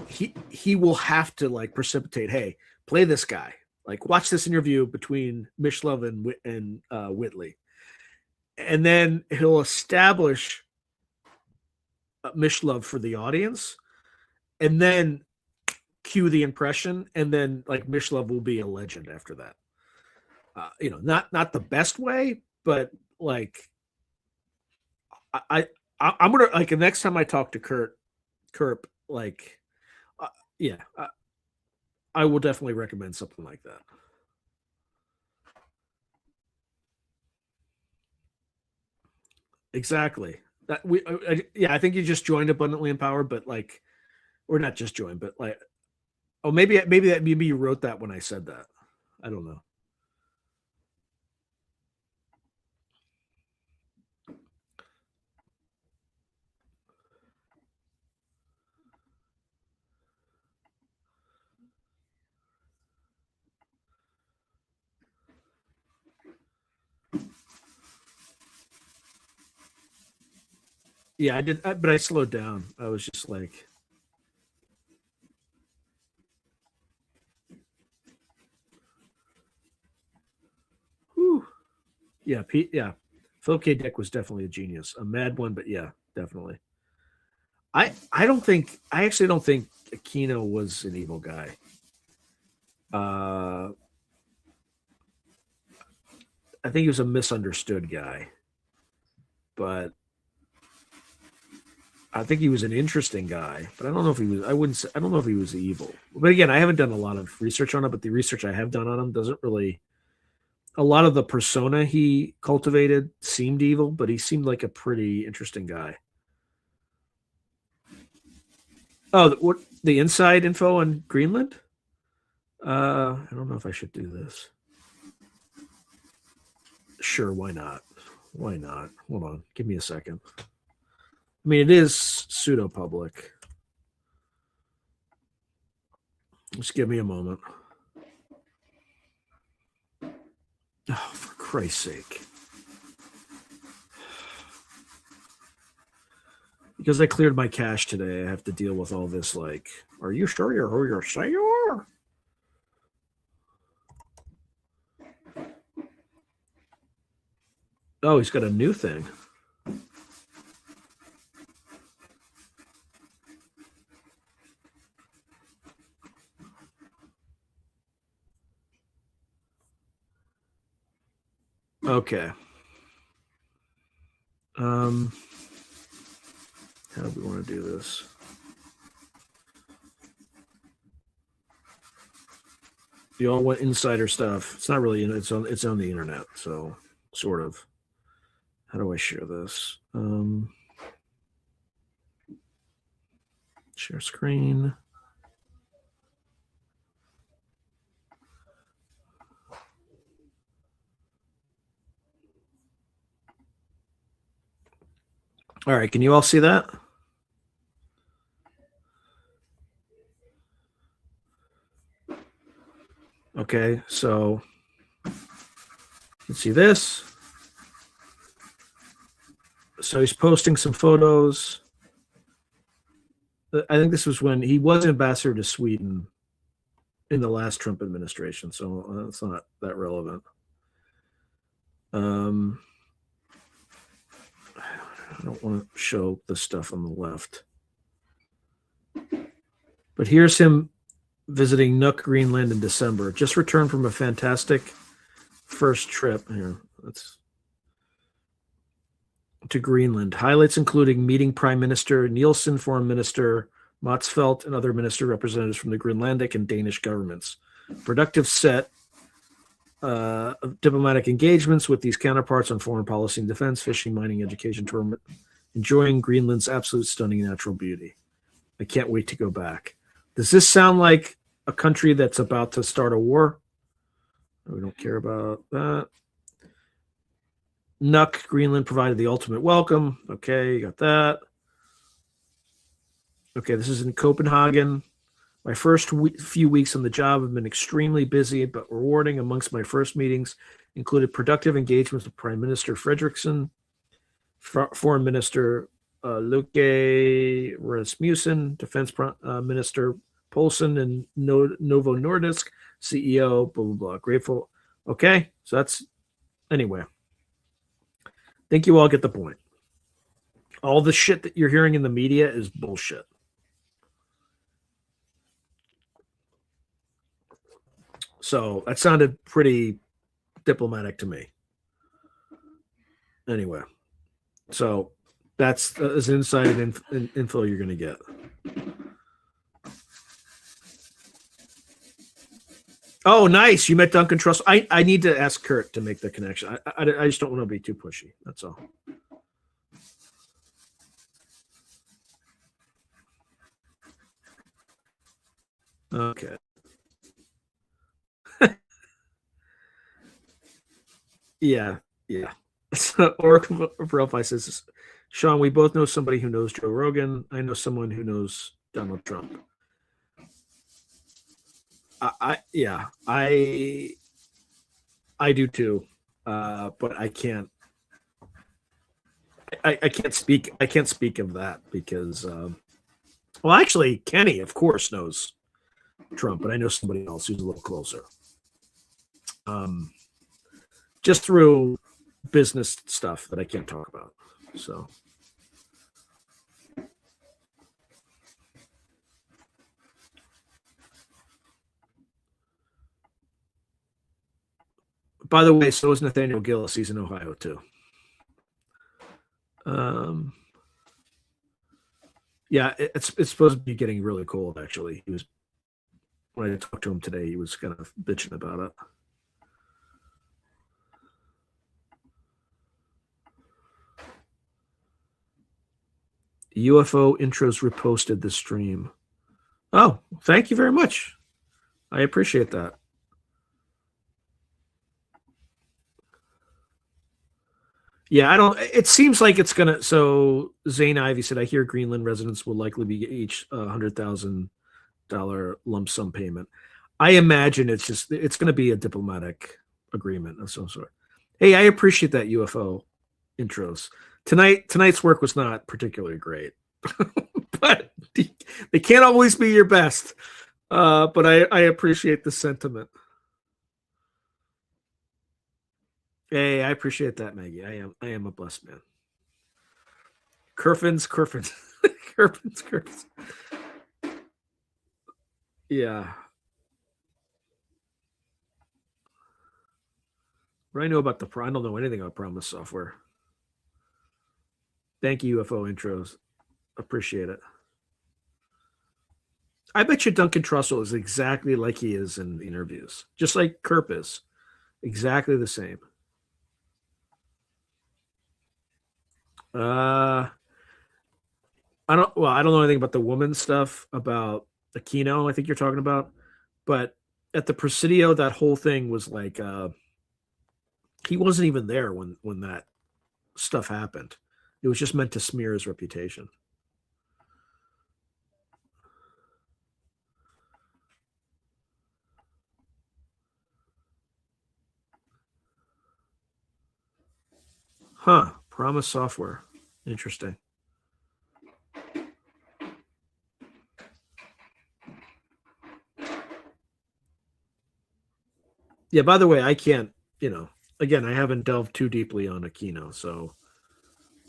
he will have to like precipitate, hey, play this guy. Like watch this interview between Mishlov and Whitley. And then he'll establish Mishlov for the audience and then cue the impression. And then like Mishlov will be a legend after that. Not the best way, but like I'm gonna like the next time I talk to Kurt, like, I will definitely recommend something like that. Exactly. That I think you just joined Abundantly Empowered, but like, or not just joined, but like, oh, maybe you wrote that when I said that. I don't know. Yeah, I did, but I slowed down. I was just like, whew. Yeah, yeah. Philip K. Dick was definitely a genius, a mad one, but yeah, definitely. I actually don't think Aquino was an evil guy. I think he was a misunderstood guy, but I think he was an interesting guy. But I don't know if he was. I don't know if he was evil. But again, I haven't done a lot of research on it. But the research I have done on him doesn't really. A lot of the persona he cultivated seemed evil, but he seemed like a pretty interesting guy. Oh, what the inside info on Greenland? I don't know if I should do this. Sure, why not? Why not? Hold on, give me a second. I mean, it is pseudo public. Just give me a moment. Oh, for Christ's sake. Because I cleared my cache today, I have to deal with all this. Like, are you sure you're who you say you are? Oh, he's got a new thing. Okay. How do we want to do this? You all want insider stuff. It's not really, it's on the internet, so sort of. How do I share this? Share screen. All right, can you all see that? Okay, so you can see this. So he's posting some photos. I think this was when he was ambassador to Sweden in the last Trump administration, so it's not that relevant. I don't want to show the stuff on the left. But here's him visiting Nuuk, Greenland in December. Just returned from a fantastic first trip. Here, let's to Greenland. Highlights including meeting Prime Minister Nielsen, Foreign Minister Motzfeldt, and other minister representatives from the Greenlandic and Danish governments. Productive set of diplomatic engagements with these counterparts on foreign policy and defense, fishing, mining, education, tournament, enjoying Greenland's absolute stunning natural beauty. I can't wait to go back. Does this sound like a country that's about to start a war? We don't care about that. Nuuk, Greenland provided the ultimate welcome. Okay, you got that. Okay, this is in Copenhagen. My first few weeks on the job have been extremely busy but rewarding. Amongst my first meetings included productive engagements with Prime Minister Frederiksson, Foreign Minister Løkke Rasmussen, Defense Minister Poulsen, and Novo Nordisk, CEO, blah, blah, blah. Grateful. Okay, so that's, anyway. I think you all get the point. All the shit that you're hearing in the media is bullshit. So that sounded pretty diplomatic to me. Anyway, so that's as inside info you're going to get. Oh, nice. You met Duncan Trussell. I need to ask Kurt to make the connection. I just don't want to be too pushy. That's all. Okay. Yeah. So Oracle Profile says, Sean, we both know somebody who knows Joe Rogan. I know someone who knows Donald Trump. I do too, but I can't. I can't speak. I can't speak of that because, well, actually, Kenny, of course, knows Trump, but I know somebody else who's a little closer. Just through business stuff that I can't talk about. So. By the way, so is Nathaniel Gillis. He's in Ohio too. Yeah, it's supposed to be getting really cold. Actually, he was when I talked to him today. He was kind of bitching about it. UFO intros reposted the stream. Oh, thank you very much. I appreciate that. Yeah, I don't. It seems like it's gonna. So Zane Ivy said, "I hear Greenland residents will likely be each $100,000 lump sum payment." I imagine it's going to be a diplomatic agreement of some sort. Hey, I appreciate that UFO intros. Tonight's work was not particularly great. but they can't always be your best. But I appreciate the sentiment. Hey, I appreciate that, Maggie. I am a blessed man. Kerfins. Kerfins. Yeah. What I know about I don't know anything about Promise Software. Thank you, UFO intros. Appreciate it. I bet you Duncan Trussell is exactly like he is in the interviews, just like Kerp is, exactly the same. I don't. Well, I don't know anything about the woman stuff about Aquino. I think you're talking about, but at the Presidio, that whole thing was like he wasn't even there when that stuff happened. It was just meant to smear his reputation. Huh. Promise Software. Interesting. Yeah, by the way, I can't, again, I haven't delved too deeply on Aquino, so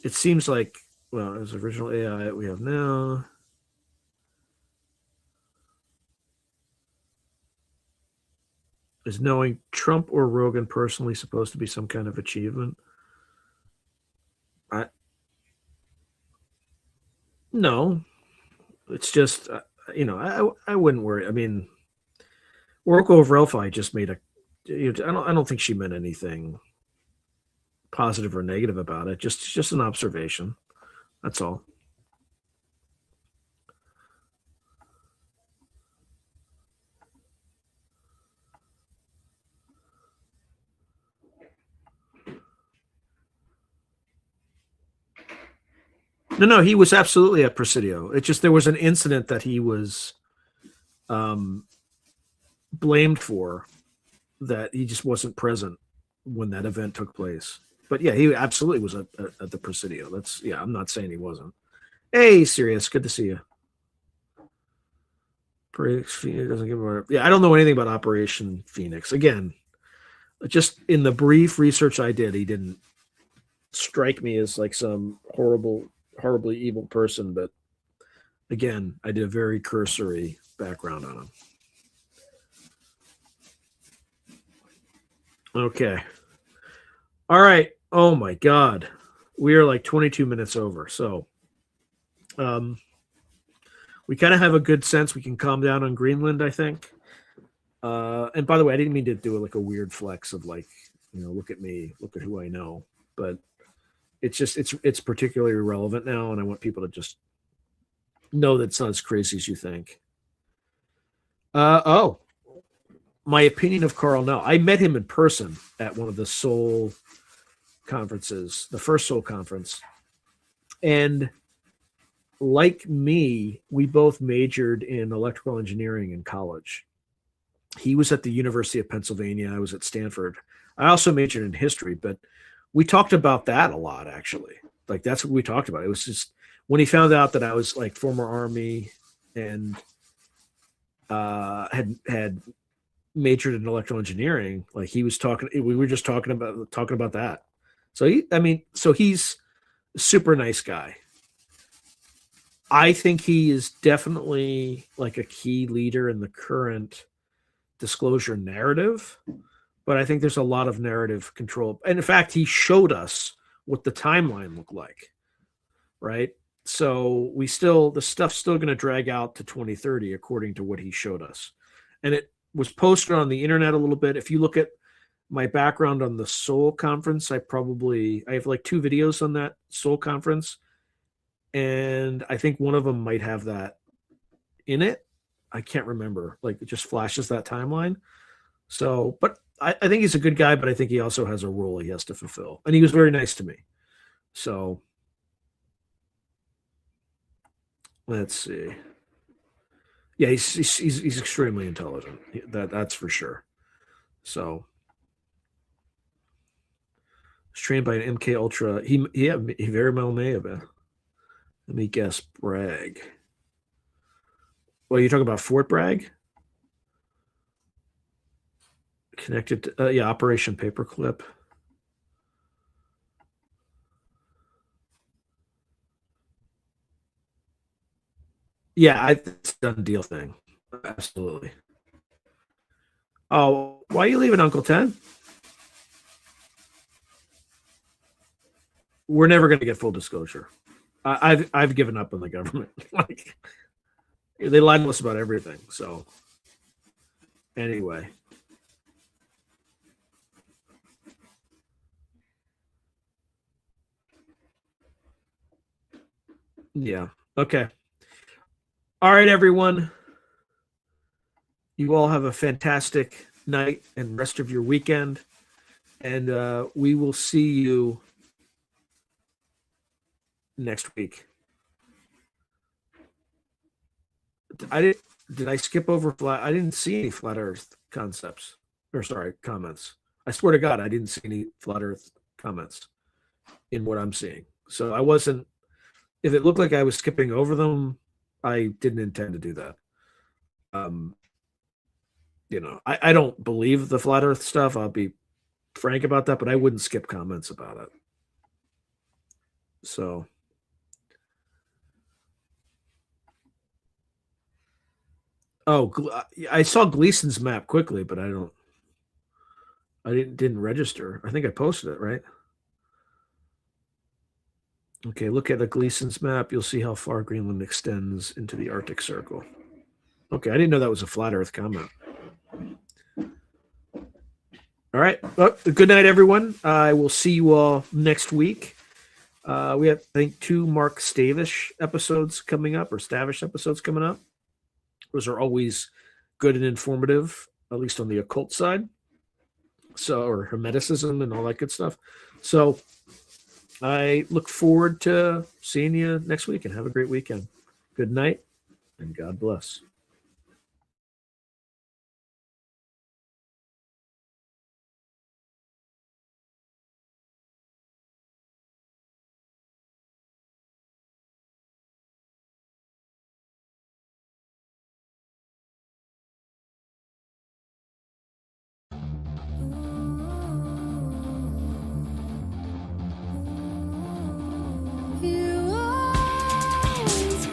it seems like, well, as original AI we have now. Is knowing Trump or Rogan personally supposed to be some kind of achievement? No, it's just, I wouldn't worry. I mean, Oracle of Relphi just made I don't think she meant anything positive or negative about it. Just an observation. That's all. No, he was absolutely at Presidio. It's just there was an incident that he was um, blamed for, that he just wasn't present when that event took place. But yeah, he absolutely was at the Presidio. I'm not saying he wasn't. Hey, Sirius, good to see you. Doesn't give a, yeah, I don't know anything about Operation Phoenix. Again, just in the brief research I did, he didn't strike me as like some horribly evil person. But again, I did a very cursory background on him. Okay. All right. Oh my God. We are like 22 minutes over. So we kind of have a good sense we can calm down on Greenland, I think. And by the way, I didn't mean to do like a weird flex of like, look at me, look at who I know. But it's just it's particularly relevant now, and I want people to just know that it's not as crazy as you think. My opinion of Karl. No, I met him in person at one of the Seoul conferences, the first Seoul conference, and like me, we both majored in electrical engineering in college. He was at the University of Pennsylvania. I was at Stanford. I also majored in history, but we talked about that a lot, actually. Like, that's what we talked about. It was just when he found out that I was like former Army and had majored in electrical engineering, like he was talking, we were just talking about that. So he's a super nice guy. I think he is definitely like a key leader in the current disclosure narrative, but I think there's a lot of narrative control. And in fact, he showed us what the timeline looked like, right? So the stuff's still going to drag out to 2030, according to what he showed us. And it was posted on the internet a little bit. If you look at my background on the Seoul conference, I have like 2 videos on that Seoul conference. And I think one of them might have that in it. I can't remember. Like, it just flashes that timeline. So, but I think he's a good guy, but I think he also has a role he has to fulfill. And he was very nice to me. So let's see. Yeah, he's extremely intelligent. That's for sure. So was trained by an MK Ultra. He very well may have been. Let me guess. Bragg. Well, you're talking about Fort Bragg? Connected to, yeah, Operation Paperclip. Yeah, it's a done deal thing. Absolutely. Oh, why are you leaving, Uncle Ten? We're never going to get full disclosure. I've given up on the government. Like they lied to us about everything. So anyway, yeah. Okay. All right, everyone. You all have a fantastic night and rest of your weekend, and we will see you next week. I did. Did I skip over flat? I didn't see any flat Earth concepts, or sorry, comments. I swear to God, I didn't see any flat Earth comments in what I'm seeing. So I wasn't. If it looked like I was skipping over them, I didn't intend to do that. Um, I don't believe the flat Earth stuff. I'll be frank about that, but I wouldn't skip comments about it. So, I saw Gleason's map quickly, but I didn't register. I think I posted it, right? Okay, look at the Gleason's map. You'll see how far Greenland extends into the Arctic Circle. Okay, I didn't know that was a flat Earth comment. All right. Well, good night, everyone. I will see you all next week. We have, I think, 2 Mark Stavish episodes coming up, or Stavish episodes coming up. Those are always good and informative, at least on the occult side. So, or Hermeticism and all that good stuff. So, I look forward to seeing you next week, and have a great weekend. Good night, and God bless. You always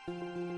you.